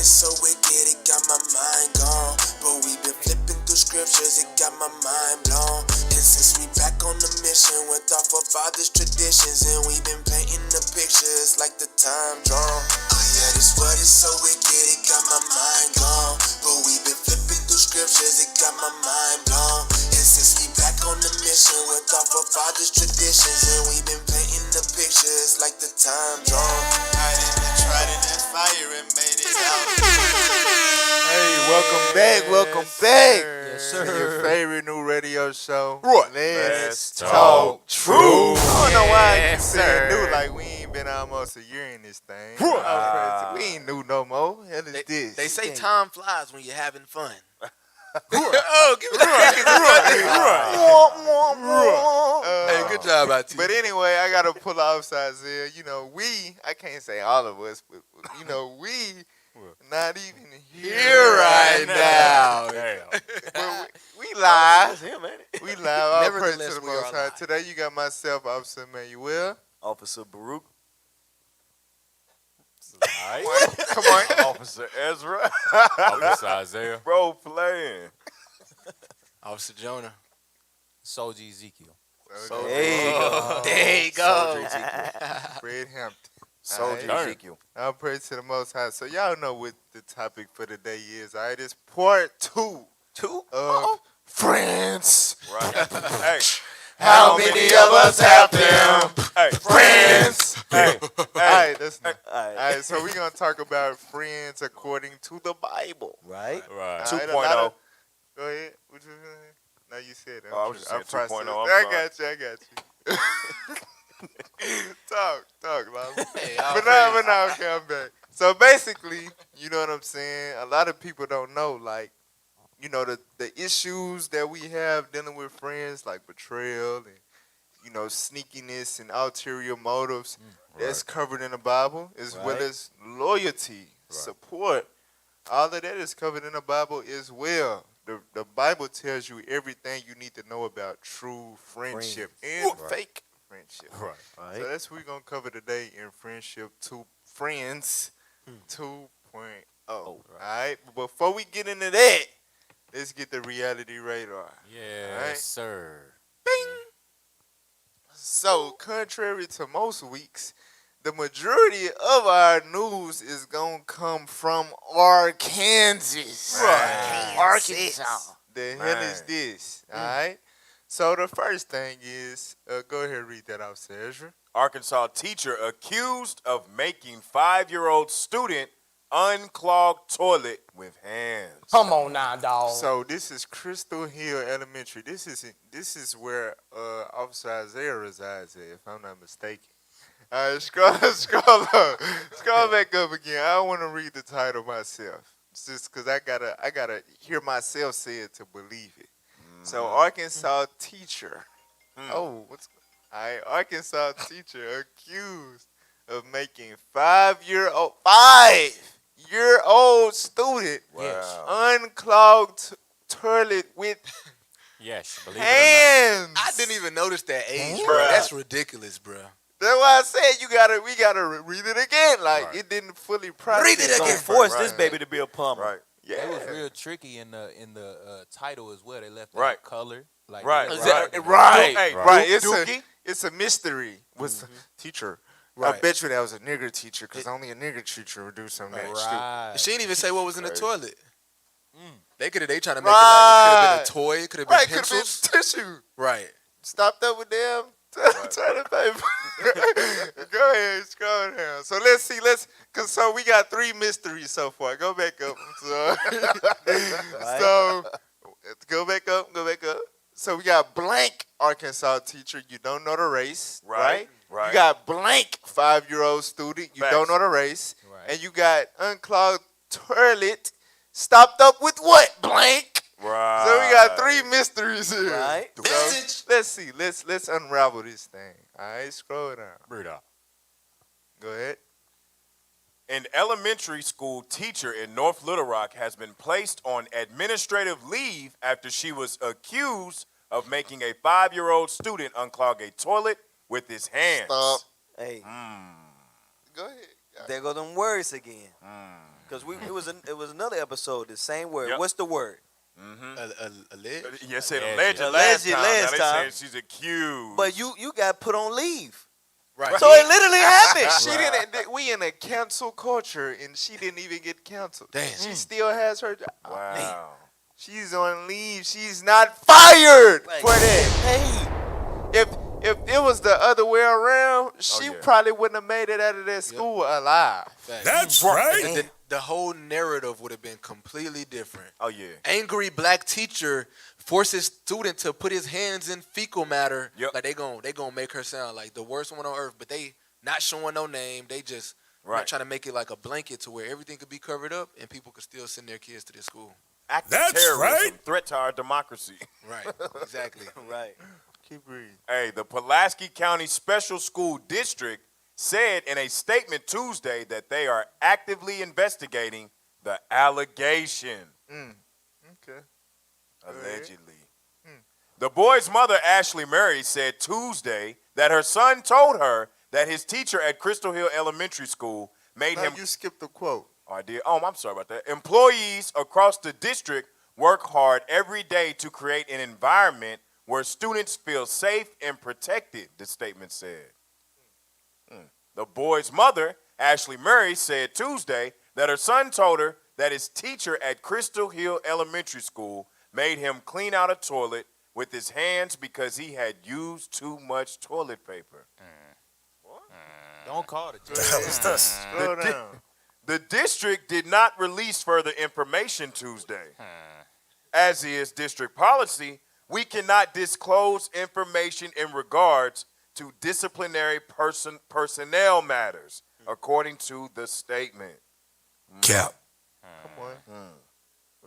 it's so wicked, it got my mind gone. But we been flipping through scriptures, it got my mind blown. And since we back on the mission with our forefathers' traditions, and we been painting the pictures like the time drawn. Oh yeah, this what is so wicked, it got my mind gone. But we been flipping through scriptures, it got my mind blown. And since we back on the mission with our forefathers' traditions, and we been painting the pictures like the time drawn. I didn't try to this fire and made it out. Hey, welcome back. Yes, sir. To your favorite new radio show. Let's Talk True. I don't know why I keep Yes, saying sir. new, like we ain't been almost a year in this thing. We ain't new no more. Hell is this? They say time flies when you're having fun. Oh, give me that. Hey, good job, IT. But anyway, I gotta pull off Isaiah. I can't say all of us, but we not even here right now. But we live. We live. All praise to the Most High. Today you got myself, Officer Emmanuel. Officer Baruch. Come on. Officer Ezra. Officer Isaiah. Bro playing. Officer Jonah. Soldier Ezekiel. There you go. Fred Hampton. Soldier Alright. Ezekiel. All praise to the Most High. So y'all know what the topic for today is. All right, it's part 2 of Friends. Right. Hey. How many of us have them? Hey. Friends. Hey. All right, that's not. All right. All right, so we're gonna talk about friends according to the Bible. Right? Right. All right, 2.0. Go ahead. What you saying? No, you said it. Oh, I was just saying 2.0. I got you. Talk, Lama. Hey, But now, okay, I'm back. So basically, you know what I'm saying? A lot of people don't know, like, the issues that we have dealing with friends, like betrayal and, sneakiness and ulterior motives. That's covered in the Bible, as well as loyalty, support. All of that is covered in the Bible as well. The Bible tells you everything you need to know about true friendship and fake friendship. Right. So that's what we're going to cover today in Friendship 2 Friends 2.0. All right? But before we get into that, let's get the reality radar. Yes, Right. sir. Bing! So, contrary to most weeks, the majority of our news is going to come from Arkansas. Right. Arkansas. The hell is this? All right? So, the first thing is, go ahead and read that out, Ezra. Arkansas teacher accused of making 5-year-old student unclog toilet with hands. Come on now, dog. So, this is Crystal Hill Elementary. This is where Officer Isaiah resides at, if I'm not mistaken. All right, scroll up. Scroll back up again. I don't want to read the title myself. It's just because I gotta hear myself say it to believe it. So Arkansas teacher. All right, Arkansas teacher accused of making 5-year-old student unclogged toilet with Yes, believe hands. I didn't even notice that age, Bruh. bro. That's ridiculous, bro. That's why I said we gotta read it again. Like it didn't fully process. Read it Don't again. force this baby to be a plumber. Right. Yeah. It was real tricky in the title as well. They left Right. out color. Like Right. Right. Hey, Right. Dookie. It's a mystery. Was teacher. I Right. bet you that was a nigger teacher, because only a nigger teacher would do something that stupid. Right. She didn't even say what was in the toilet. They trying to make it like it could have been a toy, it could have been Right, could have been pencils. tissue. Right. Stopped up with them. Toilet paper. Go ahead, scroll down. So let's see. So we got 3 mysteries so far. Go back up. So go back up. So we got blank Arkansas teacher. You don't know the race, right? Right. You got blank 5-year-old student. You don't know the race. Right. And you got unclogged toilet. Stopped up with what? Blank. Right. So we got 3 mysteries here. Right. So let's see. Let's unravel this thing. All right, scroll down. Read out. Go ahead. An elementary school teacher in North Little Rock has been placed on administrative leave after she was accused of making a 5-year-old student unclog a toilet with his hands. Stop. Hey, Go ahead. there go them words again. Because it was another episode, the same word. Yep. What's the word? Alleged? You said Alleged. alleged last time. Alleged Now they time. saying she's accused. But you got put on leave. Right. So it literally happened. She didn't. We in a cancel culture, and she didn't even get canceled. Damn. She still has her job. wow. She's on leave. She's not fired Like, for that. Hey, If it was the other way around, she yeah. probably wouldn't have made it out of that school alive. Fact. That's right. The whole narrative would have been completely different. Oh yeah. Angry black teacher forces student to put his hands in fecal matter. Yep. Like they gonna make her sound like the worst one on earth, but they not showing no name. They just Right. trying to make it like a blanket to where everything could be covered up and people could still send their kids to this school. Act of That's terrorism, right. threat to our democracy. Right. Exactly. right. Keep reading. Hey, the Pulaski County Special School District said in a statement Tuesday that they are actively investigating the allegation. Okay. Allegedly. The boy's mother, Ashley Murray, said Tuesday that her son told her that his teacher at Crystal Hill Elementary School made Now him. you skipped the quote. Oh, I did. Oh, I'm sorry about that. Employees across the district work hard every day to create an environment where students feel safe and protected, the statement said. The boy's mother, Ashley Murray, said Tuesday that her son told her that his teacher at Crystal Hill Elementary School made him clean out a toilet with his hands because he had used too much toilet paper. Don't call it. Slow down. The district did not release further information Tuesday. As is district policy, we cannot disclose information in regards to disciplinary personnel matters, according to the statement. Cap. Come on.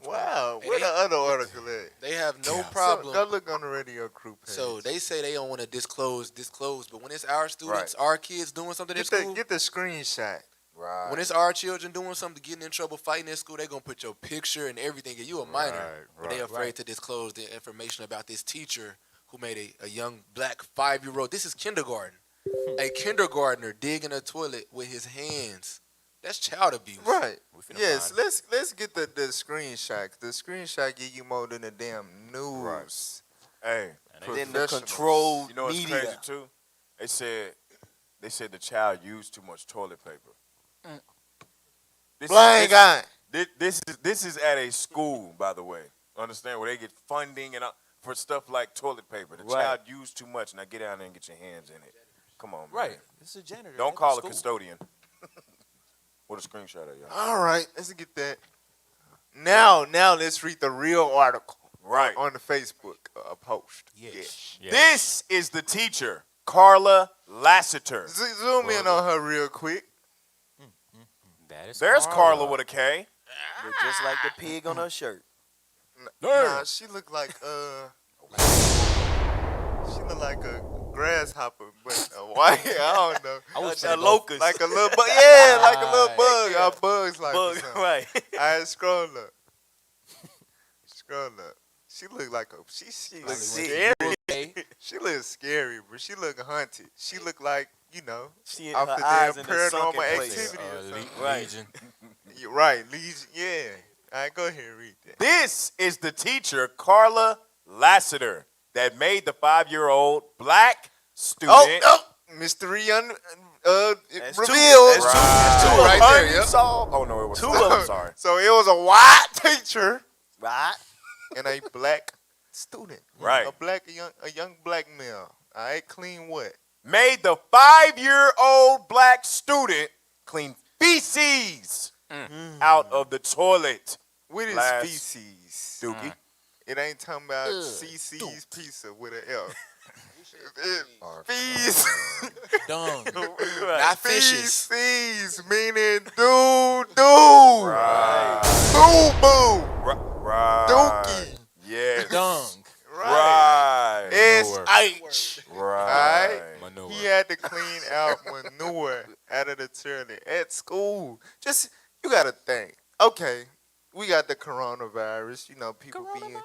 Wow. Hey, Where the other article at? They have no Yeah. problem. Go look on the radio crew page. So they say they don't want to disclose, but when it's our students, our kids doing something at school, get the screenshot. Right. when it's our children doing something, getting in trouble, fighting at school, they gonna put your picture and everything. And you a minor, but they afraid to disclose the information about this teacher who made a young black 5-year-old. This is kindergarten. A kindergartner digging a toilet with his hands. That's child abuse. Right. finna Yes. find Let's get the screenshot. The screenshot give you more than the damn news. Hey, Then the controlled you know what's media. crazy too? They said the child used too much toilet paper. This Blind guy. This is at a school, by the way. Understand, where they get funding and for stuff like toilet paper. The Right. child used too much. Now get down there and get your hands in it. Come on, man. Right. This is a janitor. Don't at the call a school. custodian. What a screenshot of y'all. All right. Let's get that. Now let's read the real article. Right. On the Facebook post. Yes. This is the teacher, Carla Lassiter. Zoom in on her real quick. That is There's Carla with a K. Look just like the pig on her shirt. Nah, she look like she look like a grasshopper, but a white. I don't know. I was A finna go- locust. Like a little bug. Yeah, like a little bug. Yeah. Our bugs like Bug, right. I scroll up. Scroll up. She look like a she look sick. scary. Okay. She look scary, but she look haunted. She look like, She off her the eyes damn in the sunken paranormal place. activity or something. Right. Legion. You're right, Legion. Yeah. All right, go ahead and read that. This is the teacher, Carla Lassiter, that made the 5-year-old black student. Oh, mystery That's revealed. two. That's That's two two right there. Yep. Unsolved. Oh no, it was Two not. of I'm them. sorry. So it was a white teacher Right. and a black student. Right. A young black male. All right, clean what? Made the 5-year-old black student clean feces out of the toilet. What is Last- feces? Dookie. It ain't talking about CC's pizza with an L. Fees. Dung. Not fishes. Feces meaning doo-doo. Right. Boo-boo. Right. Dookie. Yes. Dung. Right. Right. S-H. Right. Manure. He had to clean out manure out of the toilet at school. Just, you got to think. Okay, we got the coronavirus. People being,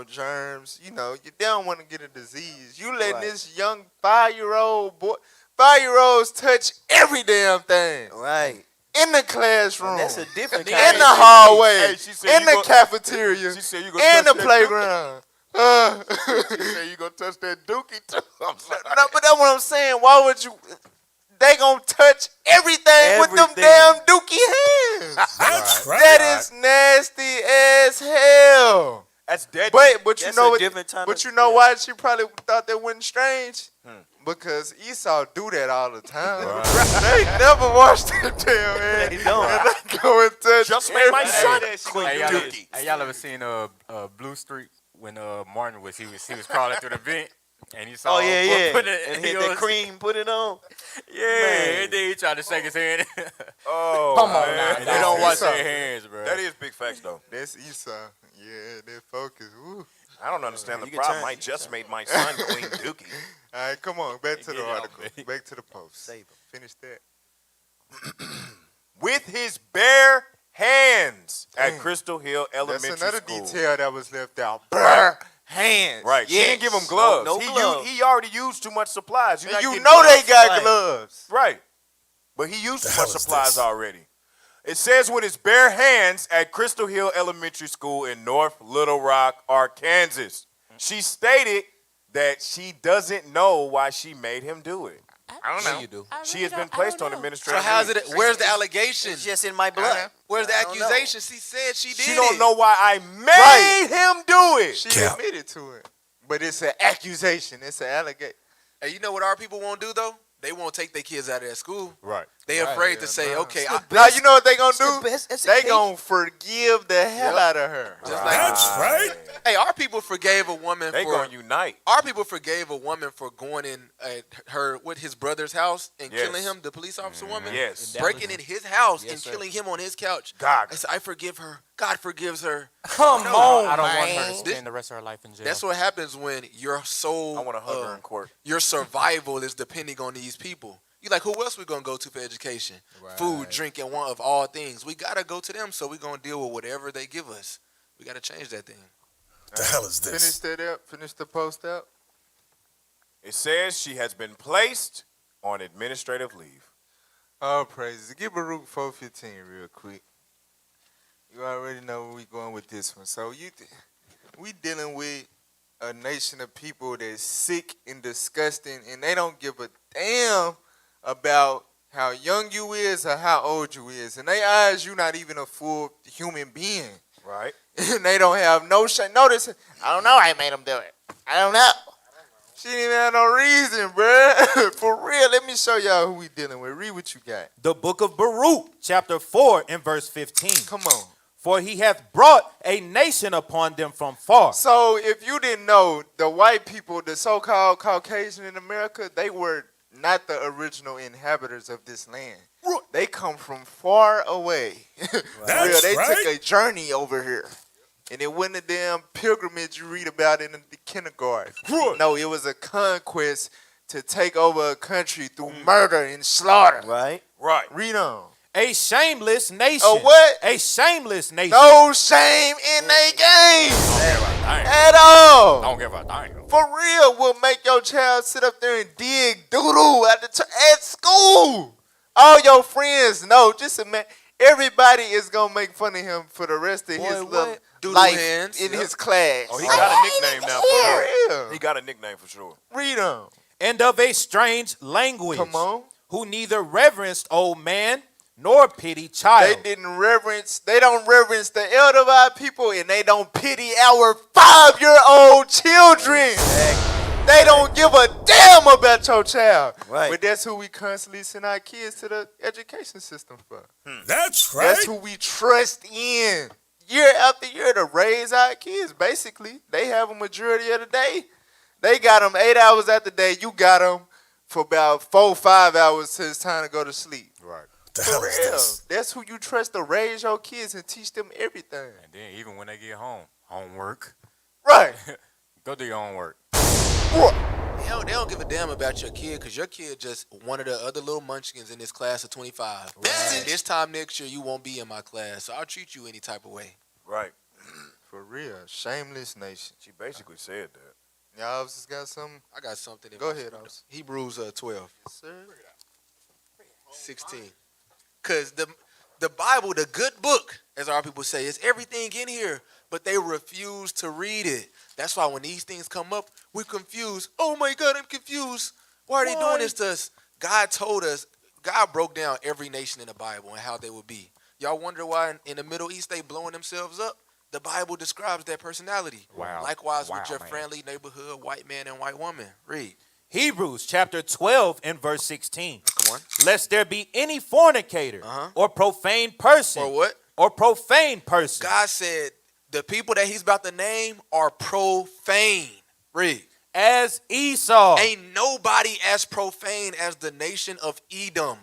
germs. You don't want to get a disease. You letting this young 5-year-old boy, 5-year-olds touch every damn thing. Right. in the classroom, That's a different kind in of the hallway, Hey, she said in you the cafeteria, She said you gonna in touch the that playground. Dookie. She said you gonna touch that dookie too. I'm sorry. No, but that's what I'm saying. Why would you? They gonna touch everything with them Everything. damn dookie hands. That's right. That is nasty as hell. That's dead. But you That's know a what? different time But of- you know yeah. why she probably thought that wasn't strange? Because Esau do that all the time. They never wash their damn hands. They don't. And they go and touch. Just made my son Queen Hey, y'all, Dookie. hey, y'all ever seen Blue Street when Martin was he was crawling through the vent and he saw Oh yeah, yeah. put it, And he hit that was- cream, put it on. Yeah, Man. and then he tried to shake his hand. Oh, Come on man. now, they That's don't wash Esau. their hands, bro. That is big facts, though. That's Esau. Yeah, that focus. Woo. I don't understand the You can problem. turn- I just made my son Queen Dookie. All right, come on. Back to the Get out, article. baby. Back to the post. Save 'em. Finish that. With his bare hands at Damn. Crystal Hill That's Elementary another School. detail that was left out. Bare hands. Right. She Yes. didn't give him gloves. No he, gloves. He already used too much supplies. You're And not you getting know gloves. they got Right. gloves. Right. But he used The too hell much is supplies this? already. It says with his bare hands at Crystal Hill Elementary School in North Little Rock, Arkansas. She stated that she doesn't know why she made him do it. I don't Yeah, know. you do. She has been placed on So administrative how's leave. it? Where's the allegation? It's just in my blood. Where's the I don't know. accusation? She said she did She it. don't know why I made him do it. She Cap. admitted to it. But it's an accusation. It's an allegation. Hey, you know what our people won't do though? They won't take their kids out of that school. Right. They Right, afraid yeah, to say, nah. okay, Now you know what they gonna It's the do? best They education. gonna forgive the hell out of her. just like That's right. hey, our people forgave a woman They for gonna unite. our people forgave a woman for going in her with his brother's house and Yes. killing him, the police officer woman. Yes. Breaking in his house Yes, and sir. killing him on his couch. God. I said, I forgive her. God forgives her. Come No, on, I don't want her to man. spend the rest of her life in jail. That's what happens when your soul, I want to hug her in court. your survival is depending on these people. You like, who else we gonna go to for education? Food, Right. drink, and one of all things. We gotta go to them, so we gonna deal with whatever they give us. We gotta change that thing. The hell is Finish this? that up. Finish the post out. It says she has been placed on administrative leave. All praises. Give Baruch 415 real quick. You already know where we going with this one. So we dealing with a nation of people that's sick and disgusting, and they don't give a damn about how young you is or how old you is. In their eyes, you not even a full human being. Right. And they don't have no shame. Notice, I don't know how I made them do it. I don't know. She didn't even have no reason, bruh. For real, let me show y'all who we dealing with. Read what you got. The book of Baruch, chapter 4 and verse 15. Come on. For he hath brought a nation upon them from far. So if you didn't know, the white people, the so-called Caucasian in America, they were not the original inhabitants of this land. They come from far away. That's Real, they right. took a journey over here. And it wasn't a damn pilgrimage you read about in the kindergarten. No, it was a conquest to take over a country through murder and slaughter. Right? Right. Read on. A shameless nation. A what? A shameless nation. No shame in they game at I all. don't give a damn. For real, will make your child sit up there and dig doo-doo at school. All your friends know. Just imagine, everybody is going to make fun of him for the rest of his little what? Doodle life hands. in Yep. his class. Oh, he got a nickname now. For For sure. real. He got a nickname for sure. Read on. And of a strange language. Come on. Who neither reverenced old man nor pity child. They don't reverence the elder of our people, and they don't pity our 5-year-old children. They don't give a damn about your child. Right. But that's who we constantly send our kids to the education system for. That's right. That's who we trust in year after year to raise our kids. Basically, they have a majority of the day. They got them 8 hours out the day. You got them for about 4 or 5 hours till it's time to go to sleep. Right. The For hell is real. this? That's who you trust to raise your kids and teach them everything. And then even when they get home, homework. Right. Go do your homework. They don't give a damn about your kid because your kid just one of the other little munchkins in this class of 25. And this time next year, you won't be in my class, so I'll treat you any type of way. Right. For real. Shameless nation. She basically said that. Y'all just got something? I got something. Go ahead, Oz. Hebrews 12, Yes, sir. 16. Because the Bible, the good book, as our people say, is everything in here, but they refuse to read it. That's why when these things come up, we're confused. Oh my God, I'm confused. Why are they doing this to us? God told us, God broke down every nation in the Bible and how they would be. Y'all wonder why in the Middle East they blowing themselves up? The Bible describes their personality. Wow. Likewise Wow, with your man. friendly neighborhood white man and white woman. Read. Hebrews chapter 12 and verse 16. Come on. Lest there be any fornicator or profane person. Or what? Or profane person. God said the people that he's about to name are profane. Read. As Esau. Ain't nobody as profane as the nation of Edom.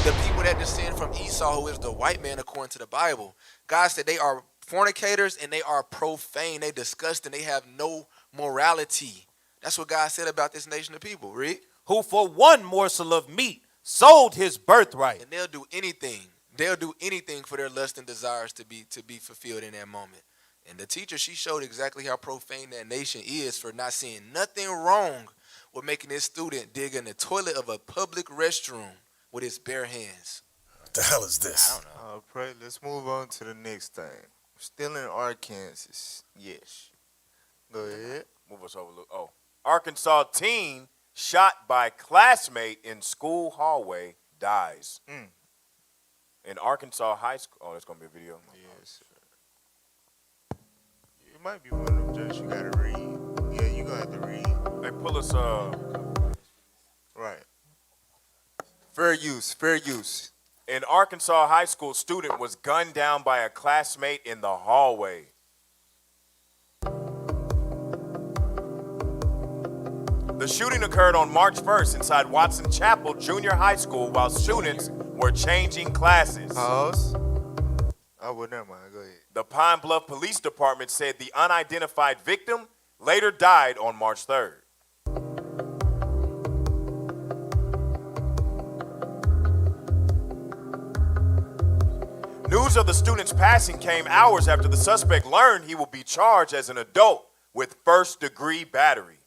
The people that descend from Esau, who is the white man according to the Bible. God said they are fornicators and they are profane. They disgusting. They have no morality. That's what God said about this nation of people. Read. Who for one morsel of meat sold his birthright. And they'll do anything. They'll do anything for their lust and desires to be fulfilled in that moment. And the teacher, she showed exactly how profane that nation is for not seeing nothing wrong with making this student dig in the toilet of a public restroom with his bare hands. What the hell is this? I don't know. Pray. Let's move on to the next thing. Still in Arkansas. Yes. Go ahead. Move us over. Oh, Arkansas teen shot by classmate in school hallway dies. In Arkansas high school. Oh, that's gonna be a video. Yes. It might be one of them jokes you gotta read. Yeah, you gonna have to read. They pull us. Right. Fair use. Fair use. An Arkansas high school student was gunned down by a classmate in the hallway. The shooting occurred on March 1st inside Watson Chapel Junior High School while students were changing classes. Pause. Oh, well, never mind. Go ahead. The Pine Bluff Police Department said the unidentified victim later died on March 3rd. News of the student's passing came hours after the suspect learned he will be charged as an adult with first-degree battery.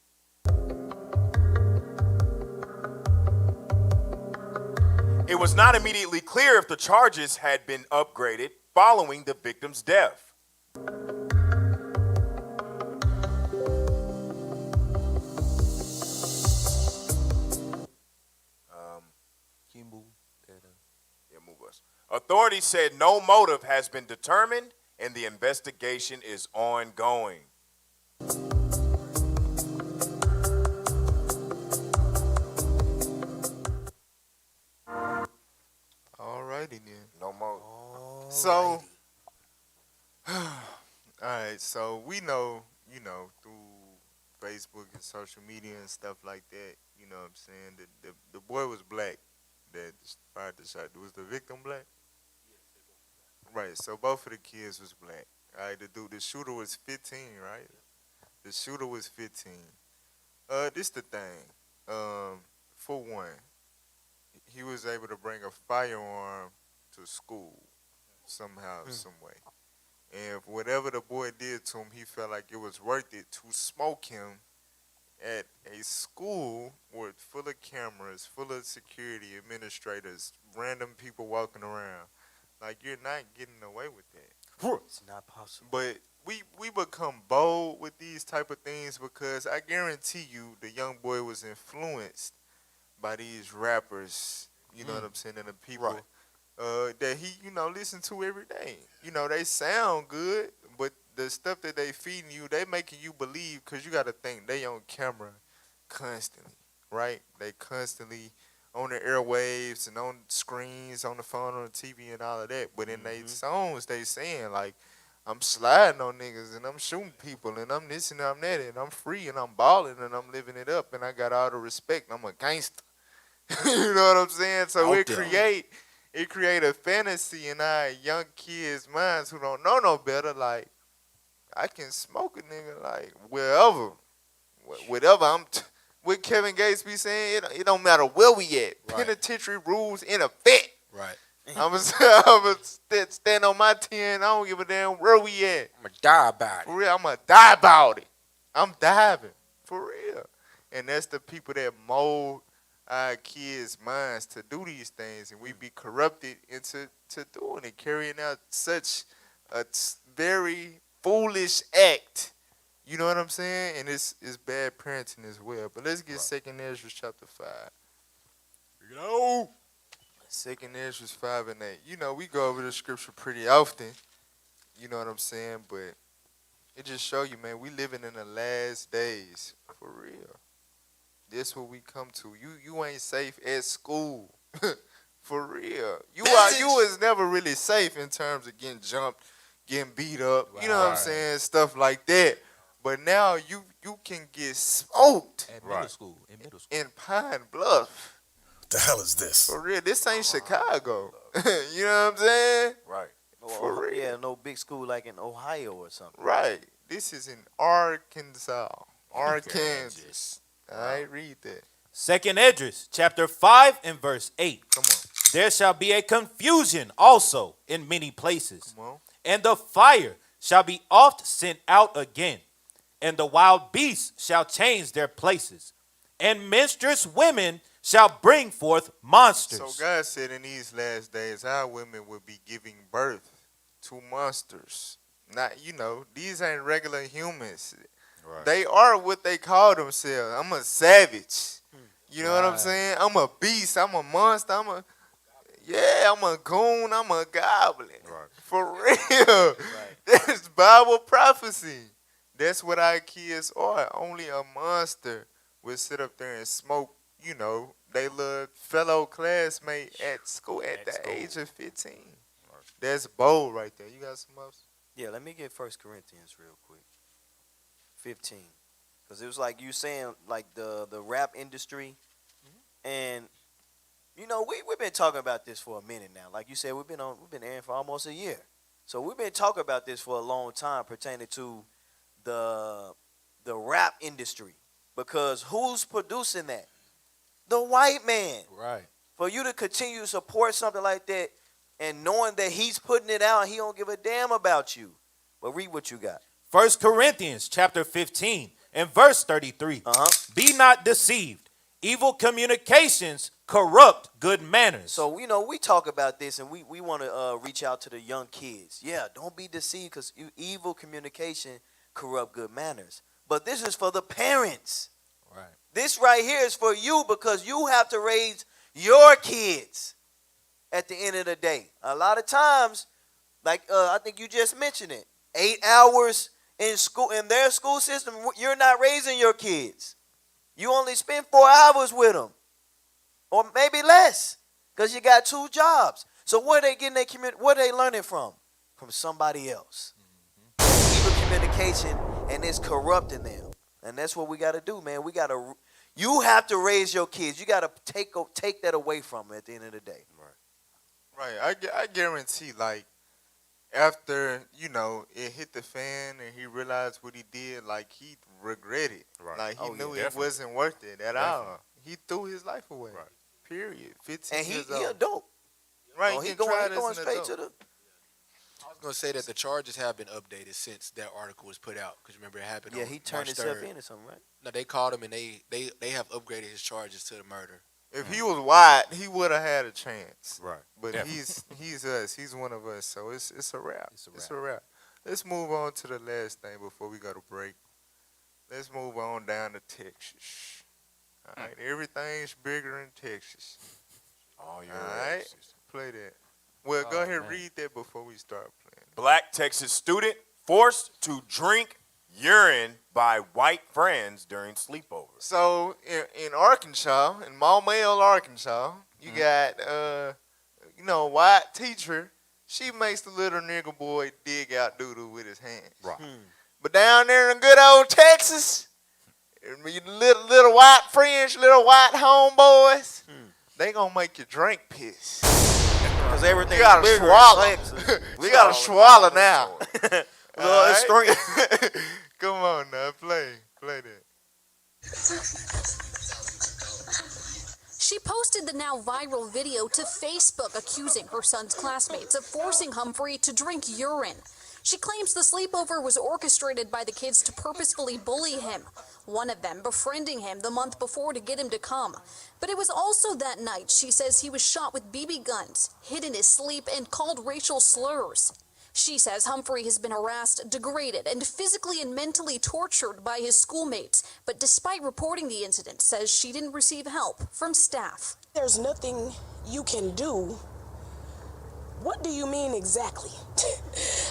It was not immediately clear if the charges had been upgraded following the victim's death. Authorities said no motive has been determined and the investigation is ongoing. Alrighty then. No more. So, all right. So we know, through Facebook and social media and stuff like that. You know what I'm saying? The boy was black that fired the shot. Was the victim black? Right. So both of the kids was black. All right. The shooter was 15. Right. The shooter was 15. This the thing. For one, he was able to bring a firearm to school somehow, some way. And whatever the boy did to him, he felt like it was worth it to smoke him at a school full of cameras, full of security administrators, random people walking around. Like, you're not getting away with that. It's not possible. But we become bold with these type of things because I guarantee you the young boy was influenced by these rappers, you know what I'm saying, and the people that he, listen to every day. They sound good, but the stuff that they feeding you, they making you believe, because you got to think they on camera constantly, right? They constantly on the airwaves and on screens, on the phone, on the TV and all of that. But in their songs, they saying, like, I'm sliding on niggas and I'm shooting people and I'm this and I'm that and I'm free and I'm balling and I'm living it up and I got all the respect. I'm a gangster. You know what I'm saying? So it create a fantasy in our young kids' minds who don't know no better. Like, I can smoke a nigga like wherever, whatever. What Kevin Gates be saying, it don't matter where we at. Right. Penitentiary rules in effect. Right. I'm gonna stand on my 10. I don't give a damn where we at. I'm going to die about it. For real, I'm gonna die about it. I'm diving. For real. And that's the people that mold our kids' minds to do these things, and we be corrupted into doing it, carrying out such a very foolish act. You know what I'm saying? And it's bad parenting as well. But let's get Second Ezra chapter 5. You know. Second Ezra 5 and 8. You know, we go over the scripture pretty often. You know what I'm saying? But it just show you, man, we living in the last days. For real. This what we come to. You ain't safe at school. For real. You was never really safe in terms of getting jumped, getting beat up. You know what I'm saying? Stuff like that. But now you can get smoked At middle school. In middle school. in Pine Bluff. What the hell is this? For real. This ain't Chicago. You know what I'm saying? Right. For real. Yeah, no big school like in Ohio or something. Right. This is in Arkansas. Arkansas. All right, read that. Second Esdras, chapter 5 and verse 8. Come on. There shall be a confusion also in many places, Come on. and the fire shall be oft sent out again, and the wild beasts shall change their places, and menstruous women shall bring forth monsters. So God said in these last days, our women will be giving birth to monsters. Not, these ain't regular humans. Right. They are what they call themselves. I'm a savage. You know what I'm saying? I'm a beast. I'm a monster. I'm a goon. I'm a goblin. Right. For real. That's Bible prophecy. That's what our kids are. Only a monster will sit up there and smoke, they little fellow classmate at school at the age of 15. Right. That's bold right there. You got some else? Yeah, let me get 1 Corinthians real quick. 15. Because it was like you saying, like the rap industry. And, we've been talking about this for a minute now. Like you said, we've been airing for almost a year. So we've been talking about this for a long time pertaining to the rap industry. Because who's producing that? The white man. Right. For you to continue to support something like that and knowing that he's putting it out, he don't give a damn about you. But read what you got. 1 Corinthians chapter 15 and verse 33. Be not deceived. Evil communications corrupt good manners. So, we talk about this and we want to reach out to the young kids. Yeah, don't be deceived because evil communication corrupt good manners. But this is for the parents. Right. This right here is for you because you have to raise your kids at the end of the day. A lot of times, like I think you just mentioned it, 8 hours in school, in their school system, you're not raising your kids. You only spend 4 hours with them, or maybe less, because you got 2 jobs. So where are they getting their what are they learning from? From somebody else. Evil communication, and it's corrupting them. And that's what we got to do, man. You have to raise your kids. You got to take that away from them at the end of the day. Right. I guarantee, like, after, it hit the fan and he realized what he did, like, he regretted. Right. Like, he knew it definitely. wasn't worth it at all. He threw his life away. Right. Period. 15 And years he old. adult. Right. Oh, he he going going straight to the. I was going to say that the charges have been updated since that article was put out. Because remember, it happened Yeah, on he turned March himself 3rd. in or something, right? No, they called him and they have upgraded his charges to the murder. If he was white, he would have had a chance. Right. But Definitely. he's us. He's one of us. So it's a wrap. It's a wrap. Let's move on to the last thing before we go to break. Let's move on down to Texas. All right. Everything's bigger in Texas. Oh, you're All right. Play that. Well, go ahead and read that before we start playing. Black Texas student forced to drink urine by white friends during sleepover. So in Arkansas, in Maumelle, Arkansas, you got white teacher. She makes the little nigger boy dig out doodle with his hands. Right. But down there in good old Texas, little white friends, little white homeboys, they gonna make you drink piss. Because everything You gotta bigger in swallow. Texas. You gotta swallow now. Well, it's All right? straight. Come on now, play that. She posted the now viral video to Facebook accusing her son's classmates of forcing Humphrey to drink urine. She claims the sleepover was orchestrated by the kids to purposefully bully him, one of them befriending him the month before to get him to come. But it was also that night she says he was shot with BB guns, hit in his sleep, and called racial slurs. She says Humphrey has been harassed, degraded, and physically and mentally tortured by his schoolmates, but despite reporting the incident, says she didn't receive help from staff. There's nothing you can do. What do you mean exactly?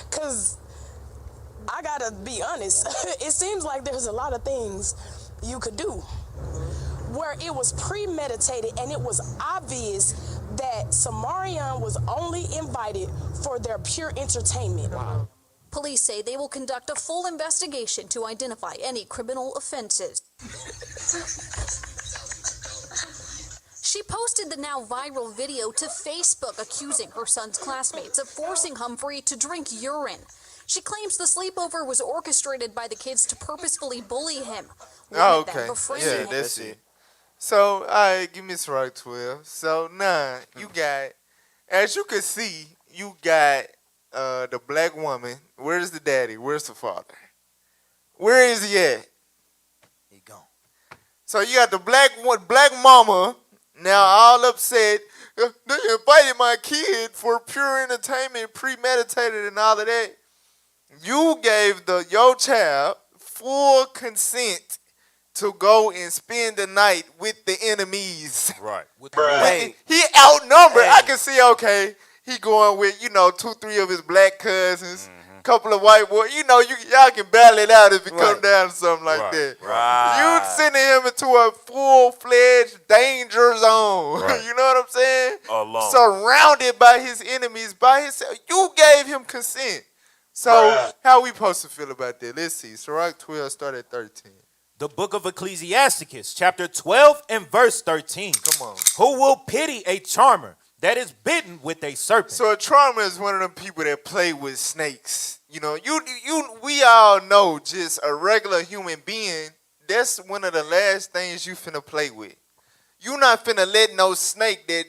Because I gotta be honest, it seems like there's a lot of things you could do where it was premeditated and it was obvious that Samarian was only invited for their pure entertainment. Wow. Police say they will conduct a full investigation to identify any criminal offenses. She posted the now viral video to Facebook accusing her son's classmates of forcing Humphrey to drink urine. She claims the sleepover was orchestrated by the kids to purposefully bully him. Oh, okay. Yeah, that's it. So, all right, give me F.R.I.E.N.D.S 12. So, now, you got, as you can see, you got the black woman. Where's the daddy? Where's the father? Where is he at? He gone. So, you got the black mama, now all upset. They invited my kid for pure entertainment, premeditated and all of that. You gave your child full consent to go and spend the night with the enemies. Right. Hey, he outnumbered. Hey. I can see, okay, he going with, 2-3 of his black cousins, couple of white boys. Y'all can battle it out if it come down to something like that. Right. You sending him into a full-fledged danger zone. Right. You know what I'm saying? Alone. Surrounded by his enemies, by himself. You gave him consent. So, how we supposed to feel about that? Let's see. F.R.I.E.N.D.S 12 start at 13. The book of Ecclesiasticus, chapter 12 and verse 13. Come on. Who will pity a charmer that is bitten with a serpent? So a charmer is one of them people that play with snakes. We all know just a regular human being, that's one of the last things you finna play with. You not finna let no snake that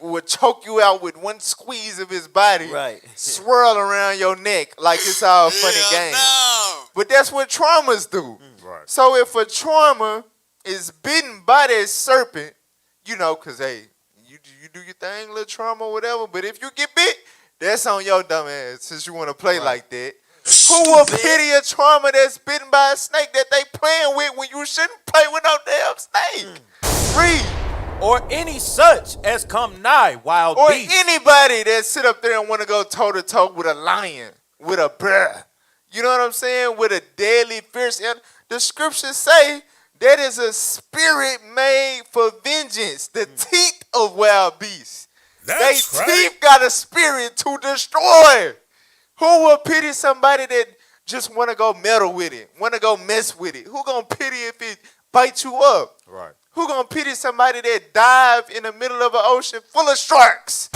would choke you out with one squeeze of his body swirl around your neck like it's all funny games. No. But that's what charmers do. Right. So if a charmer is bitten by that serpent, because, hey, you do your thing, little charmer or whatever, but if you get bit, that's on your dumb ass since you want to play like that. Who will pity a charmer that's bitten by a snake that they playing with when you shouldn't play with no damn snake? Read. Or any such as come nigh wild or beast. Anybody that sit up there and want to go toe-to-toe with a lion, with a bear. You know what I'm saying? With a deadly, fierce animal. The scriptures say that is a spirit made for vengeance. The teeth of wild beasts. That's They right. teeth got a spirit to destroy. Who will pity somebody that just want to go meddle with it, want to go mess with it? Who gonna pity if it bites you up? Right. Who gonna pity somebody that dive in the middle of an ocean full of sharks?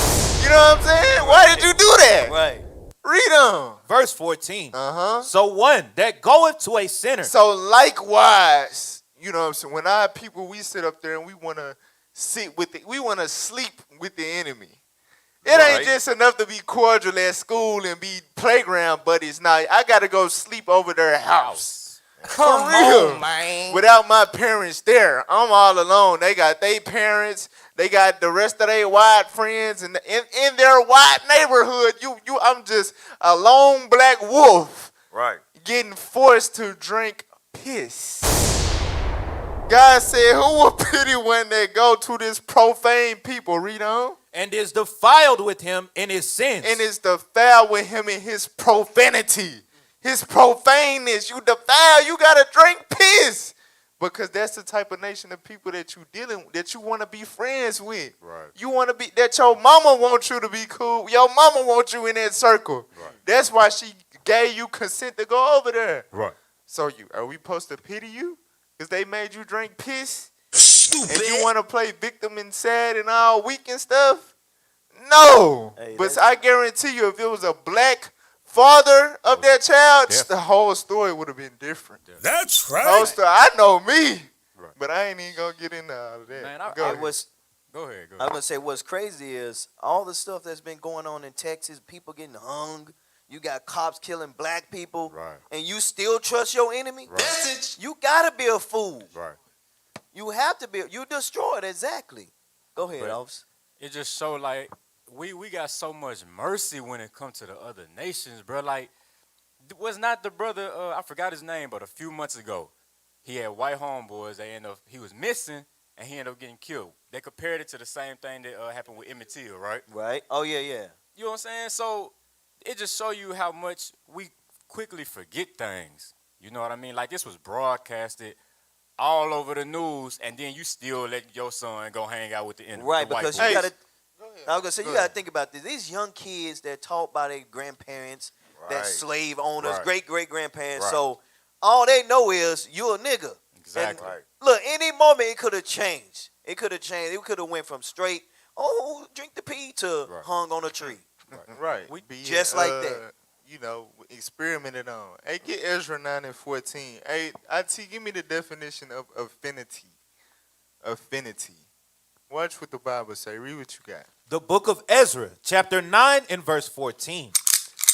You know what I'm saying? Why did you do that? Right. Read on. Verse 14. Uh-huh. So one that goeth to a sinner. So likewise, you know what I'm saying? When our people, we sit up there and we want to sit with it. We want to sleep with the enemy. It ain't just enough to be cordial at school and be playground buddies. Now, I got to go sleep over their house. Come on, man. Without my parents there. I'm all alone. They got their parents. They got the rest of their white friends. And in their white neighborhood, I'm just a lone black wolf. Right. Getting forced to drink piss. God said, who will pity when they go to this profane people? Read on. And is defiled with him in his sins. And is defiled with him in his profanity. His profaneness. You defile, you got to drink piss. Because that's the type of nation of people that you dealing with, that you want to be friends with. Right. You want to be, that your mama wants you to be cool. Your mama wants you in that circle. Right. That's why she gave you consent to go over there. Right. So are we supposed to pity you? Because they made you drink piss? Stupid. And you want to play victim and sad and all weak and stuff? No. Hey, but I guarantee you, if it was a black father of that child, the whole story would have been different. That's The whole right. story, I know me, Right. but I ain't even going to get into all of that. Man, Go ahead. It was Go ahead. I was gonna say what's crazy is all the stuff that's been going on in Texas, people getting hung, You got cops killing black people, Right. and you still trust your enemy? Right. You gotta be a fool. Right. You have to be. You destroyed exactly. Go ahead, But- officer. It just show like we got so much mercy when it comes to the other nations, bro. Like, was not the brother? I forgot his name, but a few months ago, he had white homeboys. He was missing, and he ended up getting killed. They compared it to the same thing that happened with Emmett Till, right? Right. Oh yeah, yeah. You know what I'm saying? So it just show you how much we quickly forget things. You know what I mean? Like, this was broadcasted all over the news, and then you still let your son go hang out with the enemy. Right, the white because boys. you gotta. Go ahead. I was gonna say Go you gotta ahead. think about this. These young kids, they're taught by their grandparents, that Right. slave owners, Right. great great grandparents. Right. So all they know is you a nigga. Exactly. And look, any moment it could have changed. It could have changed. It could have went from straight, oh, drink the pee, to Right. hung on a tree. Right. Just like that. You know, experimented on. Hey, get Ezra 9 and 14. Hey, IT, give me the definition of affinity. Affinity. Watch what the Bible say. Read what you got. The book of Ezra, chapter 9 and verse 14.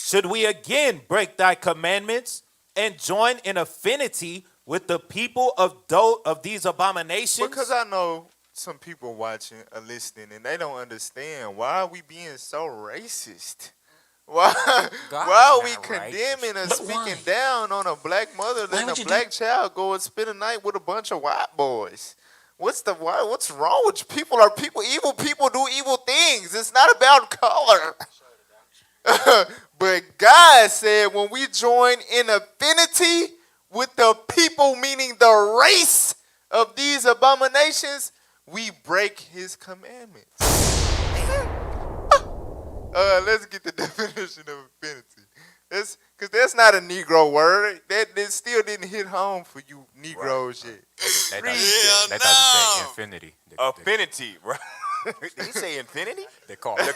Should we again break thy commandments and join in affinity with the people of these abominations? Because I know some people watching or listening and they don't understand why are we being so racist? Why are we not condemning and But speaking why? down on a black mother Why letting would a you black child go and spend a night with a bunch of white boys? What's wrong with people? Are people evil? People do evil things. It's not about color. But God said when we join in affinity with the people, meaning the race of these abominations, we break his commandments. Let's get the definition of affinity. Because that's not a Negro word. That still didn't hit home for you Negroes yet. They thought you said infinity. Affinity, right? Did he say infinity? They call it.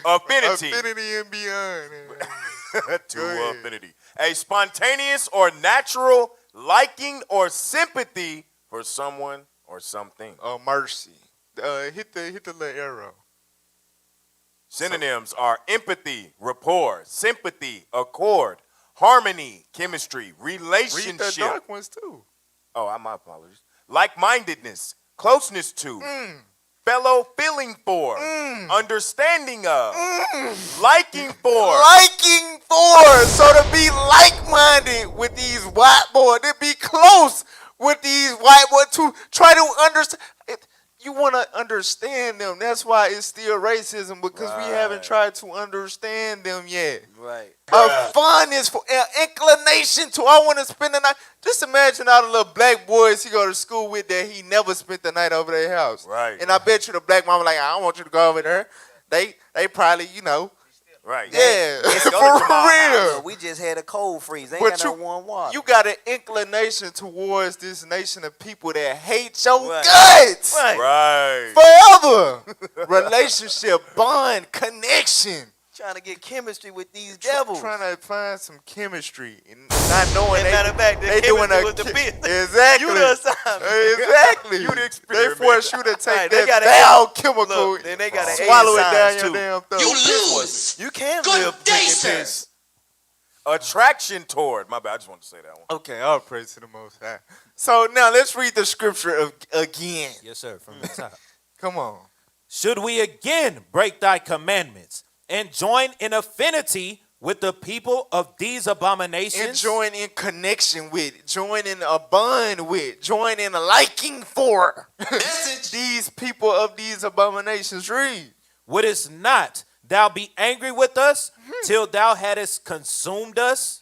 Affinity. Affinity and beyond. To Go ahead. affinity. A spontaneous or natural liking or sympathy for someone or something. Mercy. Hit the little arrow. Synonyms are empathy, rapport, sympathy, accord, harmony, chemistry, Read the relationship. dark ones too. Oh, my apologies. Like-mindedness, closeness to, fellow feeling for, understanding of, liking for. Liking for. So to be like-minded with these white boys, to be close with these white boys, to try to understand. You want to understand them. That's why it's still racism, because we haven't tried to understand them yet. Right. A fondness for an inclination to I want to spend the night. Just imagine all the little black boys he go to school with that he never spent the night over their house. Right. And I bet you the black mama like, I don't want you to go over there. They probably, Right. yeah, Let's for go to Jamal's real. house. We just had a cold freeze. Ain't But got no warm water. You got an inclination towards this nation of people that hate your Right. guts. Right. Right. Forever. Relationship, bond, connection. Trying to get chemistry with these devils. Trying to find some chemistry and not knowing As a matter of fact, the they doing chemistry a was the bit. exactly. You the assignment. Exactly. You the They experiment. force you to take Right, they that got foul chemical, Look, then they got an swallow A it down signs, your too. damn throat. You lose. You can Good live day, drinking sir. piss. Attraction toward. My bad. I just want to say that one. Okay, all praise to the Most High. So now let's read the scripture again. Yes, sir, from the top. Come on. Should we again break thy commandments and join in affinity with the people of these abominations? And join in connection with, join in a bond with, join in a liking for these people of these abominations. Read. Wouldest not thou be angry with us till thou hadst consumed us?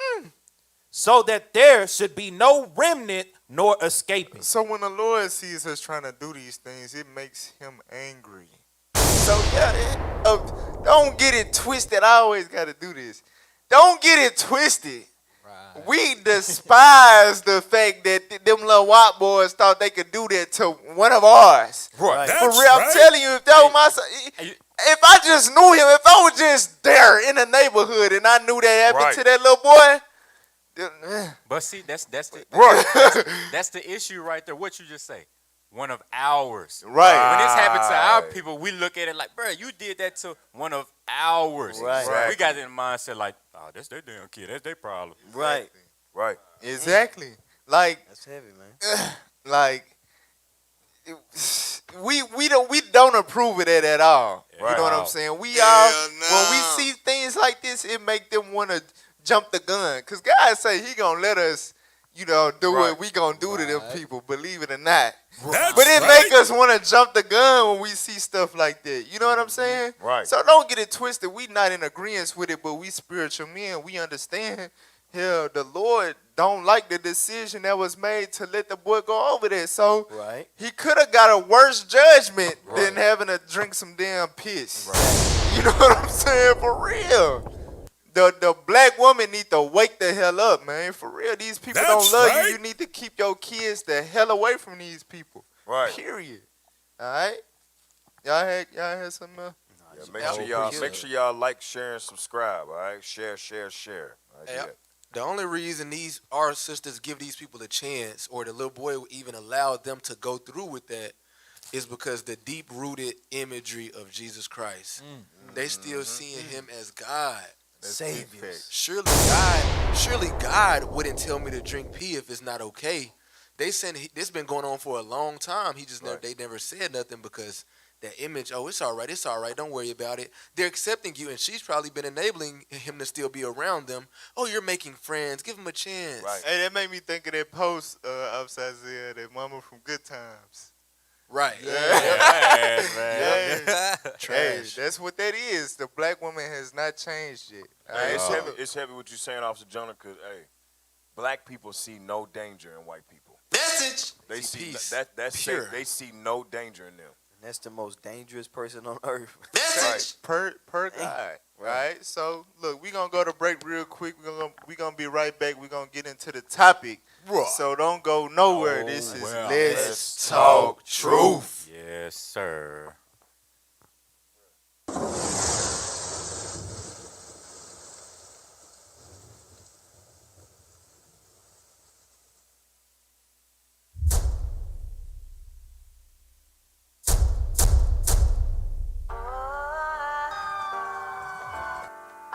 So that there should be no remnant nor escaping. So when the Lord sees us trying to do these things, it makes him angry. So don't get it twisted. I always got to do this. Don't get it twisted. Right. We despise the fact that them little white boys thought they could do that to one of ours. Right. For real, I'm telling you, if that was my son, if I just knew him, if I was just there in the neighborhood and I knew that happened Right. to that little boy, then, But see, that's the right. that's the issue right there. What you just say, one of ours. Right. When this happened to our Right. people, we look at it like, bro, you did that to one of ours. Right. We got it in the mindset like, Oh, that's their damn kid. That's their problem. Right. Right. Exactly. Like, That's heavy, man. like we don't approve of that at all. You know what I'm saying? We all when we see things like this, it make them want to jump the gun. Cause God say He gonna let us, do what we gonna do to them people. Believe it or not. That's But it right. make us want to jump the gun when we see stuff like that. You know what I'm saying? Right. So don't get it twisted. We not in agreement with it, but we spiritual men. We understand. Hell, the Lord don't like the decision that was made to let the boy go over there. So Right. he could have got a worse judgment than having to drink some damn piss. You know what I'm saying? For real. The black woman need to wake the hell up, man. For real. These people That's don't love right. you. You need to keep your kids the hell away from these people. Right. Period. All right? Y'all had something else? Yeah, make sure y'all like, share, and subscribe. All right, share. All right, Hey, yeah. The only reason our sisters give these people a chance, or the little boy even allowed them to go through with that, is because the deep-rooted imagery of Jesus Christ. They still seeing Him as God, Savior. Surely God wouldn't tell me to drink pee if it's not okay. This been going on for a long time. They never said nothing because that image, it's all right, don't worry about it. They're accepting you, and she's probably been enabling him to still be around them. Oh, you're making friends. Give him a chance. Right. Hey, that made me think of that post upside there, that mama from Good Times. Right. Yeah, man. Hey, Trash. that's what that is. The black woman has not changed yet. All Hey, right? it's heavy what you're saying, Officer Jonah, because, hey, black people see no danger in white people. Message. They See see peace. that's Pure. they see no danger in them. And that's the most dangerous person on earth. Right. Per God. Right? So, look, we're going to go to break real quick. We're gonna be right back. We're going to get into the topic. Right. So don't go nowhere. This is well. Let's Talk Truth. Yes, sir.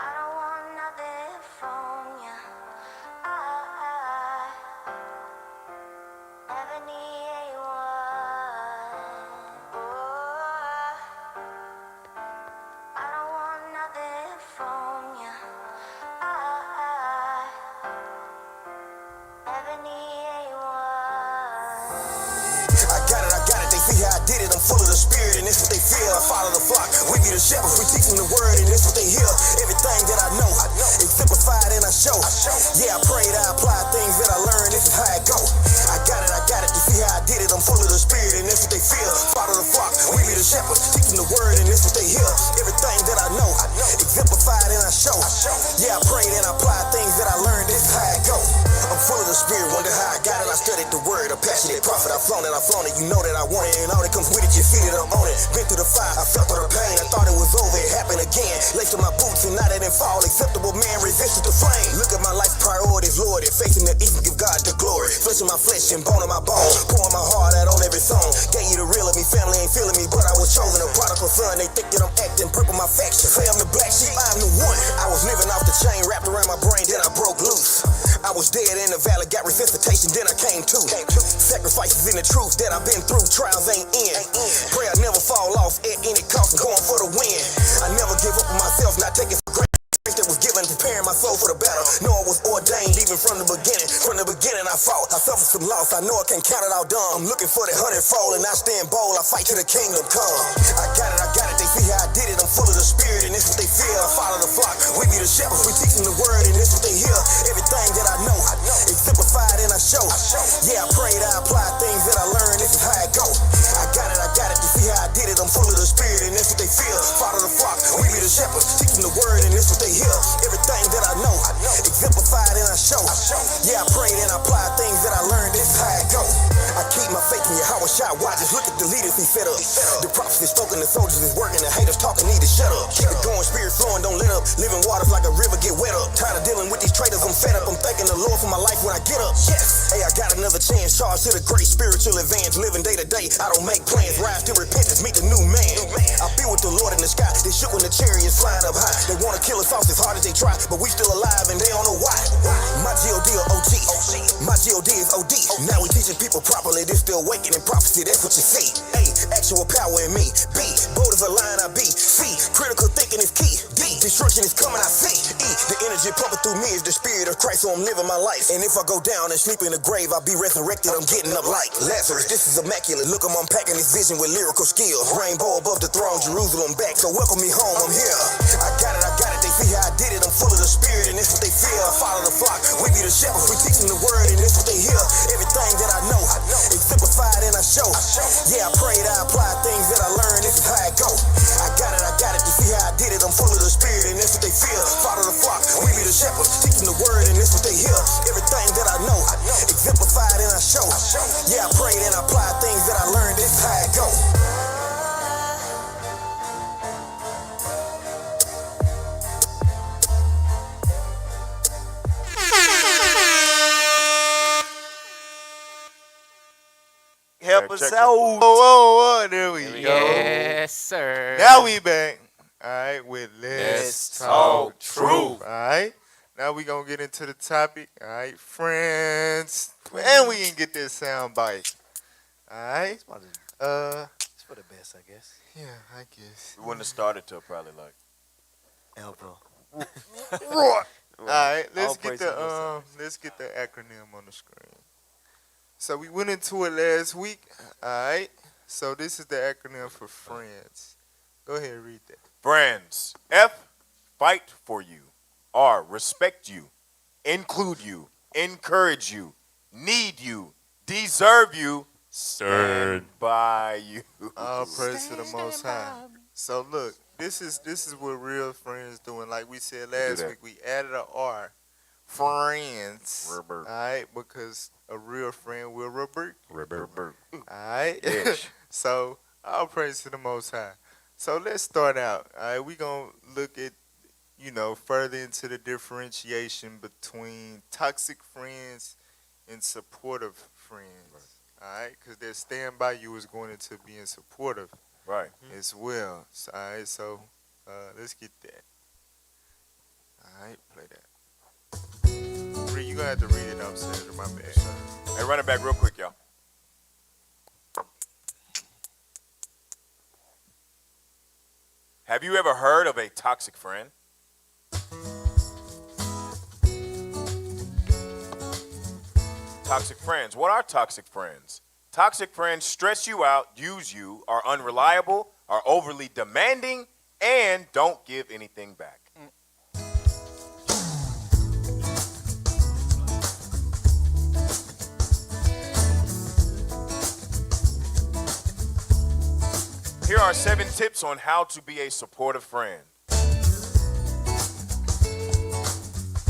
I don't want nothing from you. I never need anyone. I don't want nothing from you. I never need anyone. I got it, they see how I did it, I'm full of the spirit, and it's what they feel. I follow the flock, we be the shepherds, we teach them the word, and it's what they hear. Everything that I know, exemplified and I show. Yeah, I prayed, I apply things that I learned, this is how it go. I got it, they see how I did it, I'm full of the spirit, and it's what they feel. Follow the flock, we be the shepherds, teach them the word, and it's what they hear. Everything that I know, exemplified and I show. Yeah, I prayed and I applied things that I learned, this is how it go. I'm full of the spirit, wonder how I got it, I studied the word, a passionate prophet, I flown it, you know that I want it, and all that comes with it, you feel it, I'm on it. Been through the fire, I felt all the pain, I thought it was over, it happened again. Laced in my boots and now that it fall, acceptable man resisted the flame. Look at my life priorities, Lord, it facing the evil, give God the glory. Flesh in my flesh and bone in my bone, pouring my heart out on every song. Gave you the real of me, family ain't feeling me, but I was chosen, a prodigal son, they think that I'm acting purple my faction. Say I'm the black sheep, I'm the one. I was living off the chain wrapped around my brain, then I broke loose. I was dead in the valley, got resuscitation, then I came to. Sacrifices in the truth that I've been through, trials ain't end. Pray I never fall off at any cost, going for the win. I never give up on myself, not taking for granted. That was given, preparing my soul for the battle. Know I was ordained even from the beginning. From the beginning I fought, I suffered some loss. I know I can't count it all done. I'm looking for the 100-fold and I stand bold. I fight till the kingdom come. I got it. They see how I did it. I'm full of the spirit and it's what they feel. I follow the flock. We be the shepherds. We teach them the word and it's what they hear. Everything that I know, exemplified and I show. Yeah, I prayed, I applied things that I learned. This is how it go. I got it. They see how I did it. I'm full of the spirit and it's what they feel. Follow the flock. We be the shepherds. Teach them the word and it's what they hear. Everything that I know, exemplified and I show. Yeah, I prayed and I applied things that I learned. This is how it go. I keep my faith in Yahweh Shai. Why just look at the leaders, he fed up. The prophets is spoken, the soldiers is working, the haters talking, need to shut up. Keep it going, spirit flowing, don't let up. Living waters like a river get wet up. Tired of dealing with these traitors, I'm fed up. I'm thanking the Lord for my life when I get up. Yes. Hey, I got another chance, charged to the great spiritual advance. Living day to day, I don't make plans. Rise to repentance, meet the new man. I be with the Lord in the sky. They shook when the chariots flying up high. They wanna kill us off as hard as they try, but we still alive and they don't know why. My G.O.D. or O.G. My G.O.D. is O.D. Now we teaching people properly. This still waking in prophecy. That's what you see. A, actual power in me. B, bold as a lion I be. C, critical thinking is key. D, destruction is coming I see. E, the energy pumping through me is the spirit of Christ, so I'm living my life. And if I go down and sleep in the grave, I'll be resurrected. I'm getting up like Lazarus. This is immaculate. Look, I'm unpacking this vision with lyrical skills. Rainbow above the throne, Jerusalem back. So welcome me home. I'm here. I got it. They see how I did it. I'm full of the spirit, and that's what they feel. I follow the flock. We be the shepherds. We teach them the word, and that's what they hear. Everything that I know, exemplified and I show. Yeah, I prayed, I applied things that I learned. This is how it go. I got it. You see how I did it. I'm full of the spirit, and that's what they feel. Follow the flock. We be the shepherds. Teach them the word, and that's what they hear. Everything that I know, exemplified and I show. Yeah, I prayed and I applied things that I learned. This is how it go. Help us check out. Whoa, there we go. Yes, sir. Now we back. All right, with Let's Let's Talk Talk Truth. All right. Now we gonna get into the topic. All right, friends, and we can get this sound bite. All right. It's for the best, I guess. Yeah, I guess. We wouldn't have started till probably like. Elbow. All right, All let's praise get to the let's get the acronym on the screen. So we went into it last week. All right. So this is the acronym for friends. Go ahead and read that. Friends. F, fight for you. R, respect you, include you, encourage you, need you, deserve you, stand by you. All praise to the Most High. So look, this is what real friends doing. Like we said last week, we added a R. Friends. All right, because a real friend will revert. All right. So all praise to the Most High. So let's start out. All right, we gonna look at further into the differentiation between toxic friends and supportive friends. All right, because their stand by you is going into being supportive, Right. as well. So, all right, so let's get that. All right, play that. You gonna have to read it upstairs. My bad. Hey, run it back real quick, y'all. Have you ever heard of a toxic friend? Toxic friends. What are toxic friends? Toxic friends stress you out, use you, are unreliable, are overly demanding, and don't give anything back. Here are 7 tips on how to be a supportive friend.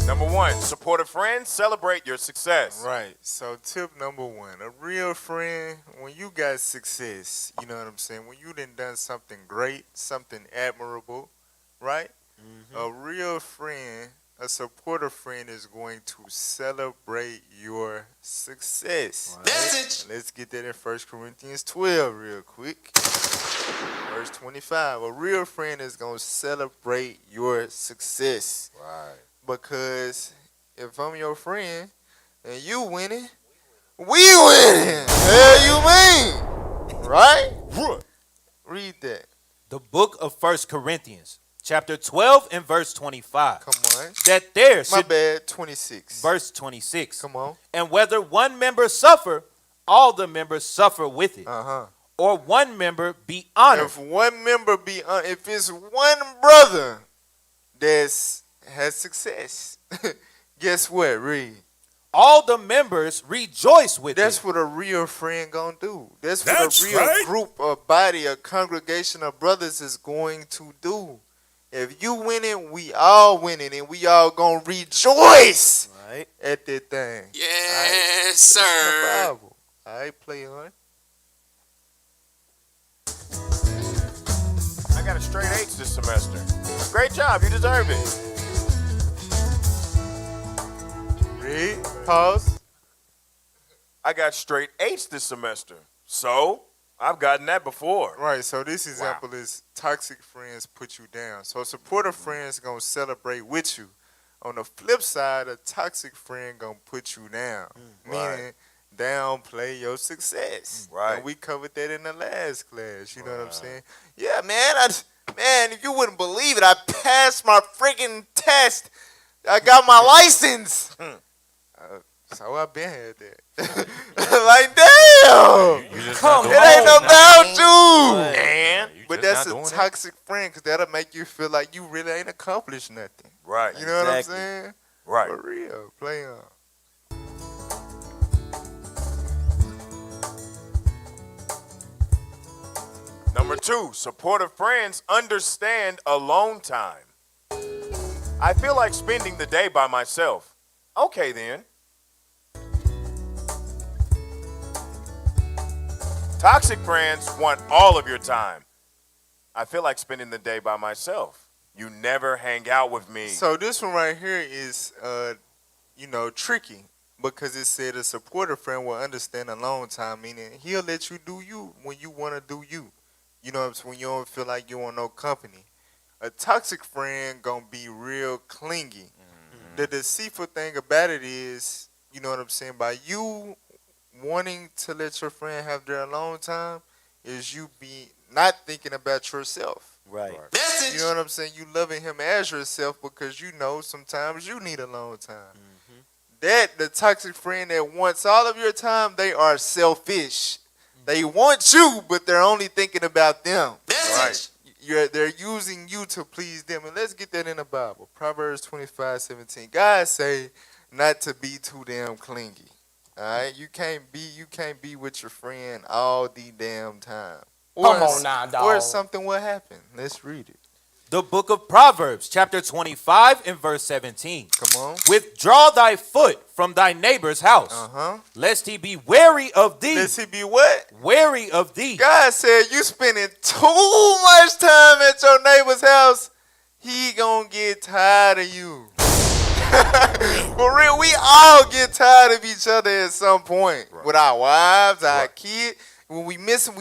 Number 1, supportive friends celebrate your success. Right. So tip number 1, a real friend, when you got success, you know what I'm saying? When you done something great, something admirable, right? A real friend, a supportive friend is going to celebrate your success. Right? Let's get that in 1 Corinthians 12 real quick. Verse 25. A real friend is going to celebrate your success. Right. Because if I'm your friend and you winning, we winning. Hell you mean? Right? Read that. The book of 1 Corinthians, chapter 12 and verse 25. Come on. That there My should bad, 26. verse 26. Come on. And whether one member suffer, all the members suffer with it. Uh-huh. Or one member be honored. If one member be if it's one brother that's has success, guess what? Read. All the members rejoice with That's it. what a real friend gonna do. That's what That's a real right. group, a body, a congregation of brothers is going to do. If you winning, we all winning, and we all gonna rejoice at that thing. Yes, It's in the sir. Bible. All right, play on. got a straight H this semester. Great job. You deserve it. Read. Pause. I got straight H this semester. So, I've gotten that before. Right, so this example is toxic friends put you down. So supportive friends gonna celebrate with you. On the flip side, a toxic friend gonna put you down. Meaning downplay your success. Right. And we covered that in the last class. You know what I'm saying? Yeah, man. Man, if you wouldn't believe it, I passed my freaking test. I got my license. So I been had that. Like, damn. You just Come, not it doing ain't about you. Man. You But just that's not a doing it. toxic friend because that'll make you feel like you really ain't accomplished nothing. Right. You know what I'm Exactly. saying? Right. For real. Play on. Number 2, supportive friends understand alone time. I feel like spending the day by myself. Okay, then. Toxic friends want all of your time. I feel like spending the day by myself. You never hang out with me. So this one right here is, tricky because it said a supportive friend will understand alone time, meaning he'll let you do you when you want to do you. You know what I'm saying? When you don't feel like you want no company. A toxic friend gonna be real clingy. The deceitful thing about it is, you know what I'm saying, by you wanting to let your friend have their alone time is you be not thinking about yourself. Right. You know what I'm saying? You loving him as yourself because you know sometimes you need alone time. That the toxic friend that wants all of your time, they are selfish. They want you, but they're only thinking about them. Right. They're using you to please them. And let's get that in the Bible. Proverbs 25:17. God say not to be too damn clingy. All right? You can't be with your friend all the damn time. Come on now, dog. Or something will happen. Let's read it. The book of Proverbs, chapter 25 and verse 17. Come on. Withdraw thy foot from thy neighbor's house, lest he be wary of thee. Lest he be what? Wary of thee. God said you spending too much time at your neighbor's house, he gonna get tired of you. For real, we all get tired of each other at some point. With our wives, our kids. When we miss them,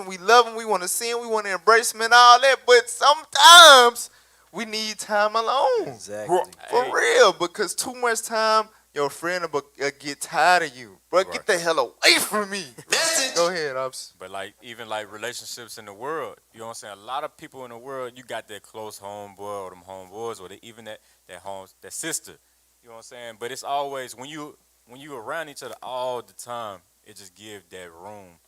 we love them, we want to see them, we want to embrace them and all that. But sometimes we need time alone. Exactly. For real, because too much time, your friend will get tired of you. Bro, get the hell away from me. Go ahead, Ops. But even relationships in the world, you know what I'm saying? A lot of people in the world, you got that close homeboy or them homeboys or even that sister. You know what I'm saying? But it's always when you around each other all the time, it just gives that room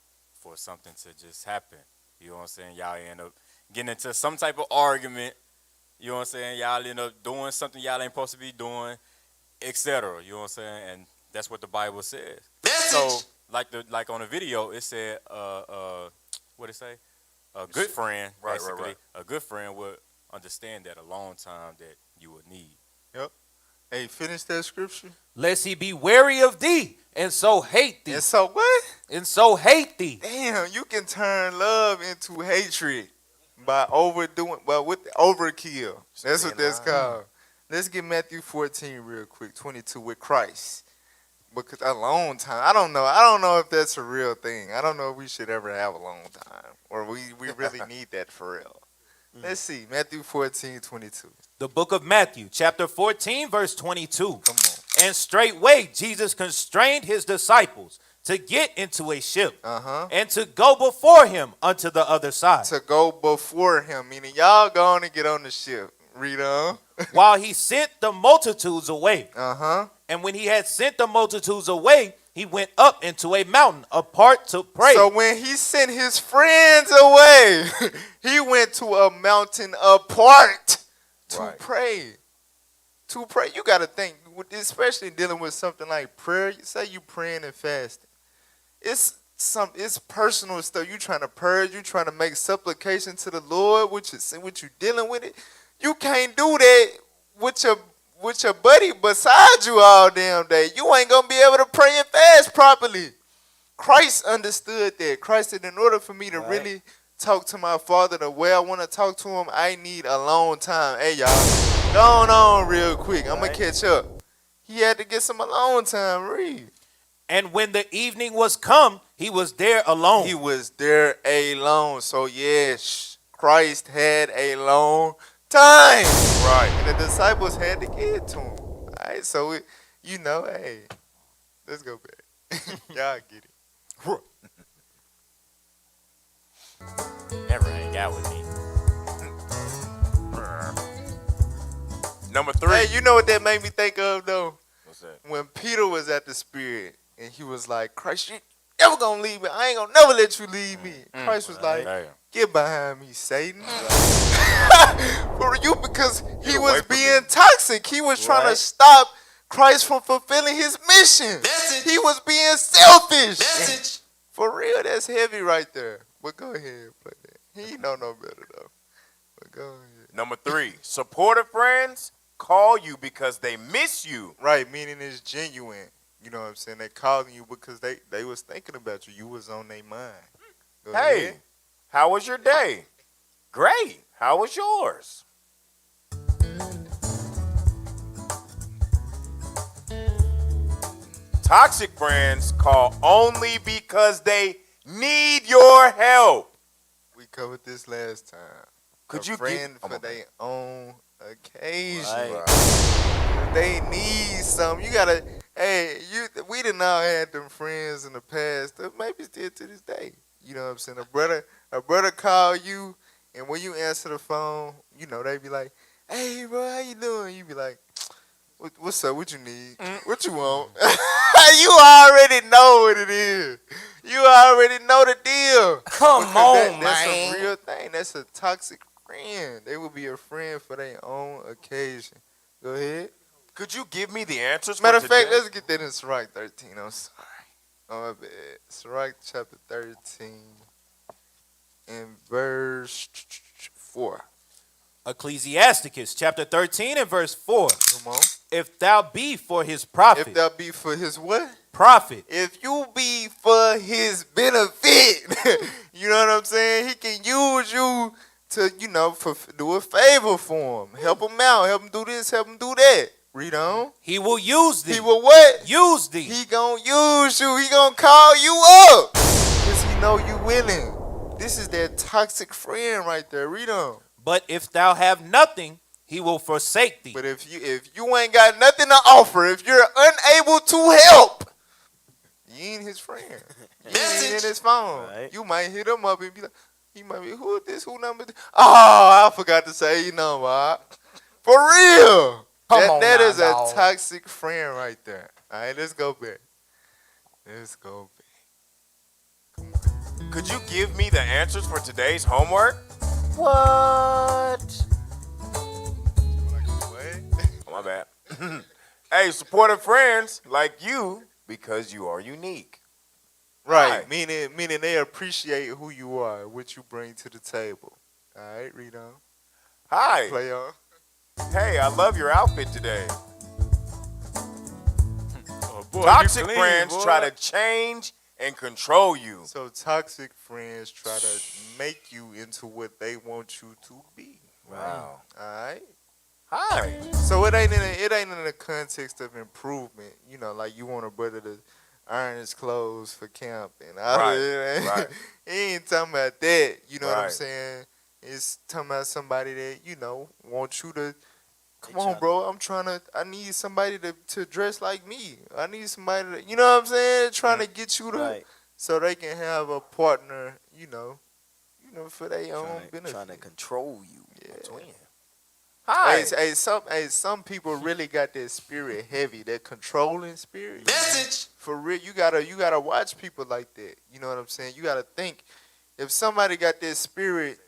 for something to just happen. You know what I'm saying? Y'all end up getting into some type of argument. You know what I'm saying? Y'all end up doing something y'all ain't supposed to be doing, etc. You know what I'm saying? And that's what the Bible says. So like on the video, it said what it say? A good friend, basically. A good friend would understand that alone time that you would need. Yep. Hey, finish that scripture. Lest he be wary of thee, and so hate thee. And so what? And so hate thee. Damn, you can turn love into hatred by with the overkill. That's what that's called. Let's get Matthew 14 real quick, 22 with Christ. Because alone time, I don't know if that's a real thing. I don't know if we should ever have alone time. Or we really need that for real. Let's see, Matthew 14, 22. The book of Matthew, chapter 14, verse 22. Come on. And straightway Jesus constrained his disciples to get into a ship and to go before him unto the other side. To go before him, meaning y'all go on and get on the ship. Read on. While he sent the multitudes away. And when he had sent the multitudes away, he went up into a mountain apart to pray. So when he sent his friends away, he went to a mountain apart to pray. To pray. You got to think, especially dealing with something like prayer. Say you praying and fasting. It's personal stuff. You trying to purge. You trying to make supplication to the Lord, what you dealing with it. You can't do that with your buddy beside you all damn day. You ain't going to be able to pray and fast properly. Christ understood that. Christ said, in order for me to really talk to my father the way I want to talk to him, I need a long time. Hey, y'all, go on real quick. I'm going to catch up. He had to get some alone time, read. And when the evening was come, he was there alone. He was there alone. So, yes, Christ had a long time. Right. And the disciples had to get to him. All right, so, hey, let's go back. Y'all get it. Never hang out with me. Number 3. Hey, you know what that made me think of, though? What's that? When Peter was at the Spirit, and he was like, Christ, you never gonna leave me. I ain't gonna never let you leave me. Christ was like, get behind me, Satan. For you, because he was being toxic. He was trying to stop Christ from fulfilling his mission. He was being selfish. For real, that's heavy right there. But go ahead, play that. He don't know better, though. But go ahead. Number 3. Supportive friends call you because they miss you. Right, meaning it's genuine. You know what I'm saying? They calling you because they was thinking about you. You was on their mind. Go Hey, ahead. how was your day? Great. How was yours? Toxic friends call only because they need your help. We covered this last time. Could a you friend give for their own occasion? Right. If they need something, you gotta. Hey, we done all had them friends in the past. That maybe still to this day. You know what I'm saying? A brother call you, and when you answer the phone, they be like, "Hey, bro, how you doing?" You be like, "What's up? What you need? What you want?" You already know what it is. You already know the deal. Come on, that's man. a real thing. That's a toxic friend. They will be a friend for their own occasion. Go ahead. Could you give me the answers? Matter for of fact, today? let's get that in Sirach 13. I'm sorry. Oh, my bad. Sirach chapter 13 and verse 4. Ecclesiasticus chapter 13 and verse 4. Come on. If thou be for his profit. If thou be for his what? Profit. If you be for his benefit, you know what I'm saying? He can use you to, do a favor for him. Help him out. Help him do this. Help him do that. Read on. He will use thee. He will what? Use thee. He gonna use you. He gonna call you up. Because he know you willing. This is that toxic friend right there. Read on. But if thou have nothing, he will forsake thee. But if you ain't got nothing to offer, if you're unable to help, you ain't his friend. You ain't in his phone. Right. You might hit him up and be like, he might be, who is this? Who number? Oh, I forgot to say your number. For real. That is a toxic friend right there. All right, let's go back. Let's go back. Could you give me the answers for today's homework? What? Oh, my bad. Hey, supportive friends like you because you are unique. Right, Right. meaning they appreciate who you are, what you bring to the table. All right, read on. Hi. Play on. Hey, I love your outfit today. Oh, boy, Toxic you clean, friends boy. try to change and control you. So toxic friends try to make you into what they want you to be. Wow. All right. Hi. So it ain't in the context of improvement. Like you want a brother to iron his clothes for camp and all Right, that. right. He ain't talking about that. You know what I'm Right. saying? It's talking about somebody that wants you to. Come on, bro. I need somebody to dress like me. I need somebody to, you know what I'm saying? Trying to get you to, Right. so they can have a partner, for their own benefit. Trying to control you. Yeah. Twin. Hi. Some people really got that spirit heavy, that controlling spirit. Message. For real, you gotta watch people like that. You know what I'm saying? You gotta think, if somebody got that spirit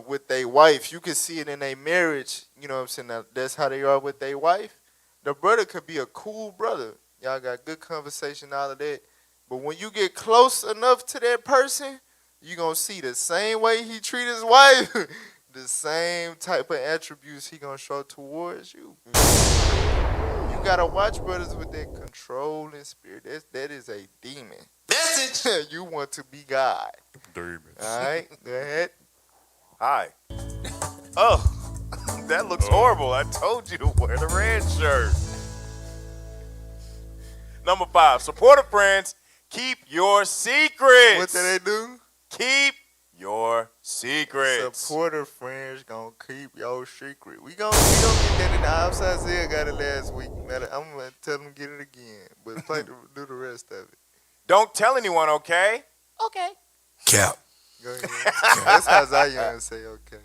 with their wife, you can see it in their marriage. You know what I'm saying? Now, that's how they are with their wife. The brother could be a cool brother. Y'all got good conversation, all of that. But when you get close enough to that person, you gonna see the same way he treat his wife, the same type of attributes he gonna show towards you. You gotta watch brothers with that controlling spirit. That is a demon. Message. You want to be God. Demons. All right, go ahead. Hi. Oh, that looks horrible. I told you to wear the red shirt. Number 5, supportive friends, keep your secrets. What do they do? Keep your secrets. Supporter friends gonna keep your secret. We gonna get that in the outside. Zia got it last week. I'm gonna tell them get it again, but do the rest of it. Don't tell anyone, okay? Okay. Cap. Go ahead. That's how Zion say okay.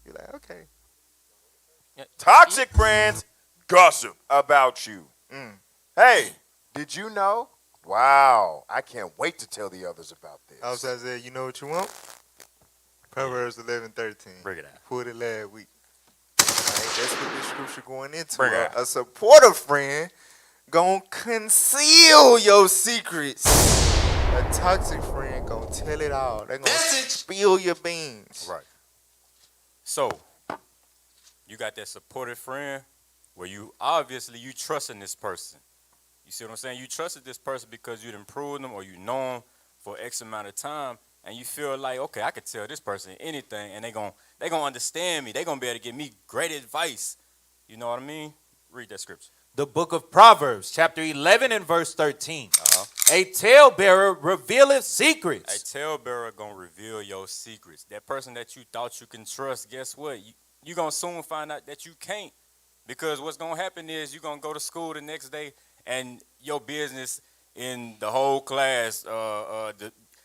You're like okay. Toxic friends gossip about you. Hey, did you know? Wow, I can't wait to tell the others about this. Outside Zia, you know what you want? Proverbs 11:13. Bring it out. Pulled it last week. All right, that's what this scripture going into. Bring it out. A supportive friend gonna conceal your secrets. A toxic friend gonna tell it all. They're gonna spill your beans. Right. So, you got that supportive friend where you obviously you trusting this person. You see what I'm saying? You trusted this person because you'd improved them or you know them for X amount of time, and you feel like, okay, I could tell this person anything, and they gonna understand me. They gonna be able to give me great advice. You know what I mean? Read that scripture. The book of Proverbs, chapter 11 and verse 13. A talebearer revealeth secrets. A talebearer gonna reveal your secrets. That person that you thought you can trust, guess what? You gonna soon find out that you can't, because what's gonna happen is you gonna go to school the next day, and your business in the whole class,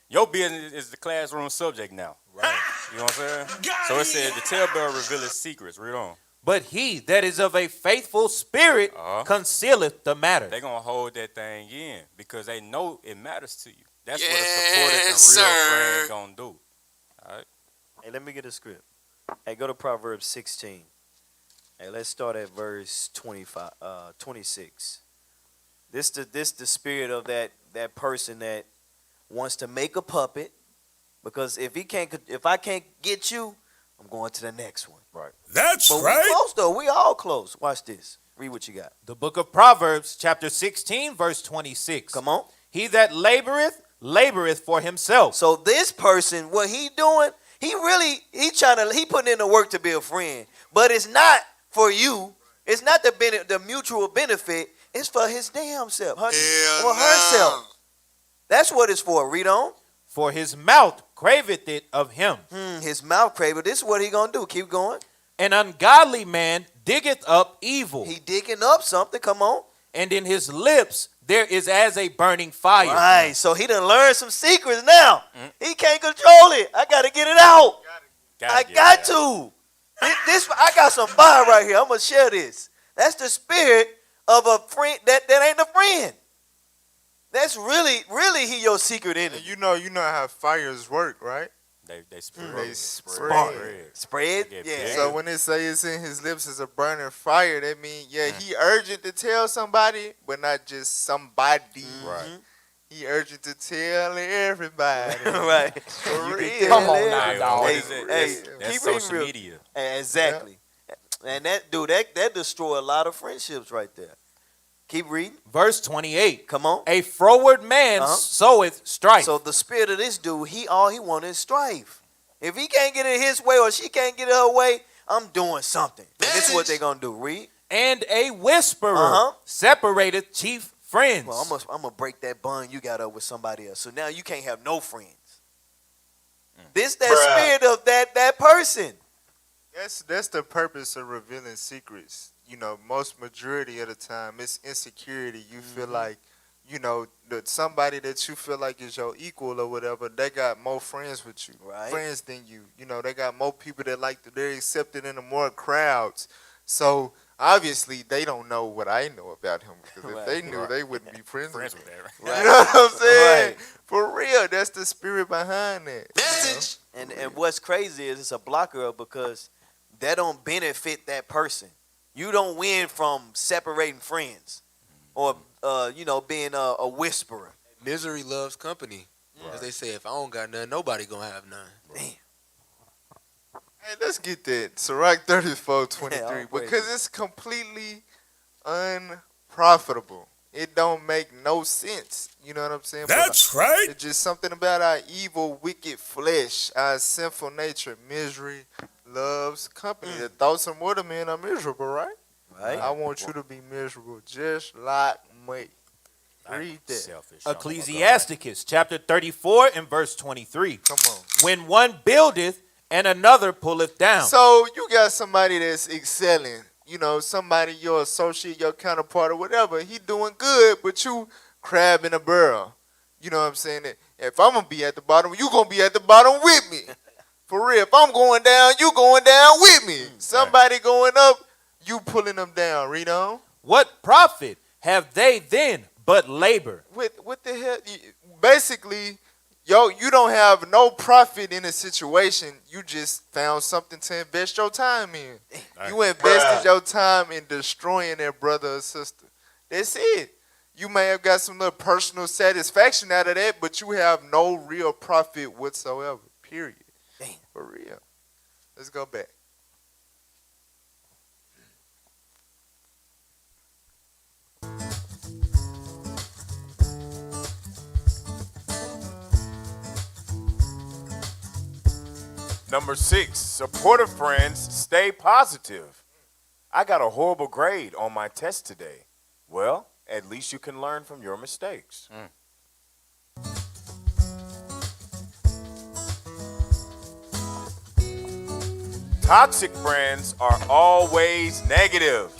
your business is the classroom subject now. Right. You know what I'm saying? So it says the talebearer revealeth secrets. Read on. But he that is of a faithful spirit concealeth the matter. They're going to hold that thing in because they know it matters to you. That's what a supportive and real friend going to do. All right? Hey, let me get a script. Hey, go to Proverbs 16. Hey, let's start at verse 26. This the spirit of that person that wants to make a puppet, because if I can't get you, I'm going to the next one. Right. That's but right. We close though. We all close. Watch this. Read what you got. The book of Proverbs, chapter 16, verse 26. Come on. He that laboreth for himself. So this person, what he doing, he putting in the work to be a friend, but it's not for you. It's not the mutual benefit. It's for his damn self, herself. That's what it's for. Read on. For his mouth craveth it of him. His mouth craveth. This is what he gonna do. Keep going. An ungodly man diggeth up evil. He digging up something. Come on. And in his lips there is as a burning fire. Right. So he done learned some secrets now. He can't control it. I gotta get it out. I got to. I got some fire right here. I'm gonna share this. That's the spirit of a friend that ain't a friend. That's really he your secret enemy. You know how fires work, right? They spread. They spread. Yeah. So when it say it's in his lips is a burning fire, that means he urgent to tell somebody, but not just somebody. Right. He urgent to tell everybody. Right. For real. Come on now, dog. What is it? Hey, That's keep social real. media. Exactly. And that destroy a lot of friendships right there. Keep reading. Verse 28. Come on. A froward man soweth strife. So the spirit of this dude, all he wants is strife. If he can't get it his way or she can't get it her way, I'm doing something. And this is what they're gonna do. Read. And a whisperer separateth chief friends. Well, I'm gonna break that bond you got up with somebody else. So now you can't have no friends. This spirit of that person. That's the purpose of revealing secrets. You know, most majority of the time, it's insecurity. You feel like, you know, that somebody that you feel like is your equal or whatever, they got more friends with you, friends than you. You know, they got more people that they're accepted into more crowds. So obviously, they don't know what I know about him, because if they knew, they wouldn't be friends with me. Right. You know what I'm saying? Right. For real, that's the spirit behind that. Message. And what's crazy is it's a blocker because that don't benefit that person. You don't win from separating friends or, being a whisperer. Misery loves company. As they say, if I don't got none, nobody gonna have none. Damn. Hey, let's get that. Sirach 34:23, Yeah, because it's completely profitable. It don't make no sense. You know what I'm saying? That's right. It's just something about our evil, wicked flesh, our sinful nature. Misery loves company. The thoughts of mortal men are miserable, right? Right. I want you to be miserable just like me. Read that. Selfish. Ecclesiasticus chapter 34 and verse 23. Come on. When one buildeth and another pulleth down. So you got somebody that's excelling. You know, somebody, your associate, your counterpart, or whatever. He doing good, but you crab in a barrel. You know what I'm saying? If I'm going to be at the bottom, you going to be at the bottom with me. For real. If I'm going down, you going down with me. Somebody going up, you pulling them down. Read on. What profit have they then but labor? What the hell? Basically, you don't have no profit in a situation. You just found something to invest your time in. You invested your time in destroying that brother or sister. That's it. You may have got some little personal satisfaction out of that, but you have no real profit whatsoever. Period. Damn. For real. Let's go back. Number 6, supportive friends stay positive. I got a horrible grade on my test today. Well, at least you can learn from your mistakes. Toxic friends are always negative.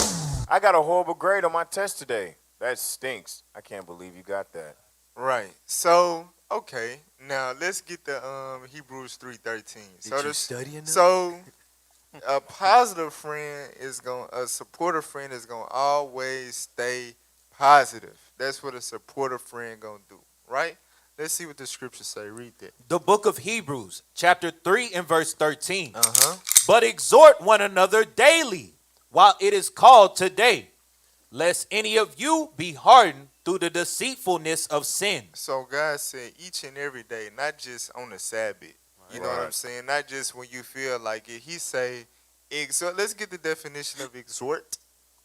I got a horrible grade on my test today. That stinks. I can't believe you got that. Right. So, okay. Now let's get the Hebrews 3:13. Did you study enough? So a positive friend a supportive friend is gonna always stay positive. That's what a supportive friend gonna do, right? Let's see what the scriptures say. Read that. The book of Hebrews, chapter 3 and verse 13. Uh-huh. But exhort one another daily, while it is called today, lest any of you be hardened through the deceitfulness of sin. So God said each and every day, not just on the Sabbath. You know what I'm saying? Not just when you feel like it. He say, exhort. Let's get the definition of exhort,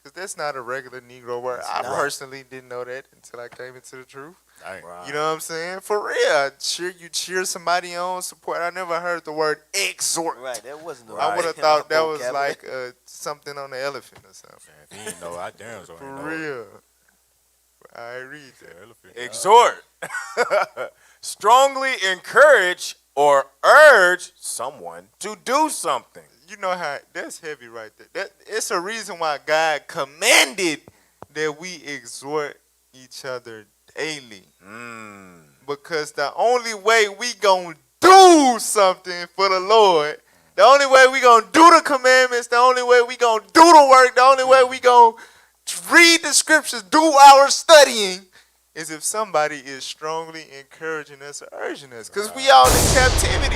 because that's not a regular Negro word. I personally didn't know that until I came into the truth. Right. You know what I'm saying? For real. You cheer somebody on, support. I never heard the word exhort. Right, that wasn't the I would have thought that was like something on the elephant or something. Man, if you didn't know, I damn so For ain't know. real. I read that. Exhort. Strongly encourage or urge someone to do something. You know how that's heavy right there. It's a reason why God commanded that we exhort each other daily. Because the only way we gonna do something for the Lord, the only way we gonna do the commandments, the only way we gonna do the work, the only way we gonna read the scriptures, do our studying, is if somebody is strongly encouraging us or urging us. Because we all in captivity.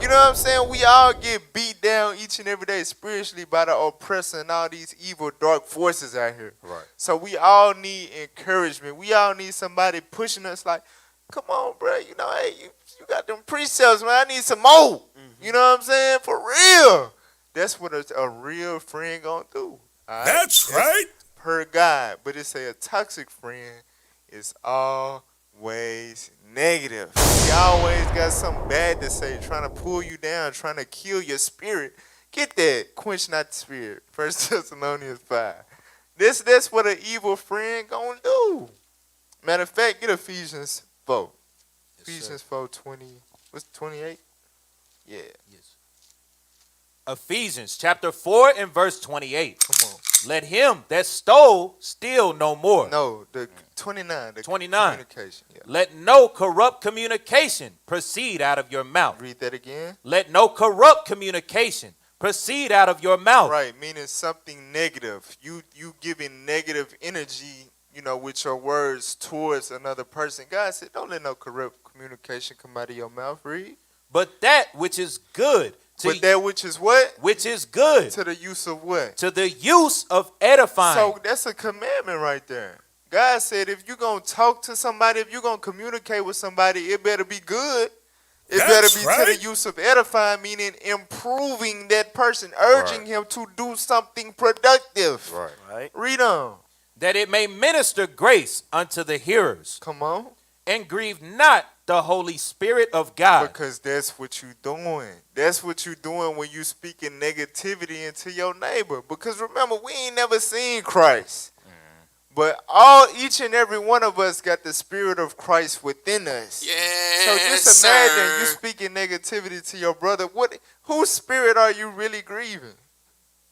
You know what I'm saying? We all get beat down each and every day spiritually by the oppressor and all these evil, dark forces out here. Right. So we all need encouragement. We all need somebody pushing us like, come on, bro. You know, hey, you got them precepts, man. I need some more. You know what I'm saying? For real. That's what a real friend gonna do. All right? That's right. Per God. But it's a toxic friend is always negative. He always got something bad to say, trying to pull you down, trying to kill your spirit. Get that. Quench not the spirit. 1 Thessalonians 5. That's what an evil friend gonna do. Matter of fact, get Ephesians 4. Ephesians 4:20. What's 28? Yeah. Yes. Ephesians chapter 4 and verse 28. Come on. Let him that stole steal no more. No, the 29. The 29. Communication. Yeah. Let no corrupt communication proceed out of your mouth. Read that again. Let no corrupt communication proceed out of your mouth. Right, meaning something negative. You giving negative energy, you know, with your words towards another person. God said, don't let no corrupt communication come out of your mouth. Read. But that which is good. But that which is what? Which is good. To the use of what? To the use of edifying. So that's a commandment right there. God said if you're going to talk to somebody, if you're going to communicate with somebody, it better be good. It better be to the use of edifying, meaning improving that person, urging him to do something productive. Right. Read on. that it may minister grace unto the hearers. Come on. And grieve not the Holy Spirit of God. Because that's what you doing. That's what you doing when you speaking negativity into your neighbor. Because remember, we ain't never seen Christ. But each and every one of us got the Spirit of Christ within us. Yes, so just imagine you speaking negativity to your brother. Whose spirit are you really grieving?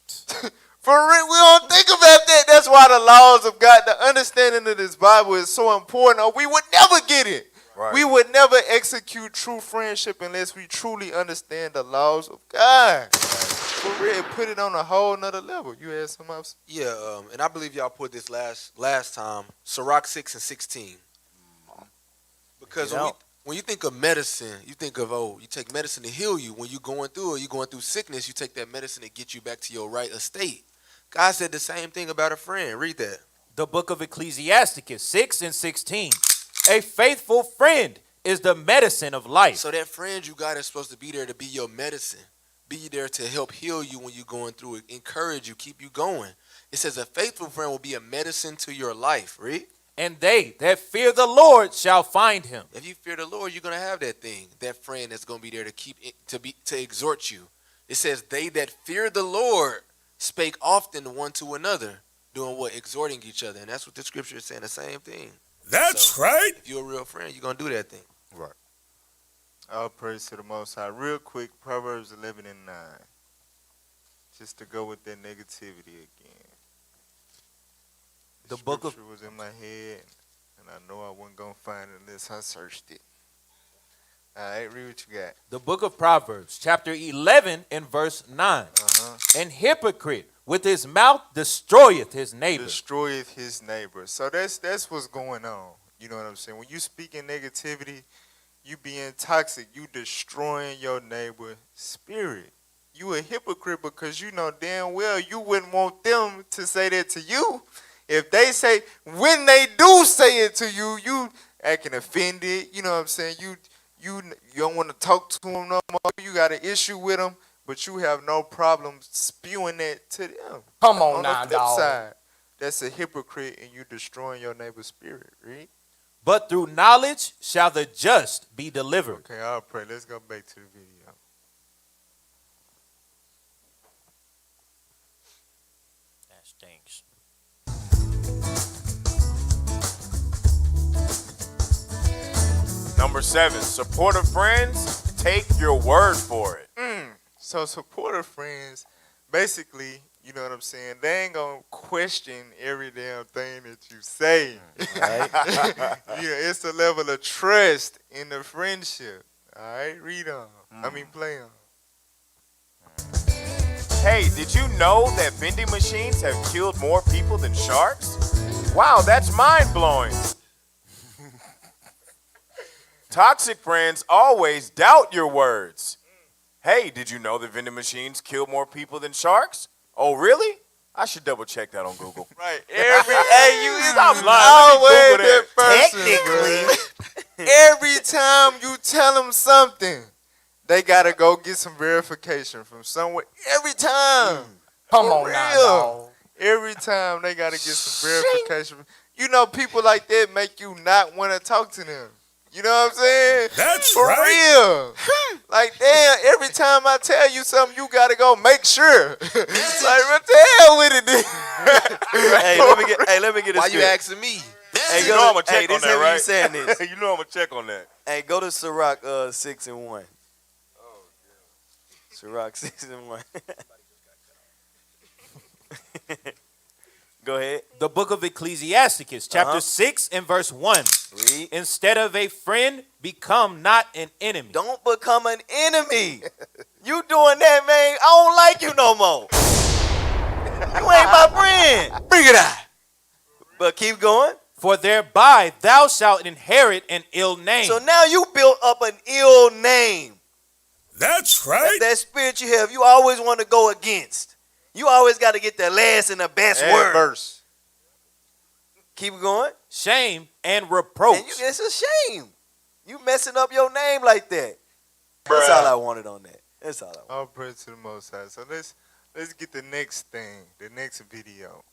For real, we don't think about that. That's why the laws of God, the understanding of this Bible is so important, or we would never get it. Right. We would never execute true friendship unless we truly understand the laws of God. For real, put it on a whole nother level. You had something else? Yeah, and I believe y'all put this last time, Sirach 6 and 16. Because when you think of medicine, you think of, you take medicine to heal you. When you're going through it, you're going through sickness, you take that medicine to get you back to your right estate. God said the same thing about a friend. Read that. The book of Ecclesiasticus 6 and 16. A faithful friend is the medicine of life. So that friend you got is supposed to be there to be your medicine. Be there to help heal you when you're going through it. Encourage you, keep you going. It says a faithful friend will be a medicine to your life. Read. And they that fear the Lord shall find him. If you fear the Lord, you're going to have that thing, that friend that's going to be there to keep it, to exhort you. It says they that fear the Lord spake often one to another, doing what? Exhorting each other. And that's what the scripture is saying, the same thing. That's right. If you're a real friend, you're going to do that thing. Right. All praise to the Most High. Real quick, Proverbs 11 and 9. Just to go with that negativity again. The book was in my head, and I know I wasn't going to find it unless I searched it. All right, read what you got. The book of Proverbs, chapter 11 and verse 9. An hypocrite with his mouth destroyeth his neighbor. Destroyeth his neighbor. So that's what's going on. You know what I'm saying? When you speak in negativity, you being toxic, you destroying your neighbor's spirit. You a hypocrite because you know damn well you wouldn't want them to say that to you. If they say, when they do say it to you, you acting offended. You know what I'm saying? You don't want to talk to them no more. You got an issue with them, but you have no problem spewing that to them. Come on now, the flip dog. side, that's a hypocrite and you destroying your neighbor's spirit. Read. But through knowledge shall the just be delivered. Okay, I'll pray. Let's go back to the video. That stinks. Number 7, supportive friends, take your word for it. So supportive friends, basically, you know what I'm saying, they ain't going to question every damn thing that you say. Right? It's a level of trust in the friendship. All right, read on. Play on. Hey, did you know that vending machines have killed more people than sharks? Wow, that's mind-blowing. Toxic friends always doubt your words. Hey, did you know that vending machines kill more people than sharks? Oh, really? I should double check that on Google. Right. I'm lying. That person, technically, every time you tell them something, they gotta go get some verification from somewhere. Every time. Come on now, dog. Every time they gotta get some verification. You know, people like that make you not want to talk to them. You know what I'm saying? That's for real. Like, damn, every time I tell you something, you gotta go make sure. Like, what the hell with it? Let me get a Why script. you asking me? Hey, you know I'm gonna check on that, right? You saying this. You know I'm gonna check on that. Hey, go to Sirach 6 and 1. Sirach 6 and 1. Go ahead. The book of Ecclesiasticus, chapter 6 and verse 1. Read. Instead of a friend, become not an enemy. Don't become an enemy. You doing that, man? I don't like you no more. You ain't my friend. Bring it out. But keep going. For thereby thou shalt inherit an ill name. So now you built up an ill name. That's right. That spirit you have, you always want to go against. You always got to get the last and the best word. Verse. Keep going. Shame and reproach. And it's a shame. You messing up your name like that. That's all I wanted on that. That's all I wanted. All praise to the Most High. So let's get the next thing, the next video.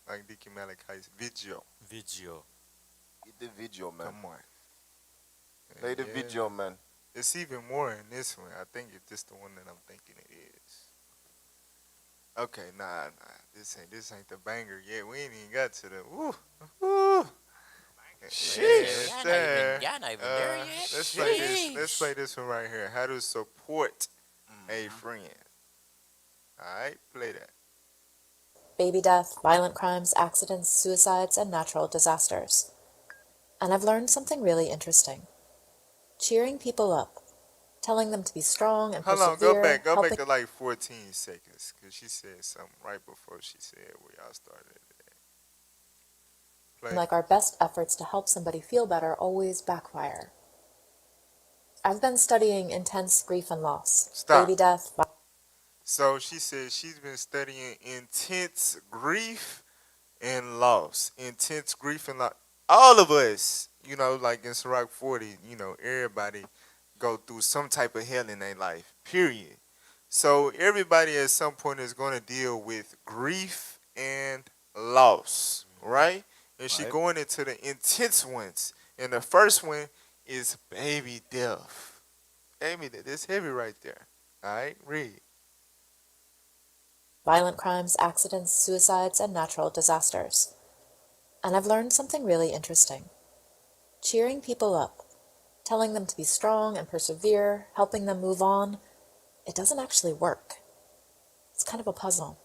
Like Dickie Malachi's video. Vigil. Get the video, man. Come on. Play the video, man. It's even more in this one. I think if this the one that I'm thinking it is. Okay, nah. This ain't the banger yet. We ain't even got to the woo. Sheesh. Y'all not even there yet. Let's play this. Let's play this one right here. How to support a friend. All right, play that. Baby death, violent crimes, accidents, suicides, and natural disasters. And I've learned something really interesting. Cheering people up, telling them to be strong and Hold on, persevere. go back to like 14 seconds, because she said something right before she said where y'all started at. Play. Like our best efforts to help somebody feel better always backfire. I've been studying intense grief and loss. Stop. Baby death. So she said she's been studying intense grief and loss. Intense grief and loss. All of us, like in Ciroc 40, everybody go through some type of hell in their life, period. So everybody at some point is going to deal with grief and loss, right? And she going into the intense ones. And the first one is baby death. Amy, that's heavy right there. All right, read. Violent crimes, accidents, suicides, and natural disasters. And I've learned something really interesting. Cheering people up, telling them to be strong and persevere, helping them move on, it doesn't actually work. It's kind of a puzzle.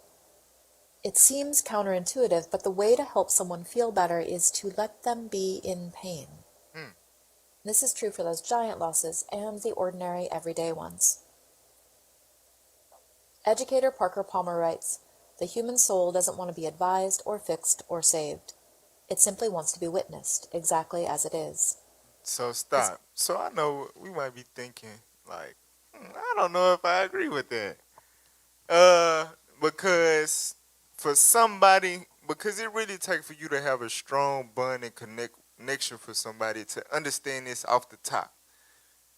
It seems counterintuitive, but the way to help someone feel better is to let them be in pain. This is true for those giant losses and the ordinary, everyday ones. Educator Parker Palmer writes, "The human soul doesn't want to be advised or fixed or saved. It simply wants to be witnessed, exactly as it is." So stop. So I know we might be thinking, like, I don't know if I agree with that. Because for somebody, because it really takes for you to have a strong bond and connection for somebody to understand this off the top.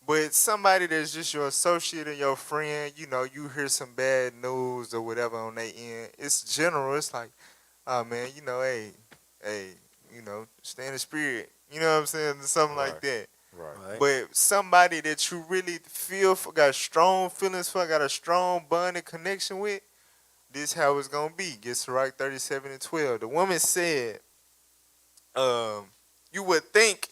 But somebody that's just your associate or your friend, you hear some bad news or whatever on their end. It's general. It's like, oh man, hey, stay in the spirit. You know what I'm saying? Something like that. Right. But somebody that you really feel for, got strong feelings for, got a strong bond and connection with, this how it's going to be. Get Ciroc 37:12. The woman said, you would think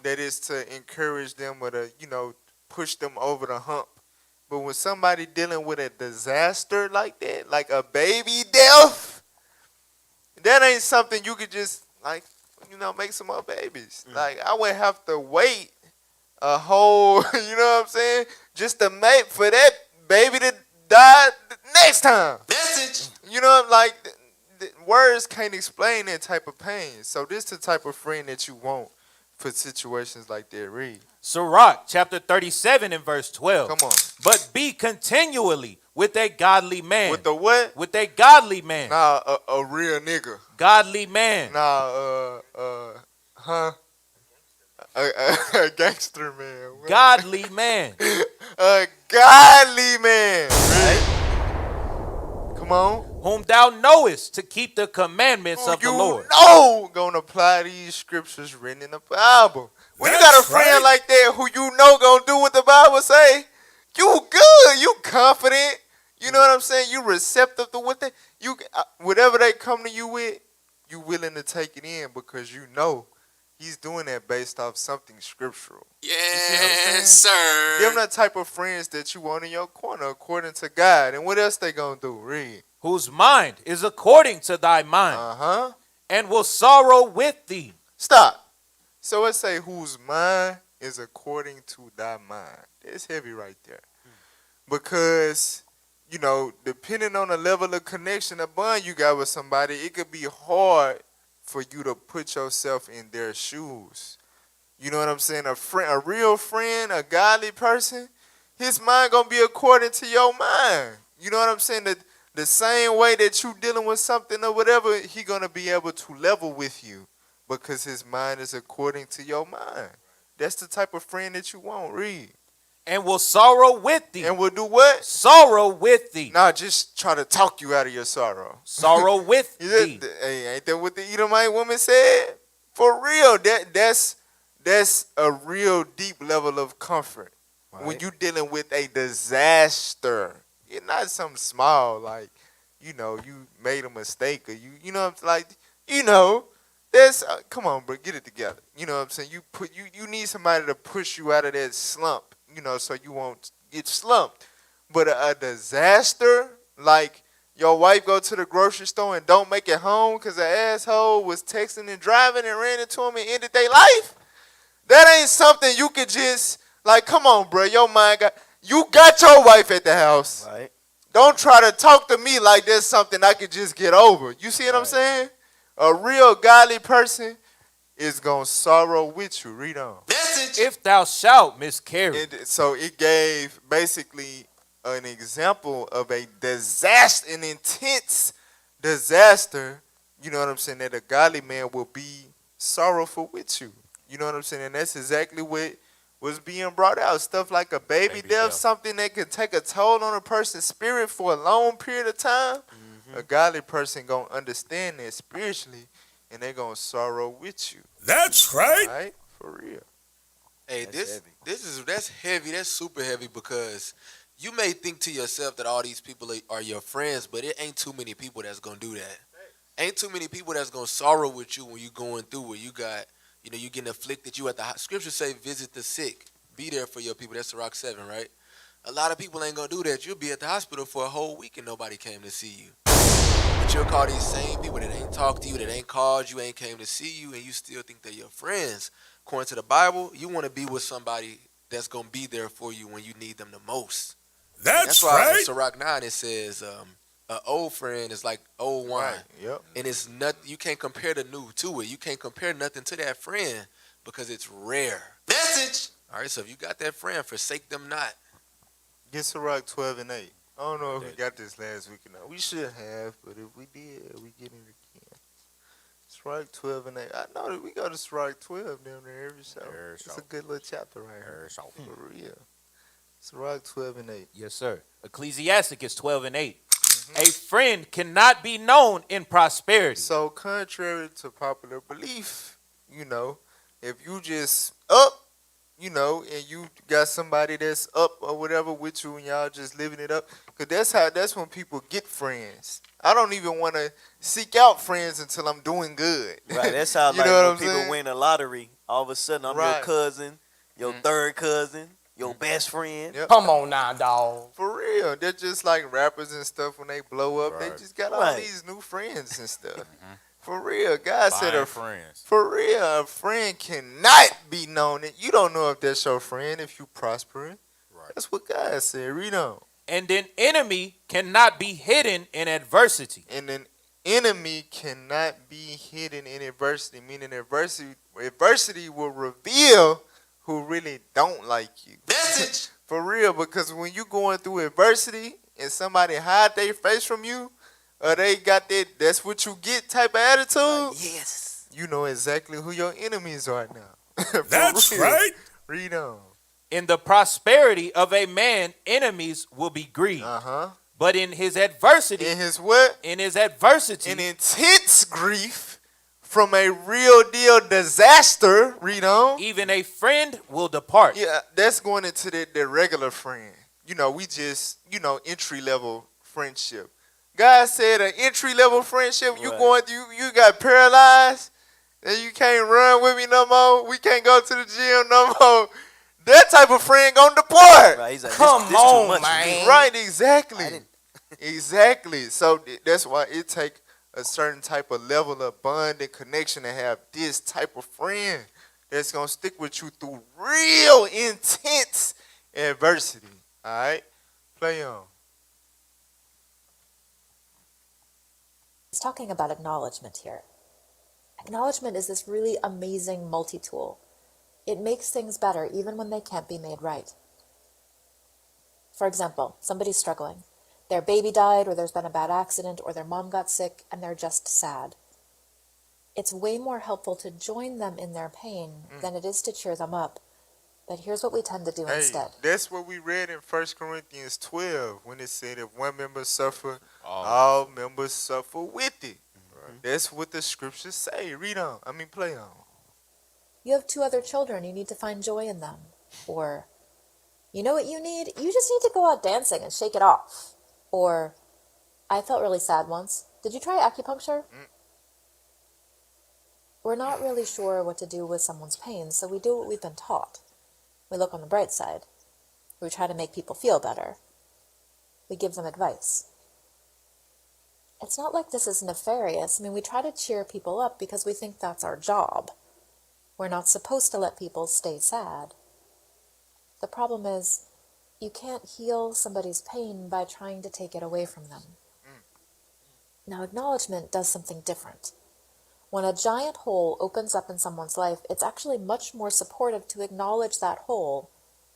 that it's to encourage them or to, push them over the hump. But when somebody dealing with a disaster like that, like a baby death, that ain't something you could just, like, make some more babies. Like, I would have to wait a whole, you know what I'm saying? Just to make for that baby to die next time. Message. Like, words can't explain that type of pain. So this the type of friend that you want for situations like that. Read. Sirach, chapter 37 and verse 12. Come on. But be continually with a godly man. With the what? With a godly man. Nah, a real nigga. Godly man. Nah, a gangster man. Godly man. A godly man. Right? Come on. Whom thou knowest to keep the commandments of the Lord. Gonna apply these scriptures written in the Bible. When you got a friend like that who gonna do what the Bible say, you good, you confident. You know what I'm saying? You receptive to what whatever they come to you with, you willing to take it in because he's doing that based off something scriptural. Yes, sir. Them the type of friends that you want in your corner according to God. And what else they gonna do? Read. Whose mind is according to thy mind. And will sorrow with thee. Stop. So it say whose mind is according to thy mind. It's heavy right there. Because, depending on the level of connection, the bond you got with somebody, it could be hard for you to put yourself in their shoes. You know what I'm saying? A real friend, a godly person, his mind gonna be according to your mind. You know what I'm saying? The same way that you dealing with something or whatever, he gonna be able to level with you because his mind is according to your mind. That's the type of friend that you want. Read. And will sorrow with thee. And will do what? Sorrow with thee. Nah, just try to talk you out of your sorrow. Sorrow with thee. Hey, ain't that what the Edomite woman said? For real, that's a real deep level of comfort. Right. When you dealing with a disaster. It's not something small like, you made a mistake or that's come on, bro, get it together. You know what I'm saying? You need somebody to push you out of that slump, so you won't get slumped. But a disaster, like your wife go to the grocery store and don't make it home because the asshole was texting and driving and ran into him and ended their life, that ain't something you could just, come on, bro, your mind you got your wife at the house. Right. Don't try to talk to me like there's something I could just get over. You see what I'm saying? A real godly person is going to sorrow with you. Read on. If thou shalt miscarry. So it gave basically an example of a disaster, an intense disaster, you know what I'm saying, that a godly man will be sorrowful with you. You know what I'm saying? And that's exactly what was being brought out. Stuff like a baby death, something that can take a toll on a person's spirit for a long period of time. A godly person going to understand that spiritually, and they're going to sorrow with you. That's right. Right? For real. Hey, that's heavy. That's super heavy because you may think to yourself that all these people are your friends, but it ain't too many people that's going to do that. Ain't too many people that's going to sorrow with you when you going through where you got, you getting afflicted. You at the scriptures say visit the sick. Be there for your people. That's Rock 7, right? A lot of people ain't going to do that. You'll be at the hospital for a whole week and nobody came to see you. But you'll call these same people that ain't talked to you, that ain't called you, ain't came to see you, and you still think they're your friends. According to the Bible, you want to be with somebody that's going to be there for you when you need them the most. That's why right. in Sirach 9 it says, an old friend is like old wine. Right. Yep. And it's not, you can't compare the new to it. You can't compare nothing to that friend because it's rare. Message. All right, so if you got that friend, forsake them not. Get Sirach 12 and 8. I don't know if we got this last week or not. We should have, but if we did, we get it again. Sirach 12 and 8. I know that we go to Sirach 12 down there every show. It's a good little chapter right here. For real. Sirach 12 and 8. Yes, sir. Ecclesiastic is 12 and 8. A friend cannot be known in prosperity. So contrary to popular belief, if you just up, and you got somebody that's up or whatever with you and y'all just living it up, because that's when people get friends. I don't even want to seek out friends until I'm doing good. Right, that's how when people win a lottery, all of a sudden I'm your cousin, your third cousin, your best friend. Yep. Come on now, dog. For real. They're just like rappers and stuff when they blow up. They just got all these new friends and stuff. For real. God said a friend cannot be known. You don't know if that's your friend if you prospering. Right. That's what God said. Read on. And an enemy cannot be hidden in adversity. And an enemy cannot be hidden in adversity. Meaning adversity will reveal who really don't like you. Message. For real, because when you going through adversity and somebody hide their face from you, or they got that's what you get type of attitude. Yes. You know exactly who your enemies are now. That's right. Read on. In the prosperity of a man, enemies will be grieved. But in his adversity. In his what? In his adversity. In intense grief from a real deal disaster. Read on. Even a friend will depart. Yeah, that's going into the regular friend. We just, entry level friendship. God said an entry level friendship. You you got paralyzed and you can't run with me no more. We can't go to the gym no more. That type of friend gonna depart. Right, he's like, Come this on, too much man. Right, exactly. Exactly. So that's why it take a certain type of level of bond and connection to have this type of friend that's gonna stick with you through real intense adversity. All right, play on. He's talking about acknowledgement here. Acknowledgement is this really amazing multi-tool. It makes things better even when they can't be made right. For example, somebody's struggling. Their baby died, or there's been a bad accident, or their mom got sick, and they're just sad. It's way more helpful to join them in their pain than it is to cheer them up, But here's what we tend to do Hey, instead. that's what we read in 1 Corinthians 12 when it said if one member suffer, all members suffer with it. That's what the scriptures say. Read on. Play on. You have 2 other children, you need to find joy in them. Or, you know what you need? You just need to go out dancing and shake it off. Or, I felt really sad once. Did you try acupuncture? We're not really sure what to do with someone's pain, so we do what we've been taught. We look on the bright side. We try to make people feel better. We give them advice. It's not like this is nefarious. We try to cheer people up because we think that's our job. We're not supposed to let people stay sad. The problem is, you can't heal somebody's pain by trying to take it away from them. Now, acknowledgement does something different. When a giant hole opens up in someone's life, it's actually much more supportive to acknowledge that hole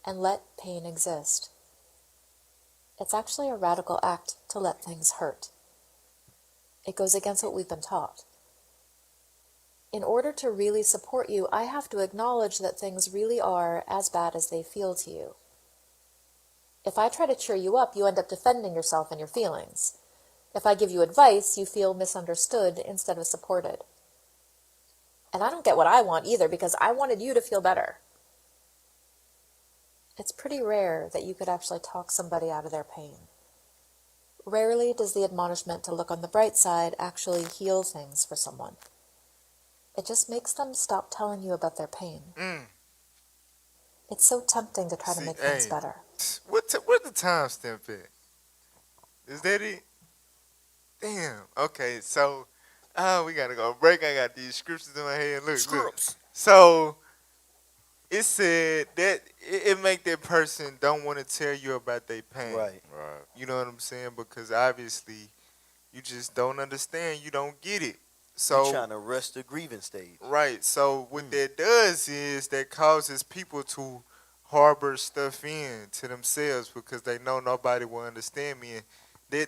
and let pain exist. It's actually a radical act to let things hurt. It goes against what we've been taught. In order to really support you, I have to acknowledge that things really are as bad as they feel to you. If I try to cheer you up, you end up defending yourself and your feelings. If I give you advice, you feel misunderstood instead of supported. And I don't get what I want either because I wanted you to feel better. It's pretty rare that you could actually talk somebody out of their pain. Rarely does the admonishment to look on the bright side actually heal things for someone. It just makes them stop telling you about their pain. It's so tempting to try to make things better. Where's the timestamp at? Is that it? Damn. Okay, so we gotta go break. I got these scriptures in my head. Look. So it said that it make that person don't want to tell you about their pain. Right. You know what I'm saying? Because obviously you just don't understand. You don't get it. So you're trying to rush the grievance stage. Right. So what that does is that causes people to harbor stuff in to themselves because they know nobody will understand me. And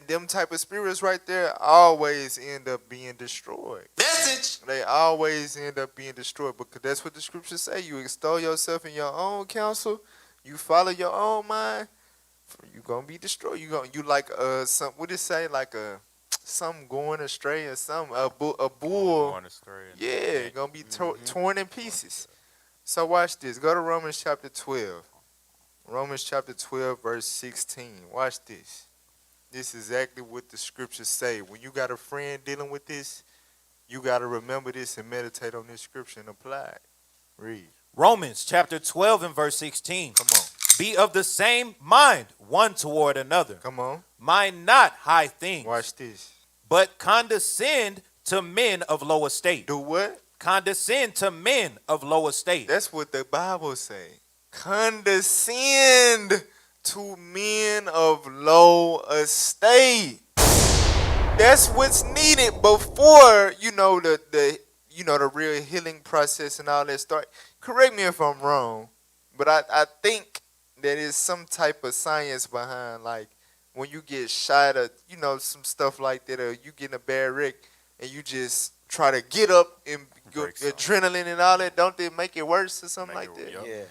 them type of spirits right there always end up being destroyed. Message. They always end up being destroyed because that's what the scriptures say. You extol yourself in your own counsel. You follow your own mind. You gonna be destroyed. You like some. What it say? Like something going astray or something. A bull. Going astray. Yeah, gonna be torn in pieces. So watch this. Go to Romans chapter 12. Romans chapter 12, verse 16. Watch this. This is exactly what the scriptures say. When you got a friend dealing with this, you got to remember this and meditate on this scripture and apply it. Read. Romans chapter 12 and verse 16. Come on. Be of the same mind one toward another. Come on. Mind not high things. Watch this. But condescend to men of low estate. Do what? Condescend to men of low estate. That's what the Bible say. Condescend to men of low estate. That's what's needed before the real healing process and all that start. Correct me if I'm wrong, but I think there is some type of science behind, like when you get shot or some stuff like that, or you get in a bad wreck and you just try to get up and adrenaline and all that. Don't they make it worse or something like that? Yeah.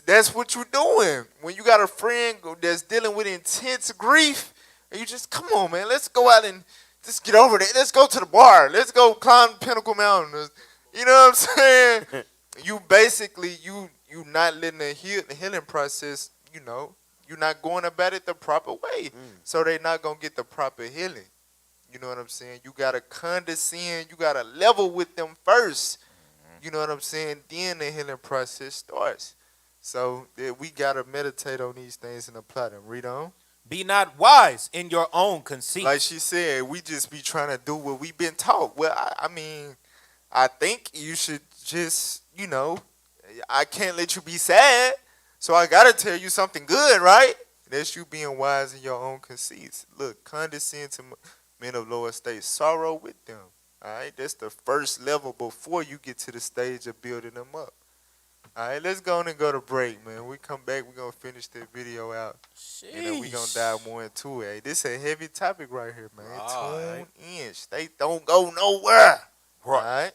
That's what you're doing. When you got a friend that's dealing with intense grief, and you just, come on, man, let's go out and just get over there. Let's go to the bar. Let's go climb Pinnacle Mountain. You know what I'm saying? You basically, you not letting the healing process, you're not going about it the proper way. So they're not going to get the proper healing. You know what I'm saying? You got to condescend. You got to level with them first. You know what I'm saying? Then the healing process starts. So we got to meditate on these things and apply them. Read on. Be not wise in your own conceit. Like she said, we just be trying to do what we've been taught. Well, I think you should just, I can't let you be sad. So I got to tell you something good, right? That's you being wise in your own conceits. Look, condescend to men of low estate. Sorrow with them. All right? That's the first level before you get to the stage of building them up. All right, let's go on and go to break, man. We come back, we're going to finish that video out. And then we're going to dive more into it. Hey, this is a heavy topic right here, man. Tune in. Stay, don't go nowhere. All right?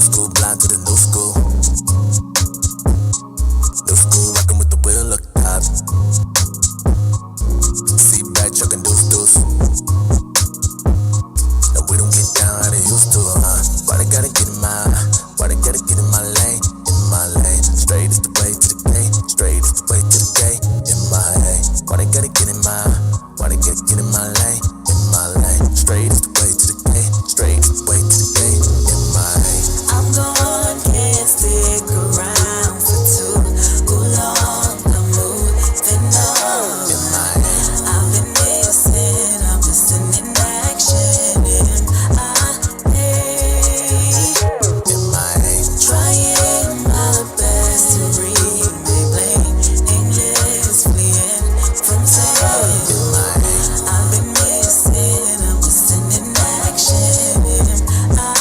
school blind to the new school. New school rockin' with the wheel look top. Seat back chucking deuce. And we don't get down how they used to, Why they gotta get in my lane, in my lane. Straight is the way to the gate, straight is the way to the gate, in my lane. Why they gotta get in my lane, in my lane. Straight is the way to the gate, straight is the way to the gate, in my lane. I'm gone, can't stick around for too long. I'm moving on. In my lane. I've been missing, I'm missing in action. In my lane. Trying my best to read my blame. English fleeing from saying. In my lane. I've been missing, I'm missing in action. In my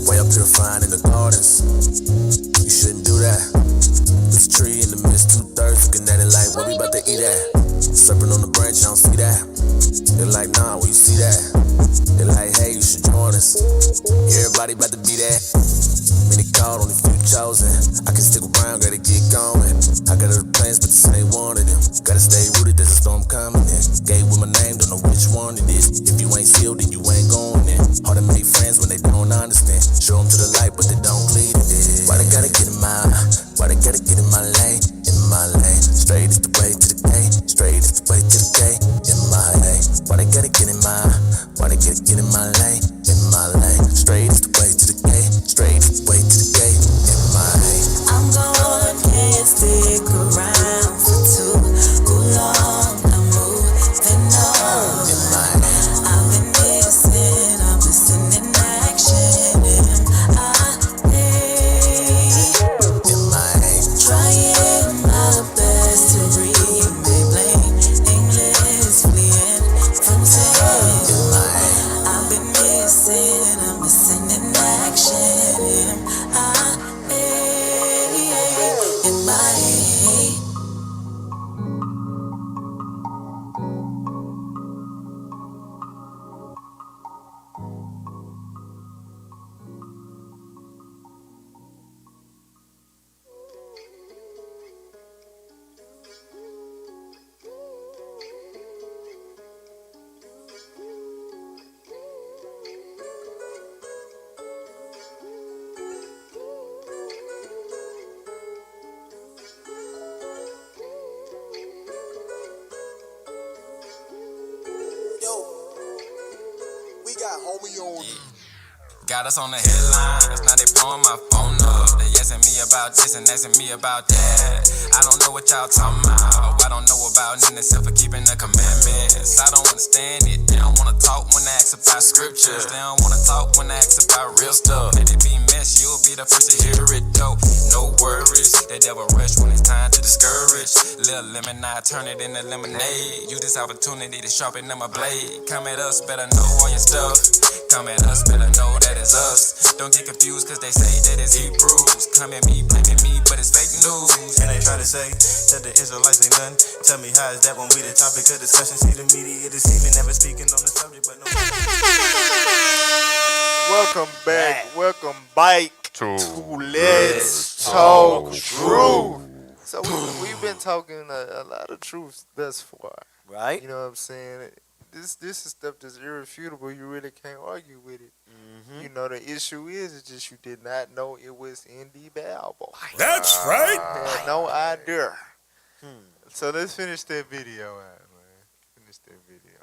Way up to the front in the gardens. You shouldn't do that. This tree in the midst, 2/3 looking at it like, what we about to eat at? Serpent on the branch, I don't see that. They're like, nah, where you see that? They're like, hey, you should join us. Everybody about to be there. Many called, only few chosen. I can stick around, gotta get going. I got other plans, but this ain't one of them. Gotta stay rooted, there's a storm coming in. Gave with my name, don't know which one it is. If you ain't sealed, then you ain't going in. Hard to make friends when they don't understand. Show them to the light, but they don't bleed it. Why they gotta get in my lane, in my lane. Straight is the way to the gate, straight is the way to the gate, in my lane. Why they gotta get in my lane, in my lane. Straight is the way to the gate, straight is the way to the gate, in my lane. I'm gone, can't stick around for too long. I'm moving on. In my lane. I've been missing, I'm missing in action. In my lane. Trying my best to read my blame. English fleeing from saying. In my lane. I've been missing, I'm missing in action. In my We got homie on. Got us on the headlines, now they blowing my phone up. They asking me about this and asking me about that. I don't know what y'all talking about. I don't know about nothing except for keeping the commandments. I don't understand it. They don't wanna talk when I ask about scriptures. They don't wanna talk when I ask about real stuff. Let it be mess, you'll be the first to hear it though. No worries, the devil rush when it's time to discourage. Little lemon, I turn it into lemonade. Use this opportunity to sharpen up my blade. Come at us, better know all your stuff. Come at us, better know that it's us. Don't get confused, cause they say that it's Hebrews. Come at me, blaming me, but it's fake news. And they try to say that the Israelites ain't nothing. Tell me how is that when we the topic of discussion? See the media deceiving, never speaking on the subject, but no. Welcome back to Let's Talk Truth. So we've been talking a lot of truths thus far. Right. You know what I'm saying? This is stuff that's irrefutable. You really can't argue with it. Mm-hmm. You know, the issue is just you did not know it was in the Bible. That's right. You had no idea. So let's finish that video out, man. Finish that video.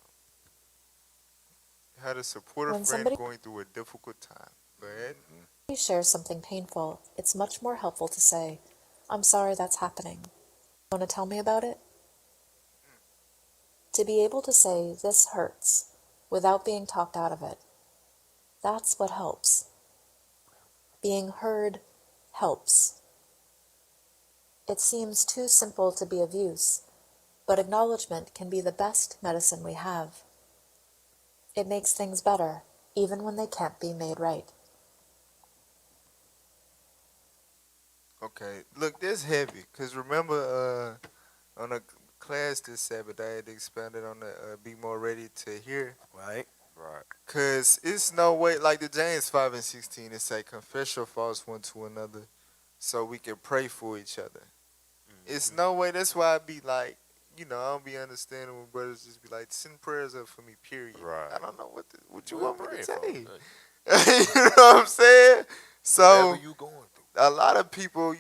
How to support a When friend somebody- going through a difficult time. Go ahead. you share something painful, it's much more helpful to say, I'm sorry that's happening. Want to tell me about it? To be able to say, this hurts, without being talked out of it. That's what helps. Being heard helps. It seems too simple to be of use, but acknowledgement can be the best medicine we have. It makes things better, even when they can't be made right. Okay, look, this heavy. Cause remember, on a class this Sabbath, I had expanded on the be more ready to hear. Right. Right. Cause it's no way like the James 5:16 it say confess your faults one to another, so we can pray for each other. It's no way. That's why I be like, I don't be understanding when brothers just be like, send prayers up for me. Period. Right. I don't know what you What want me to praying say. You know what I'm saying? So Whatever you going through. a lot of people,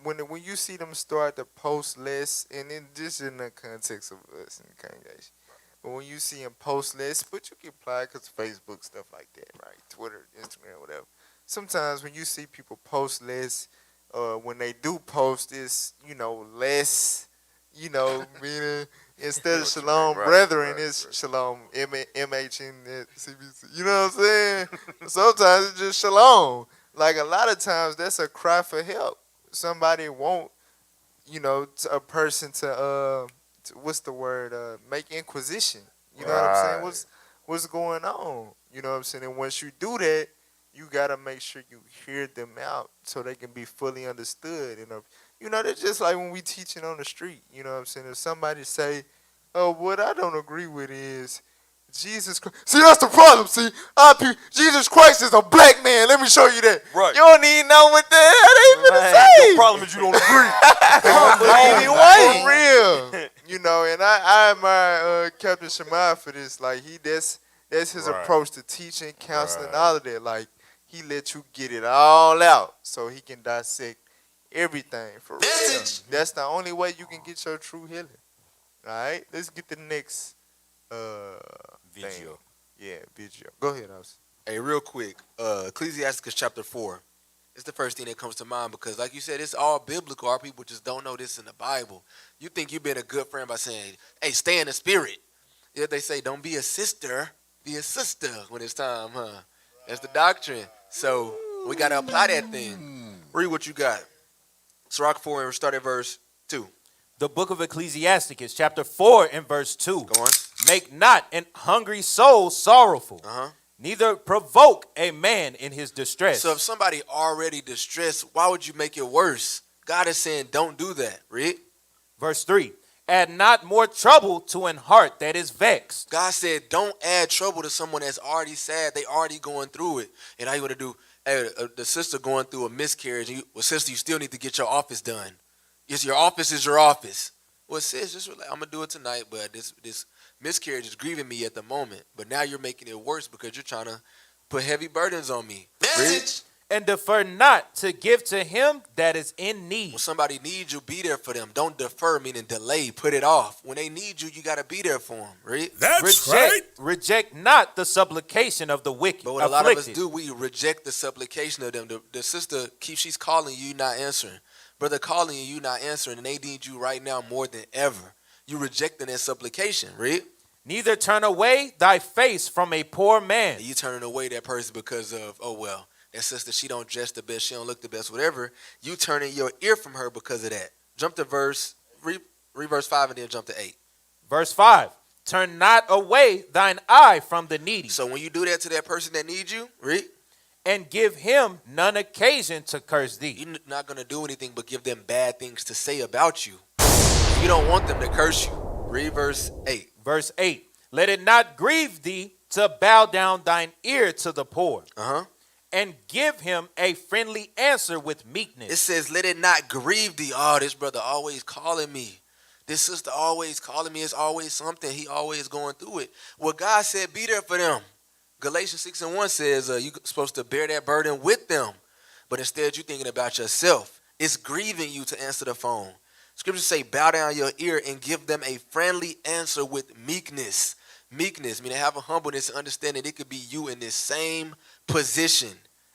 when you see them start to post less, and then just in the context of us in the congregation, but when you see them post less, but you can apply because Facebook stuff like that, right? Twitter, Instagram, whatever. Sometimes when you see people post less, when they do post, it's less, meaning instead of shalom brethren, it's shalom MH and CBC. You know what I'm saying? Sometimes it's just shalom. Like a lot of times, that's a cry for help. Somebody want, a person to what's the word? Make inquisition. You know what I'm saying? What's going on? You know what I'm saying? And once you do that, you gotta make sure you hear them out so they can be fully understood. They're just like when we teaching on the street. You know what I'm saying? If somebody say, "Oh, what I don't agree with is Jesus Christ." See, that's the problem. See, Jesus Christ is a black man. Let me show you that. Right. You don't even know what the hell they finna say. Your problem is you don't agree. For real. And I admire Captain Shemai for this. Like that's his approach to teaching, counseling, all of that. Like he let you get it all out so he can dissect everything for real. That's the only way you can get your true healing. All right, let's get the next Video. thing. Yeah, video. Go ahead, House. Hey, real quick, Ecclesiasticus chapter 4. It's the first thing that comes to mind because, like you said, it's all biblical. Our people just don't know this in the Bible. You think you've been a good friend by saying, "Hey, stay in the spirit." Yeah, they say, "Don't be a sister, be a sister" when it's time, huh? That's the doctrine. So we got to apply that thing. Read what you got. Sirach 4 and start at verse 2. The book of Ecclesiasticus, chapter 4 and verse 2. Go on. Make not an hungry soul sorrowful, neither provoke a man in his distress. So if somebody already distressed, why would you make it worse? God is saying don't do that. Read. Verse 3. Add not more trouble to an heart that is vexed. God said don't add trouble to someone that's already sad. They already going through it. And all you want to do, hey, the sister going through a miscarriage. Sister, you still need to get your office done. Yes, your office is your office. Well, sis, just relax. I'm going to do it tonight, but this miscarriage is grieving me at the moment. But now you're making it worse because you're trying to put heavy burdens on me. Message. And defer not to give to him that is in need. When somebody needs you, be there for them. Don't defer, meaning delay. Put it off. When they need you, you got to be there for them. Right? Reject not the supplication of the wicked. But what a lot of us do, we reject the supplication of them. The sister she's calling you, not answering. Brother calling you, not answering, and they need you right now more than ever. You rejecting that supplication, right? Neither turn away thy face from a poor man. And you turning away that person because of, oh, well, that sister, she don't dress the best, she don't look the best, whatever. You turning your ear from her because of that. Jump to read verse 5 and then jump to 8. Verse 5. Turn not away thine eye from the needy. So when you do that to that person that needs you, read. And give him none occasion to curse thee. You're not going to do anything but give them bad things to say about you. You don't want them to curse you. Read verse 8. Verse 8. Let it not grieve thee to bow down thine ear to the poor. And give him a friendly answer with meekness. It says, let it not grieve thee. Oh, this brother always calling me. This sister always calling me. It's always something. He always going through it. Well, God said, be there for them. Galatians 6 and 1 says you're supposed to bear that burden with them. But instead, you're thinking about yourself. It's grieving you to answer the phone. Scriptures say, bow down your ear and give them a friendly answer with meekness. Meekness, meaning have a humbleness and understanding it could be you in this same position.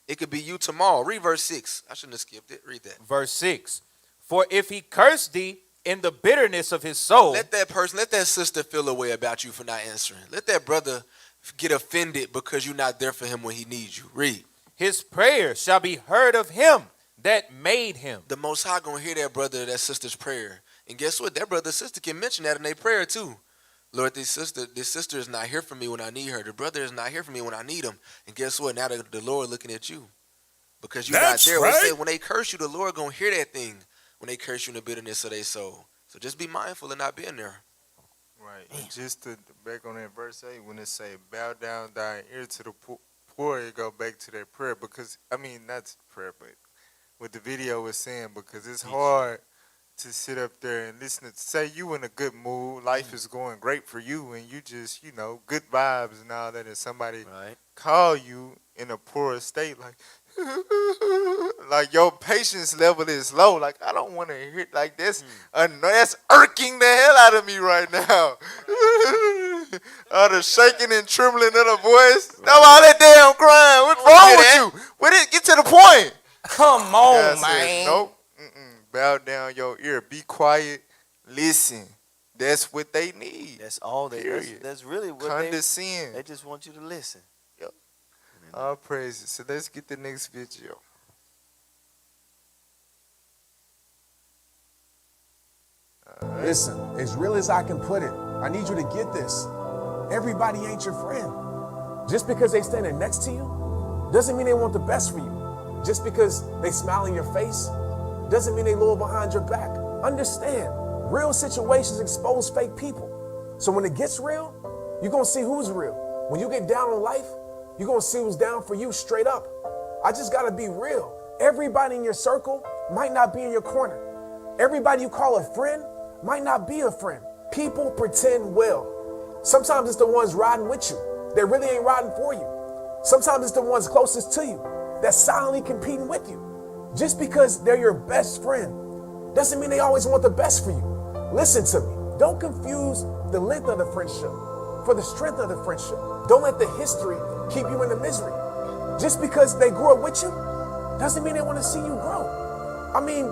It could be you tomorrow. Read verse 6. I shouldn't have skipped it. Read that. Verse 6. For if he curse thee in the bitterness of his soul. Let that sister feel a way about you for not answering. Let that brother get offended because you're not there for him when he needs you. Read. His prayer shall be heard of him that made him. The Most High gonna hear that brother, that sister's prayer. And guess what? That brother, sister can mention that in their prayer too. Lord, this sister is not here for me when I need her. The brother is not here for me when I need him. And guess what? Now the Lord looking at you because you're not there. Right. It said when they curse you, the Lord gonna hear that thing when they curse you in the bitterness of their soul. So just be mindful of not being there. Right. And just to back on that verse 8, when it say, bow down thine ear to the poor, it go back to that prayer. Because, I mean, not prayer, but what the video was saying, because it's hard to sit up there and listen to, say you in a good mood, life is going great for you, and you just, you know, good vibes and all that, and somebody call you in a poor state, like your patience level is low. Like, I don't want to hear it like this. That's irking the hell out of me right now. All the shaking and trembling of the voice. Now all that damn crying. What's wrong with you? Get to the point. Come on, God man. Said, nope. Bow down your ear. Be quiet. Listen. That's what they need. That's all they need. That's really what condescend. They just want you to listen. Yep. All praises. So let's get the next video. Listen, as real as I can put it, I need you to get this. Everybody ain't your friend. Just because they standing next to you doesn't mean they want the best for you. Just because they smile in your face doesn't mean they loyal behind your back. Understand, real situations expose fake people. So when it gets real, you're gonna see who's real. When you get down on life, you're gonna see who's down for you straight up. I just gotta be real. Everybody in your circle might not be in your corner. Everybody you call a friend might not be a friend. People pretend well. Sometimes it's the ones riding with you that really ain't riding for you. Sometimes it's the ones closest to you that's silently competing with you. Just because they're your best friend doesn't mean they always want the best for you. Listen to me. Don't confuse the length of the friendship for the strength of the friendship. Don't let the history keep you in the misery. Just because they grew up with you doesn't mean they want to see you grow. I mean,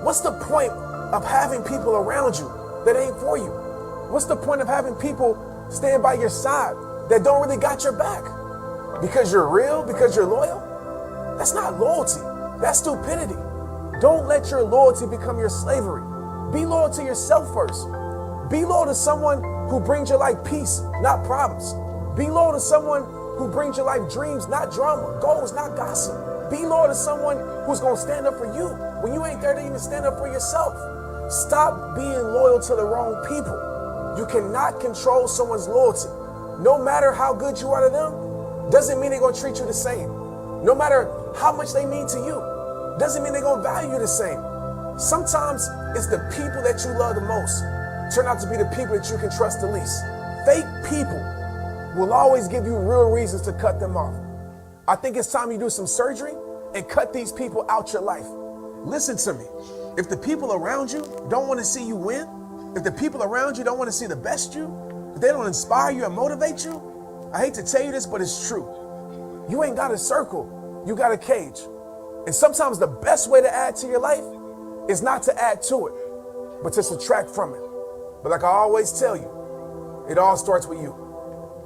what's the point of having people around you that ain't for you? What's the point of having people stand by your side that don't really got your back? Because you're real, because you're loyal? That's not loyalty. That's stupidity. Don't let your loyalty become your slavery. Be loyal to yourself first. Be loyal to someone who brings your life peace, not problems. Be loyal to someone who brings your life dreams, not drama, goals, not gossip. Be loyal to someone who's going to stand up for you when you ain't there to even stand up for yourself. Stop being loyal to the wrong people. You cannot control someone's loyalty. No matter how good you are to them, doesn't mean they're going to treat you the same. No matter how much they mean to you, doesn't mean they're going to value you the same. Sometimes it's the people that you love the most turn out to be the people that you can trust the least. Fake people will always give you real reasons to cut them off. I think it's time you do some surgery and cut these people out your life. Listen to me. If the people around you don't want to see you win, if the people around you don't want to see the best you, if they don't inspire you and motivate you, I hate to tell you this, but it's true. You ain't got a circle, you got a cage. And sometimes the best way to add to your life is not to add to it, but to subtract from it. But like I always tell you, it all starts with you.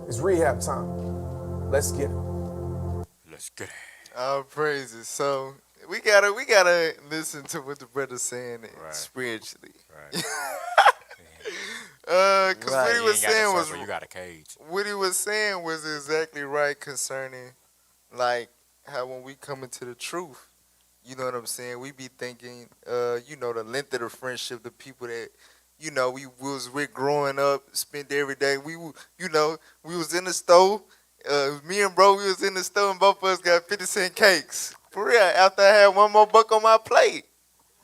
It's rehab time. Let's get it. Let's get it. All praises. So we gotta listen to what the brother's saying spiritually. Right. Because what he was saying was you got a cage. What he was saying was exactly right concerning, like, how when we come into the truth, you know what I'm saying, we be thinking, you know, the length of the friendship, the people that, you know, we was with growing up, spent every day. We was in the store. Me and bro, we was in the store, and both of us got 50-cent cakes. For real, after I had one more buck on my plate.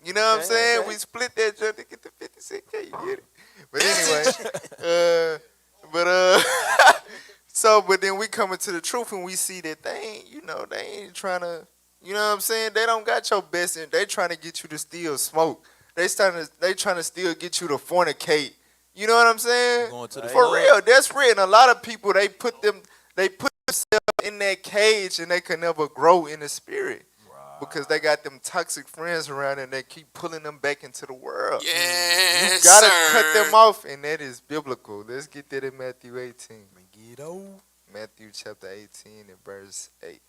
You know what I'm saying? Okay. We split that joint to get the 50-cent cake. You get it? But anyway, but then we come into the truth and we see that they ain't trying to, you know what I'm saying? They don't got your best in. They trying to get you to steal smoke. They trying to still get you to fornicate. You know what I'm saying? For real, that's real. And a lot of people, they put themselves in that cage and they can never grow in the spirit. Because they got them toxic friends around and they keep pulling them back into the world. Yes, you gotta cut them off, and that is biblical. Let's get that in Matthew 18. Matthew chapter 18 and verse 8.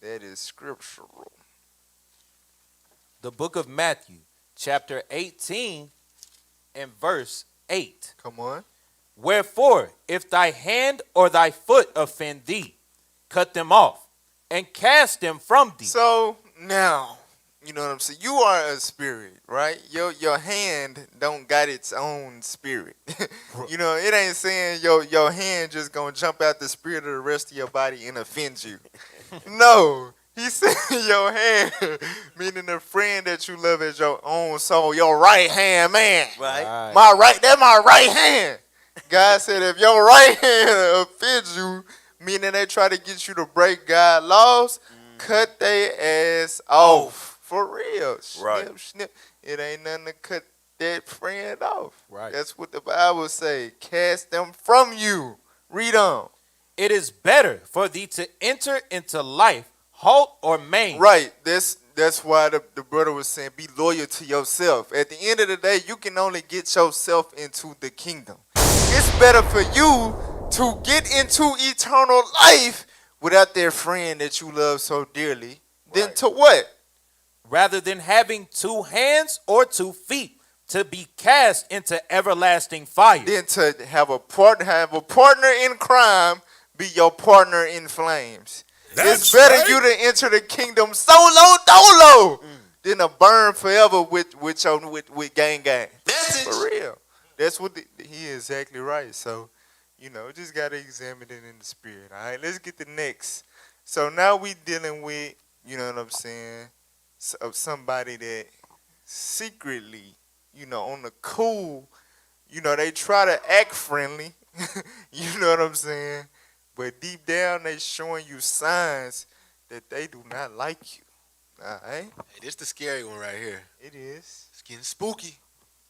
That is scriptural. The book of Matthew, chapter 18 and verse 8. Come on. Wherefore, if thy hand or thy foot offend thee, cut them off and cast them from thee. So now, you know what I'm saying? You are a spirit, right? Your hand don't got its own spirit. You know, it ain't saying your hand just gonna jump out the spirit of the rest of your body and offend you. No. He said your hand, meaning the friend that you love as your own soul, your right hand man. Right. That's my right hand. God said if your right hand offends you, meaning they try to get you to break God's laws, cut their ass off. For real. Right. Snip, snip. It ain't nothing to cut that friend off. Right. That's what the Bible say. Cast them from you. Read on. It is better for thee to enter into life, halt or maim. Right. That's why the brother was saying be loyal to yourself. At the end of the day, you can only get yourself into the kingdom. It's better for you to get into eternal life without their friend that you love so dearly than to what? Rather than having 2 hands or 2 feet to be cast into everlasting fire. Than to have a partner in crime be your partner in flames. It's better you to enter the kingdom solo dolo than to burn forever with gang. That's for real. That's what he is exactly right. So, you know, just gotta examine it in the spirit. All right, let's get the next. So now we dealing with, you know what I'm saying, of somebody that secretly, you know, on the cool, you know, they try to act friendly. You know what I'm saying? But deep down, they showing you signs that they do not like you. All right? Hey, this the scary one right here. It is. It's getting spooky.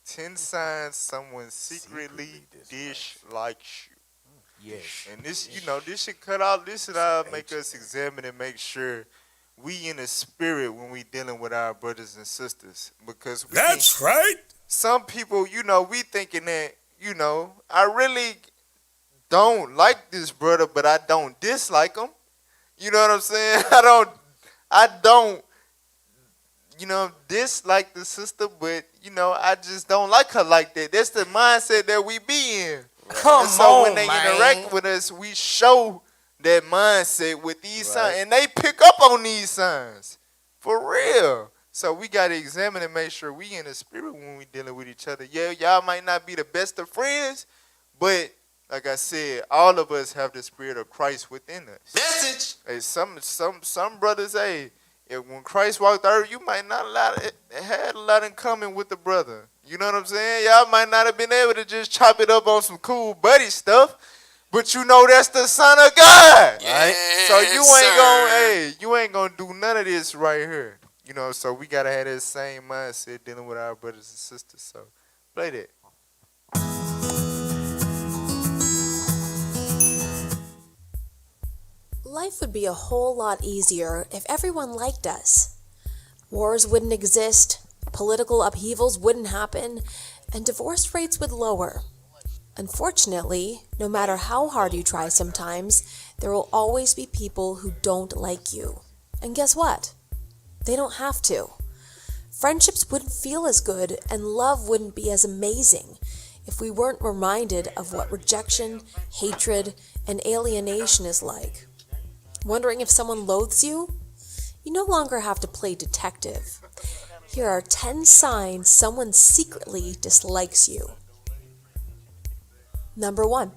10 signs someone secretly dislikes you. Yes. And this, you know, this should cut out. This should make us examine and make sure we in the spirit when we dealing with our brothers and sisters. Because That's right. Some people, you know, we thinking that, you know, I really don't like this brother, but I don't dislike him. You know what I'm saying? I don't, you know, dislike the sister, but, you know, I just don't like her like that. That's the mindset that we be in. Come so when on, they man. interact with us, we show that mindset with these signs, and they pick up on these signs. For real. So we got to examine and make sure we in the spirit when we dealing with each other. Yeah, y'all might not be the best of friends, but like I said, all of us have the spirit of Christ within us. Message. Hey, some brothers, hey, when Christ walked the earth, you might not had a lot in common with the brother. You know what I'm saying? Y'all might not have been able to just chop it up on some cool buddy stuff, but you know that's the Son of God, right? So you ain't gonna do none of this right here. You know, so we gotta have that same mindset dealing with our brothers and sisters. So play that. Life would be a whole lot easier if everyone liked us. Wars wouldn't exist, political upheavals wouldn't happen, and divorce rates would lower. Unfortunately, no matter how hard you try sometimes, there will always be people who don't like you. And guess what? They don't have to. Friendships wouldn't feel as good and love wouldn't be as amazing if we weren't reminded of what rejection, hatred, and alienation is like. Wondering if someone loathes you? You no longer have to play detective. Here are 10 signs someone secretly dislikes you. Number 1,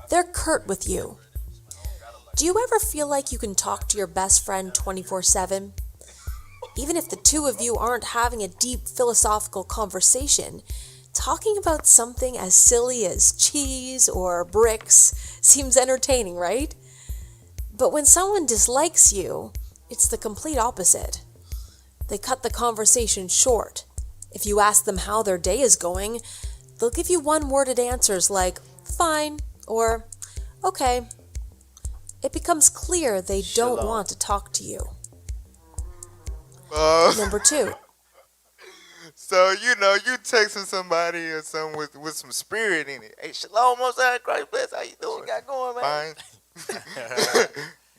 they're curt with you. Do you ever feel like you can talk to your best friend 24/7? Even if the two of you aren't having a deep philosophical conversation, talking about something as silly as cheese or bricks seems entertaining, right? But when someone dislikes you, it's the complete opposite. They cut the conversation short. If you ask them how their day is going, they'll give you one-worded answers like, fine, or okay. It becomes clear they don't want to talk to you. Number 2. So, you know, you texting somebody or something with some spirit in it. Hey, shalom, most high Christ bless. How you doing? What you got going, man? Fine.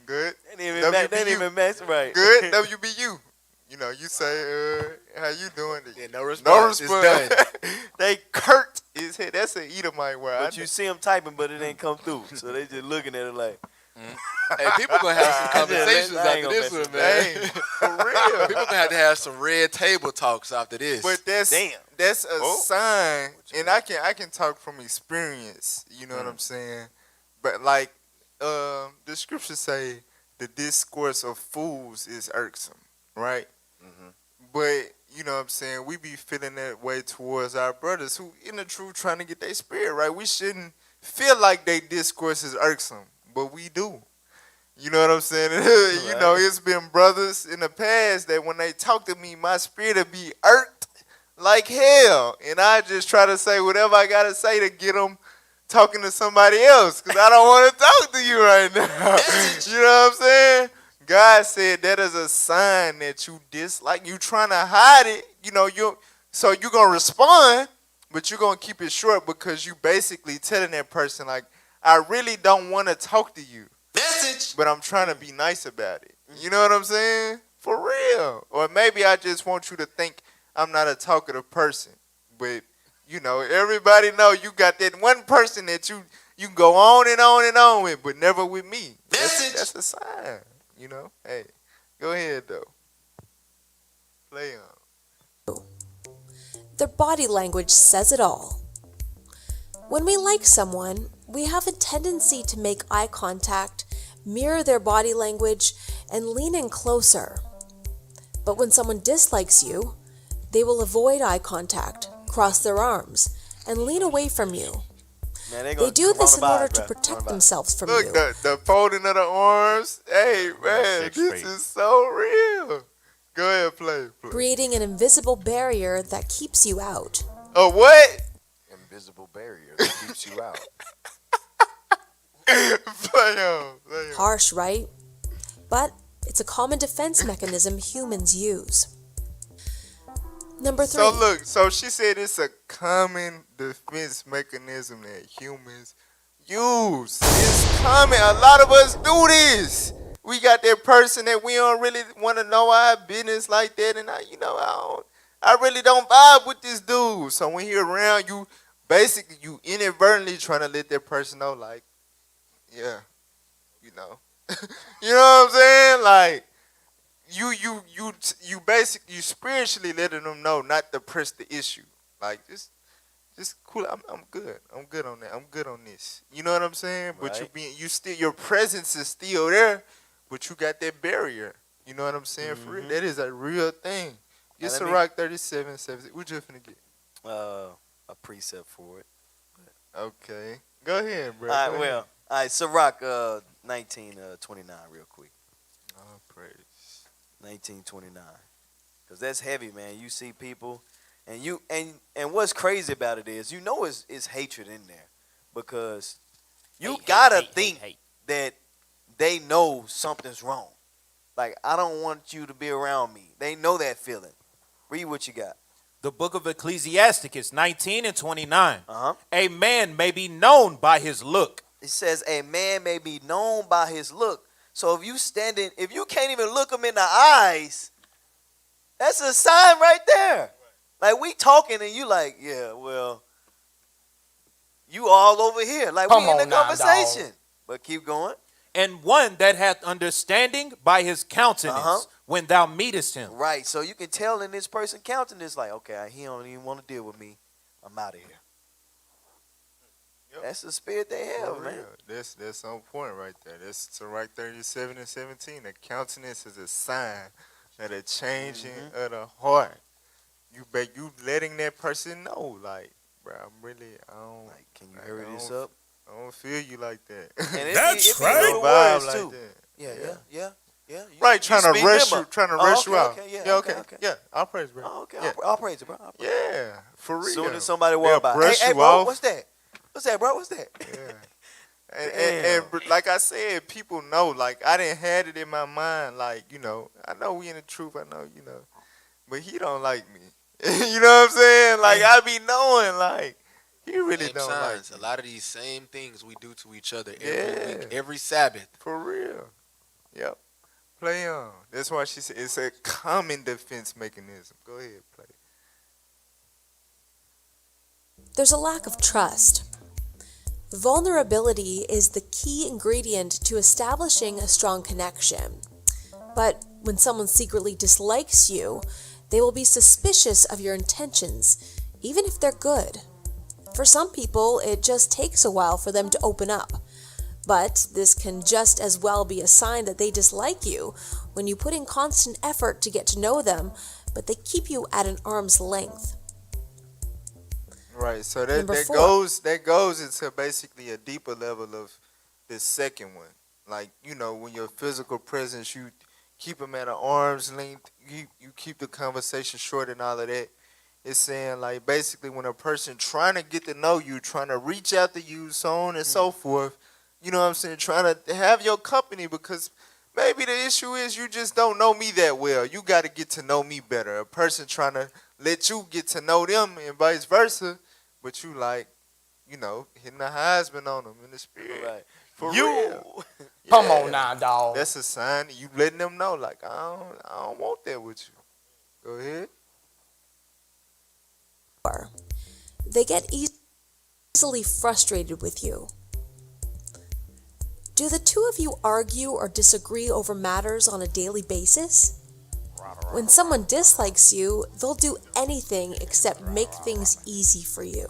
Good. They didn't even mess right. Good. WBU. You know, you say, how you doing? Yeah, no response. No response. It's done. They curt his head. That's an Edomite word. But you see them typing, but it ain't come through. So they just looking at it like. Hey, people gonna have some conversations I ain't after gonna this mess one, with man. Hey, for real. People gonna have to have some red table talks after this. But that's a Oh. sign, and I can talk from experience. You know what I'm saying? But like, the scriptures say, the discourse of fools is irksome, right? But you know what I'm saying, we be feeling that way towards our brothers who, in the truth, trying to get their spirit right. We shouldn't feel like they discourse is irksome, but we do. You know what I'm saying? You know, it's been brothers in the past that when they talk to me, my spirit will be irked like hell, and I just try to say whatever I gotta say to get them talking to somebody else, because I don't want to talk to you right now. You know what I'm saying? God said that is a sign that you dislike. You trying to hide it. You know, so you're going to respond, but you're going to keep it short because you basically telling that person, like, I really don't want to talk to you. Message. But I'm trying to be nice about it. You know what I'm saying? For real. Or maybe I just want you to think I'm not a talkative person. But, you know, everybody know you got that one person that you can go on and on and on with, but never with me. That's a sign. You know, hey, go ahead though. Play on. Their body language says it all. When we like someone, we have a tendency to make eye contact, mirror their body language, and lean in closer. But when someone dislikes you, they will avoid eye contact, cross their arms, and lean away from you. Man, they do this in order to protect themselves from you. Look, the folding of the arms. Hey, man, this is so real. Go ahead, play. Creating an invisible barrier that keeps you out. A what? Invisible barrier that keeps you out. Play on. Harsh, right? But it's a common defense mechanism humans use. Number 3. So look, so she said it's a common defense mechanism that humans use. It's common. A lot of us do this. We got that person that we don't really want to know our business like that, and I really don't vibe with this dude. So when you're around, you inadvertently trying to let that person know, like, yeah, you know, you know what I'm saying, like. You basically spiritually letting them know not to press the issue. Like just cool. I'm good. I'm good on that. I'm good on this. You know what I'm saying? Right. But your presence is still there, but you got that barrier. You know what I'm saying? For real, that is a real thing. Get F.R.I.E.N.D.S 3770. What you finna get? A precept for it. Okay, go ahead, bro. All right, F.R.I.E.N.D.S 1929, real quick. Oh, praise. 1929, because that's heavy, man. You see people, and what's crazy about it is, it's hatred in there, because you gotta think that they know something's wrong. Like, I don't want you to be around me. They know that feeling. Read what you got. The book of Ecclesiasticus 19 and 29. A man may be known by his look. It says a man may be known by his look. So if you can't even look them in the eyes, that's a sign right there. Like, we talking and you like, yeah, well, you all over here. Like, we in a conversation. Dog. But keep going. And one that hath understanding by his countenance when thou meetest him. Right. So you can tell in this person's countenance, like, okay, he don't even want to deal with me. I'm out of here. Yep. That's the spirit they have, man. That's on point right there. That's F.R.I.E.N.D.S 37 and 17. The countenance is a sign of a changing of the heart. You letting that person know, like, bro, I don't. Like, can you hurry this up? I don't feel you like that. And That's right. Little words like too. Yeah. Right, trying to rush you out. Okay, okay. Yeah, I'll praise, bro. Oh, okay, yeah. I'll praise it, bro. Yeah, for real. As soon as somebody walk by, hey, bro, off. What's that? What's that, bro? What's that? Yeah. And like I said, people know. Like, I didn't had it in my mind. Like, you know, I know we in the truth. I know, you know, but he don't like me. You know what I'm saying? Like, I be knowing, like, he really same don't signs. like me. A lot of these same things we do to each other every week, every Sabbath. For real. Yep. Play on. That's why she said it's a common defense mechanism. Go ahead, play. There's a lack of trust. Vulnerability is the key ingredient to establishing a strong connection. But when someone secretly dislikes you, they will be suspicious of your intentions, even if they're good. For some people, it just takes a while for them to open up. But this can just as well be a sign that they dislike you when you put in constant effort to get to know them, but they keep you at an arm's length. Right. So Number that 4. goes into basically a deeper level of this second one. Like, you know, when your physical presence, you keep them at an arm's length. You keep the conversation short and all of that. It's saying, like, basically when a person trying to get to know you, trying to reach out to you, so on and so forth, you know what I'm saying, trying to have your company, because maybe the issue is you just don't know me that well. You got to get to know me better. A person trying to let you get to know them and vice versa, but you like, you know, hitting the husband on them in the spirit. Right. For You- real. Come on now, dog. That's a sign that you letting them know, like, I don't want that with you. Go ahead. They get easily frustrated with you. Do the two of you argue or disagree over matters on a daily basis? When someone dislikes you, they'll do anything except make things easy for you.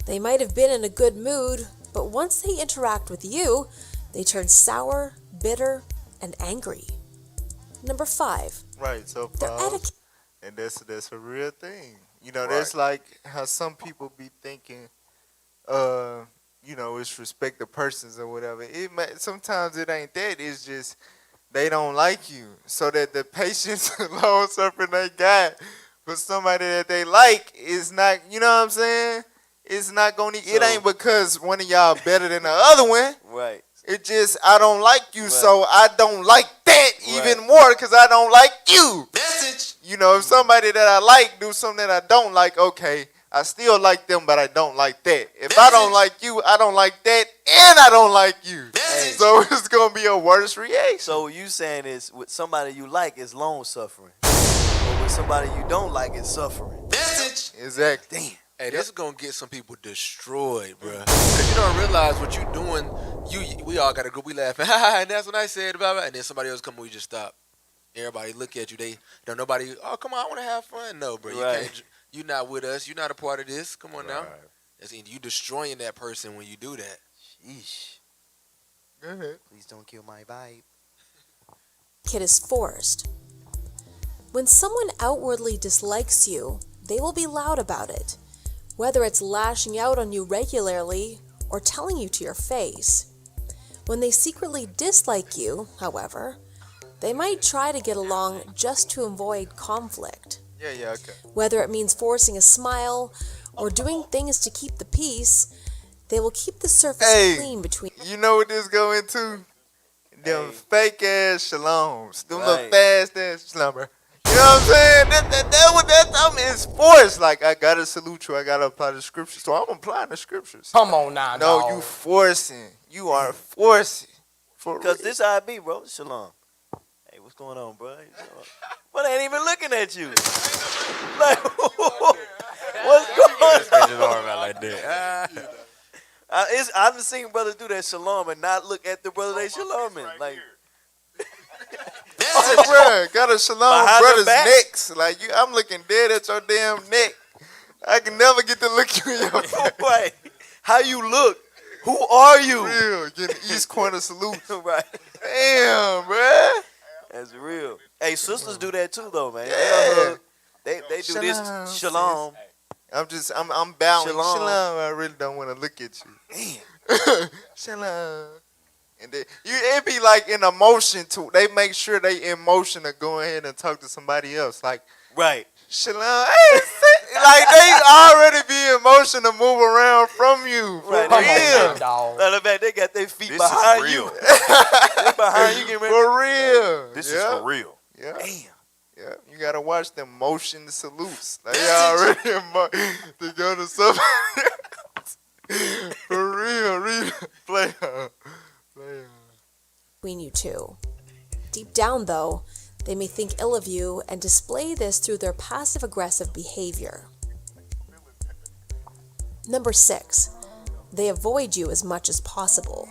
They might have been in a good mood, but once they interact with you, they turn sour, bitter, and angry. Number 5. Right, so Their pause. And that's a real thing. You know, Right. that's like how some people be thinking, you know, it's respect the persons or whatever. Sometimes it ain't that. It's just they don't like you. So that the patience and long suffering they got for somebody that they like is not, you know what I'm saying? It's not gonna. It ain't because one of y'all better than the other one. Right. It just I don't like you, so I don't like that even more because I don't like you. Message. You know, if somebody that I like do something that I don't like, okay, I still like them, but I don't like that. If I don't like you, I don't like that, and I don't like you. So it's gonna be a worse reaction. So what you saying is, with somebody you like is long suffering, but with somebody you don't like is suffering. Message. Exactly. Damn. Hey, this is gonna get some people destroyed, bro. Cause you don't realize what you doing. We all got a group. We laughing, and that's what I said, blah, blah. And then somebody else come, we just stop. Everybody look at you. They don't nobody. Oh, come on, I want to have fun. No, bro, you can't. You not with us. You're not a part of this. Come on now. You destroying that person when you do that. Sheesh. Go ahead. Please don't kill my vibe. It is forced. When someone outwardly dislikes you, they will be loud about it, whether it's lashing out on you regularly or telling you to your face. When they secretly dislike you, however, they might try to get along just to avoid conflict. Yeah, okay. Whether it means forcing a smile or doing things to keep the peace, they will keep the surface clean between. You know what this go into? Them fake ass shaloms. Them little fast ass shalom. You know what I'm saying? That time is forced. Like, I gotta salute you. I gotta apply the scriptures. So I'm applying the scriptures. Come on now, No, dog. you forcing. You are forcing. Because this how I be, bro. Shalom. Hey, what's going on, bro? But I ain't even looking at you. Like, what's going on? Like that. I've seen brothers do that shalom and not look at the brother they shalom in. Like, Bro, got a shalom Behind brothers' the back? necks. Like, I'm looking dead at your damn neck. I can never get to look you in your face. Right. How you look? Who are you? Real. Getting East Corner salute. Right. Damn, bruh. That's real. Hey, sisters do that too, though, man. Yeah. They do Shalom, this shalom. I'm bowing. Shalom. Shalom. I really don't want to look at you. Damn. Shalom. And it be like in emotion too. They make sure they in motion to go ahead and talk to somebody else. Like, right. Shalom. Hey, like they already be in motion to move around from you. For Right. real. Matter of fact, they got their feet This behind is you. real. They behind you. Getting ready. For real. This is Yeah. for real. Yeah. Damn. Yeah, you gotta watch them motion salutes. Like, they already in to go to somebody else. For real, real. Play on. Between you two. Deep down, though, they may think ill of you and display this through their passive-aggressive behavior. Number 6. they avoid you as much as possible.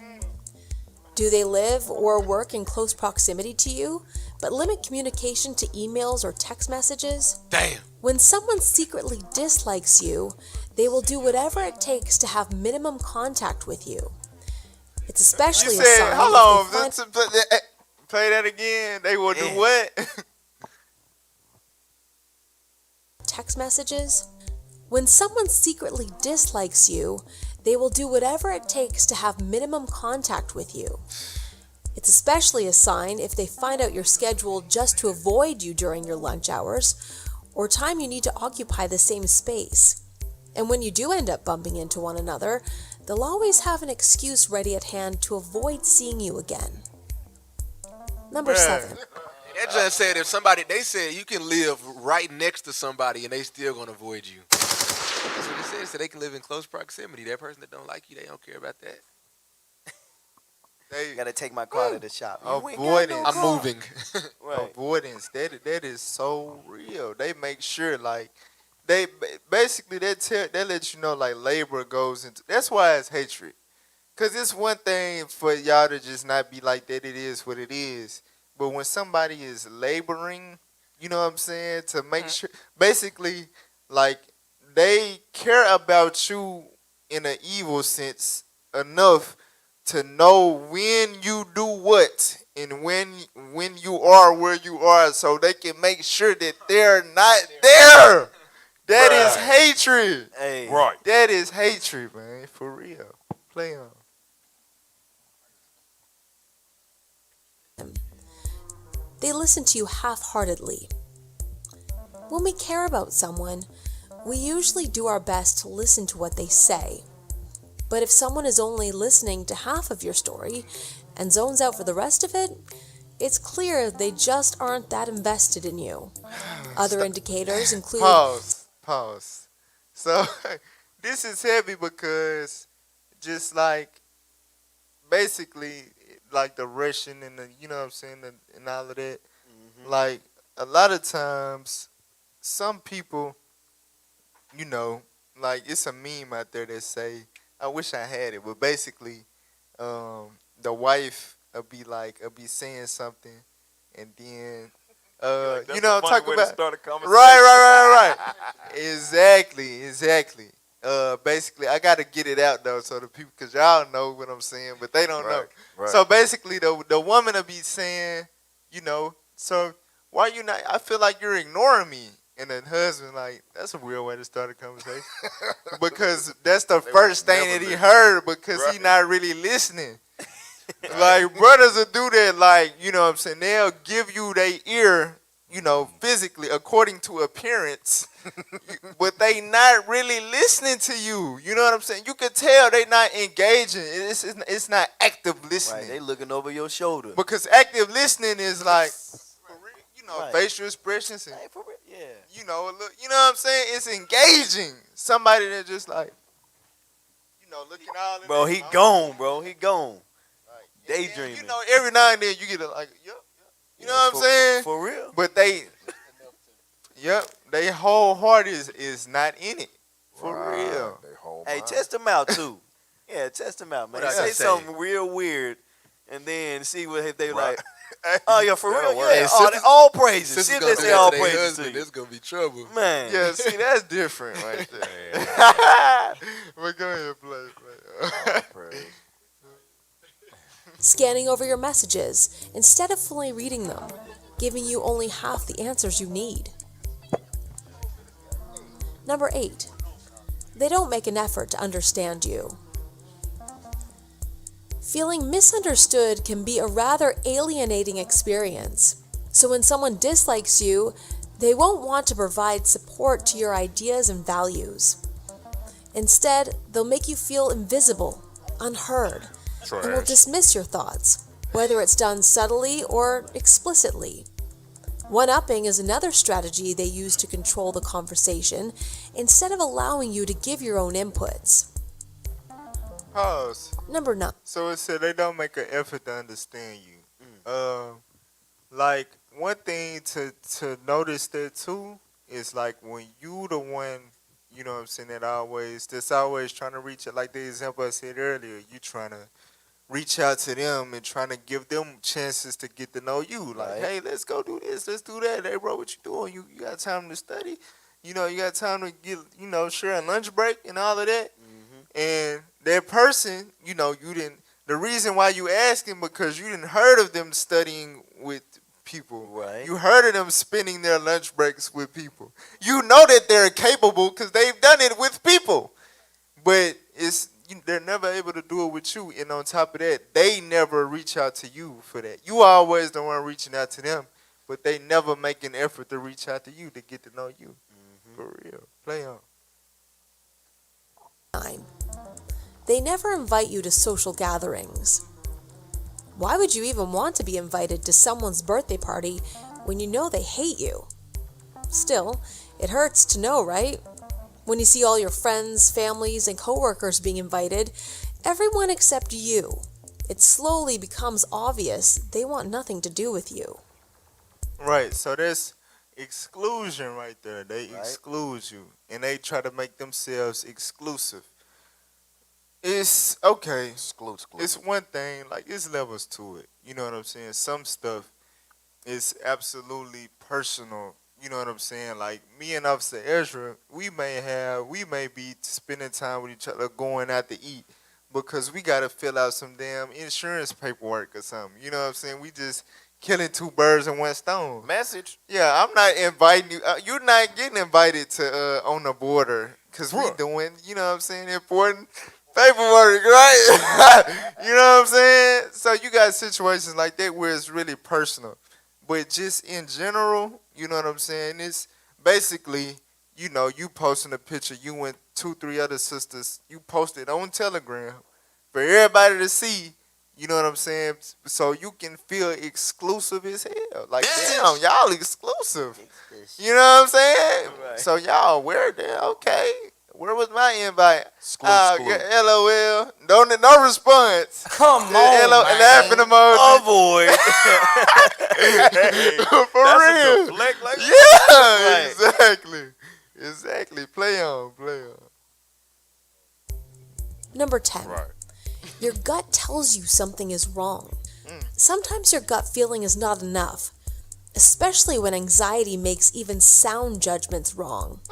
Do they live or work in close proximity to you, but limit communication to emails or text messages? Damn. When someone secretly dislikes you, they will do whatever it takes to have minimum contact with you. It's You especially a said, sign hold if on, they find play that again. They will do what? text messages. When someone secretly dislikes you, they will do whatever it takes to have minimum contact with you. It's especially a sign if they find out your schedule just to avoid you during your lunch hours or time you need to occupy the same space. And when you do end up bumping into one another, they'll always have an excuse ready at hand to avoid seeing you again. Number 7. That just said they said you can live right next to somebody and they still gonna avoid you. That's what it said. So they can live in close proximity. That person that don't like you, they don't care about that. They gotta take my car to the shop. Avoidance. I'm moving. Right. Avoidance. That is so real. They make sure like they basically they let you know like labor goes into. That's why it's hatred. Cause it's one thing for y'all to just not be like that. It is what it is. But when somebody is laboring, you know what I'm saying, to make sure, basically, like they care about you in an evil sense enough to know when you do what and when you are where you are, so they can make sure that they're not there. That is hatred. Hey. Right. That is hatred, man. For real. Play on. They listen to you half-heartedly. When we care about someone, we usually do our best to listen to what they say. But if someone is only listening to half of your story and zones out for the rest of it, it's clear they just aren't that invested in you. Other indicators include... Pause. So, this is heavy because just like, basically, like the Russian and the, you know what I'm saying, and all of that, like, a lot of times, some people, you know, like, it's a meme out there that say, I wish I had it, but basically, the wife will be saying something, and then, you know what I'm talking about? Right. Exactly. Basically, I got to get it out, though, so the people, because y'all know what I'm saying, but they don't know. Right. So basically, the woman will be saying, you know, so why you not, I feel like you're ignoring me. And the husband, like, that's a real way to start a conversation. Because that's the first thing that he heard, because he not really listening. Like, brothers will do that, like, you know what I'm saying, they'll give you their ear, you know, physically, according to appearance, but they not really listening to you. You know what I'm saying? You can tell they not engaging. It's not active listening. Right, they looking over your shoulder. Because active listening is like, you know, Right. facial expressions and, Yeah. you know, look, you know what I'm saying? It's engaging. Somebody that just like, you know, looking all in Bro, their he mouth. gone, bro. He gone. Daydreaming. You know, every now and then you get a, like, yep. You know what I'm saying? For real. But they whole heart is not in it. For real. Hey, test them out too. Yeah, test them out, man. What I Say gotta say? something real weird, and then see what if they Right. like. Oh yeah, for real. Hey, Yeah, sisters- all praises. Sisters See if gonna they do say that all to their praises to husband, you, it's gonna be trouble. man. Yeah, see, that's different right there. But go ahead, play. Scanning over your messages instead of fully reading them, giving you only half the answers you need. Number 8. They don't make an effort to understand you. Feeling misunderstood can be a rather alienating experience. So when someone dislikes you, they won't want to provide support to your ideas and values. Instead, they'll make you feel invisible, unheard, and will dismiss your thoughts, whether it's done subtly or explicitly. One-upping is another strategy they use to control the conversation instead of allowing you to give your own inputs. Pause. Number 9. So it said they don't make an effort to understand you. Like, one thing to notice there too is like when you the one, you know what I'm saying, that's always trying to reach it. Like the example I said earlier, you trying to reach out to them and trying to give them chances to get to know you. Like, hey, let's go do this, let's do that. Hey, bro, what you doing? You got time to study? You know, you got time to get, share a lunch break and all of that. And that person, the reason why you asking because you didn't heard of them studying with people. Right. You heard of them spending their lunch breaks with people. You know that they're capable because they've done it with people. But they're never able to do it with you. And on top of that, they never reach out to you for that. You always the one reaching out to them, but they never make an effort to reach out to you to get to know you. For real. Play on. They never invite you to social gatherings. Why would you even want to be invited to someone's birthday party when you know they hate you? Still, it hurts to know, right? When you see all your friends, families, and coworkers being invited, everyone except you, it slowly becomes obvious they want nothing to do with you. Right, so there's exclusion right there. They exclude you, and they try to make themselves exclusive. It's okay. Exclusive. It's one thing, like it's levels to it. You know what I'm saying? Some stuff is absolutely personal. You know what I'm saying? Like me and Officer Ezra, we may be spending time with each other, going out to eat, because we gotta fill out some damn insurance paperwork or something. You know what I'm saying? We just killing two birds in one stone. Message. Yeah, I'm not inviting you. You're not getting invited to on the border because we doing, you know what I'm saying, important paperwork, right? You know what I'm saying? So you got situations like that where it's really personal. But just in general, you know what I'm saying? It's basically, you posting a picture, you and 2-3 other sisters, you posted on Telegram for everybody to see, you know what I'm saying? So you can feel exclusive as hell. Like, damn, y'all exclusive. You know what I'm saying? Right. So y'all, where there? Okay. Where was my invite? Yeah, LOL. No response. Come on, laughing emoji. Avoid. For That's real. a deflect like Yeah, Right. exactly. Play on. Number 10. Your gut tells you something is wrong. Sometimes your gut feeling is not enough, especially when anxiety makes even sound judgments wrong.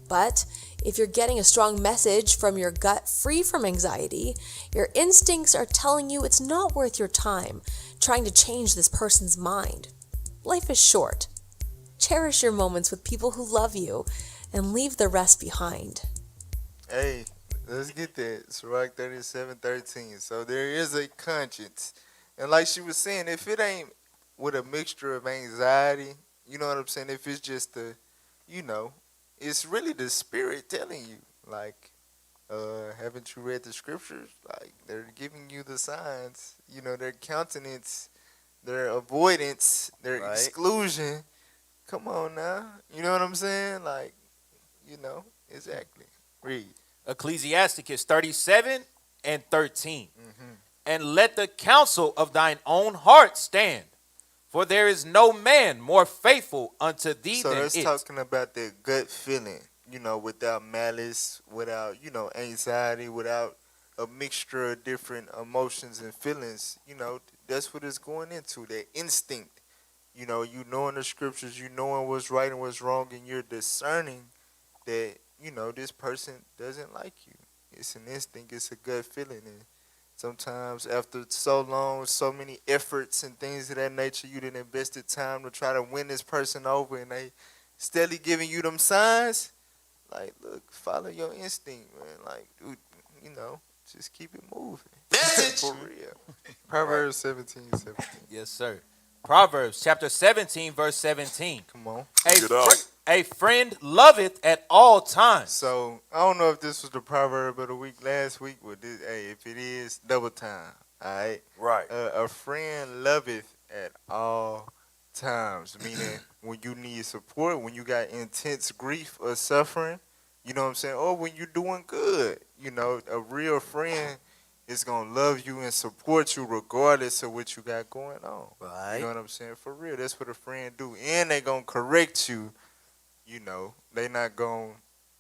But if you're getting a strong message from your gut free from anxiety, your instincts are telling you it's not worth your time trying to change this person's mind. Life is short. Cherish your moments with people who love you and leave the rest behind. Hey, let's get that. Sirach 37:13. So there is a conscience. And like she was saying, if it ain't with a mixture of anxiety, you know what I'm saying? If it's just it's really the spirit telling you. Like, haven't you read the scriptures? Like, they're giving you the signs. Their countenance, their avoidance, their exclusion. Come on now. You know what I'm saying? Like, exactly. Read. Ecclesiasticus 37:13. And let the counsel of thine own heart stand, for there is no man more faithful unto thee So than that's it. talking about that gut feeling, without malice, without, anxiety, without a mixture of different emotions and feelings. That's what it's going into, that instinct. You knowing the scriptures, you knowing what's right and what's wrong, and you're discerning that, this person doesn't like you. It's an instinct, it's a gut feeling. And sometimes after so long, so many efforts and things of that nature, you done invested time to try to win this person over, and they steadily giving you them signs. Like, look, follow your instinct, man. Like, dude, just keep it moving. For real. Proverbs 17:17. Yes, sir. Proverbs chapter 17, verse 17. Come on. A friend loveth at all times. So, I don't know if this was the proverb of the week last week, but if it is, double time. All right? Right. A friend loveth at all times, meaning when you need support, when you got intense grief or suffering, you know what I'm saying? Or when you're doing good, a real friend is going to love you and support you regardless of what you got going on. Right. You know what I'm saying? For real, that's what a friend do. And they going to correct you. They not going to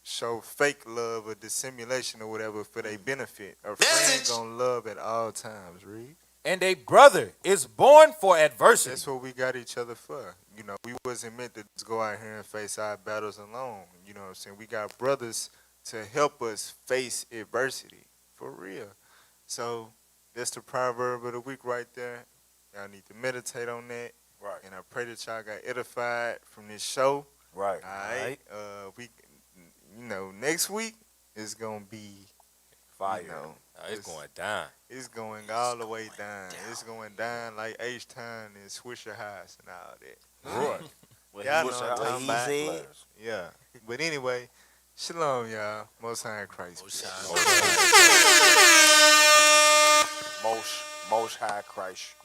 show fake love or dissimulation or whatever for their benefit. A friend gonna love at all times, Reed. And a brother is born for adversity. That's what we got each other for. You know, we wasn't meant to just go out here and face our battles alone. You know what I'm saying? We got brothers to help us face adversity, for real. So that's the proverb of the week right there. Y'all need to meditate on that. Right. And I pray that y'all got edified from this show. Right. All right. Next week is gonna be fire. It's going down. It's going all the way down. It's going down like H-Town and Swisher House and all that. Right. Y'all know what I'm talking about. Yeah. But anyway, shalom, y'all. Most High in Christ. Most High Christ.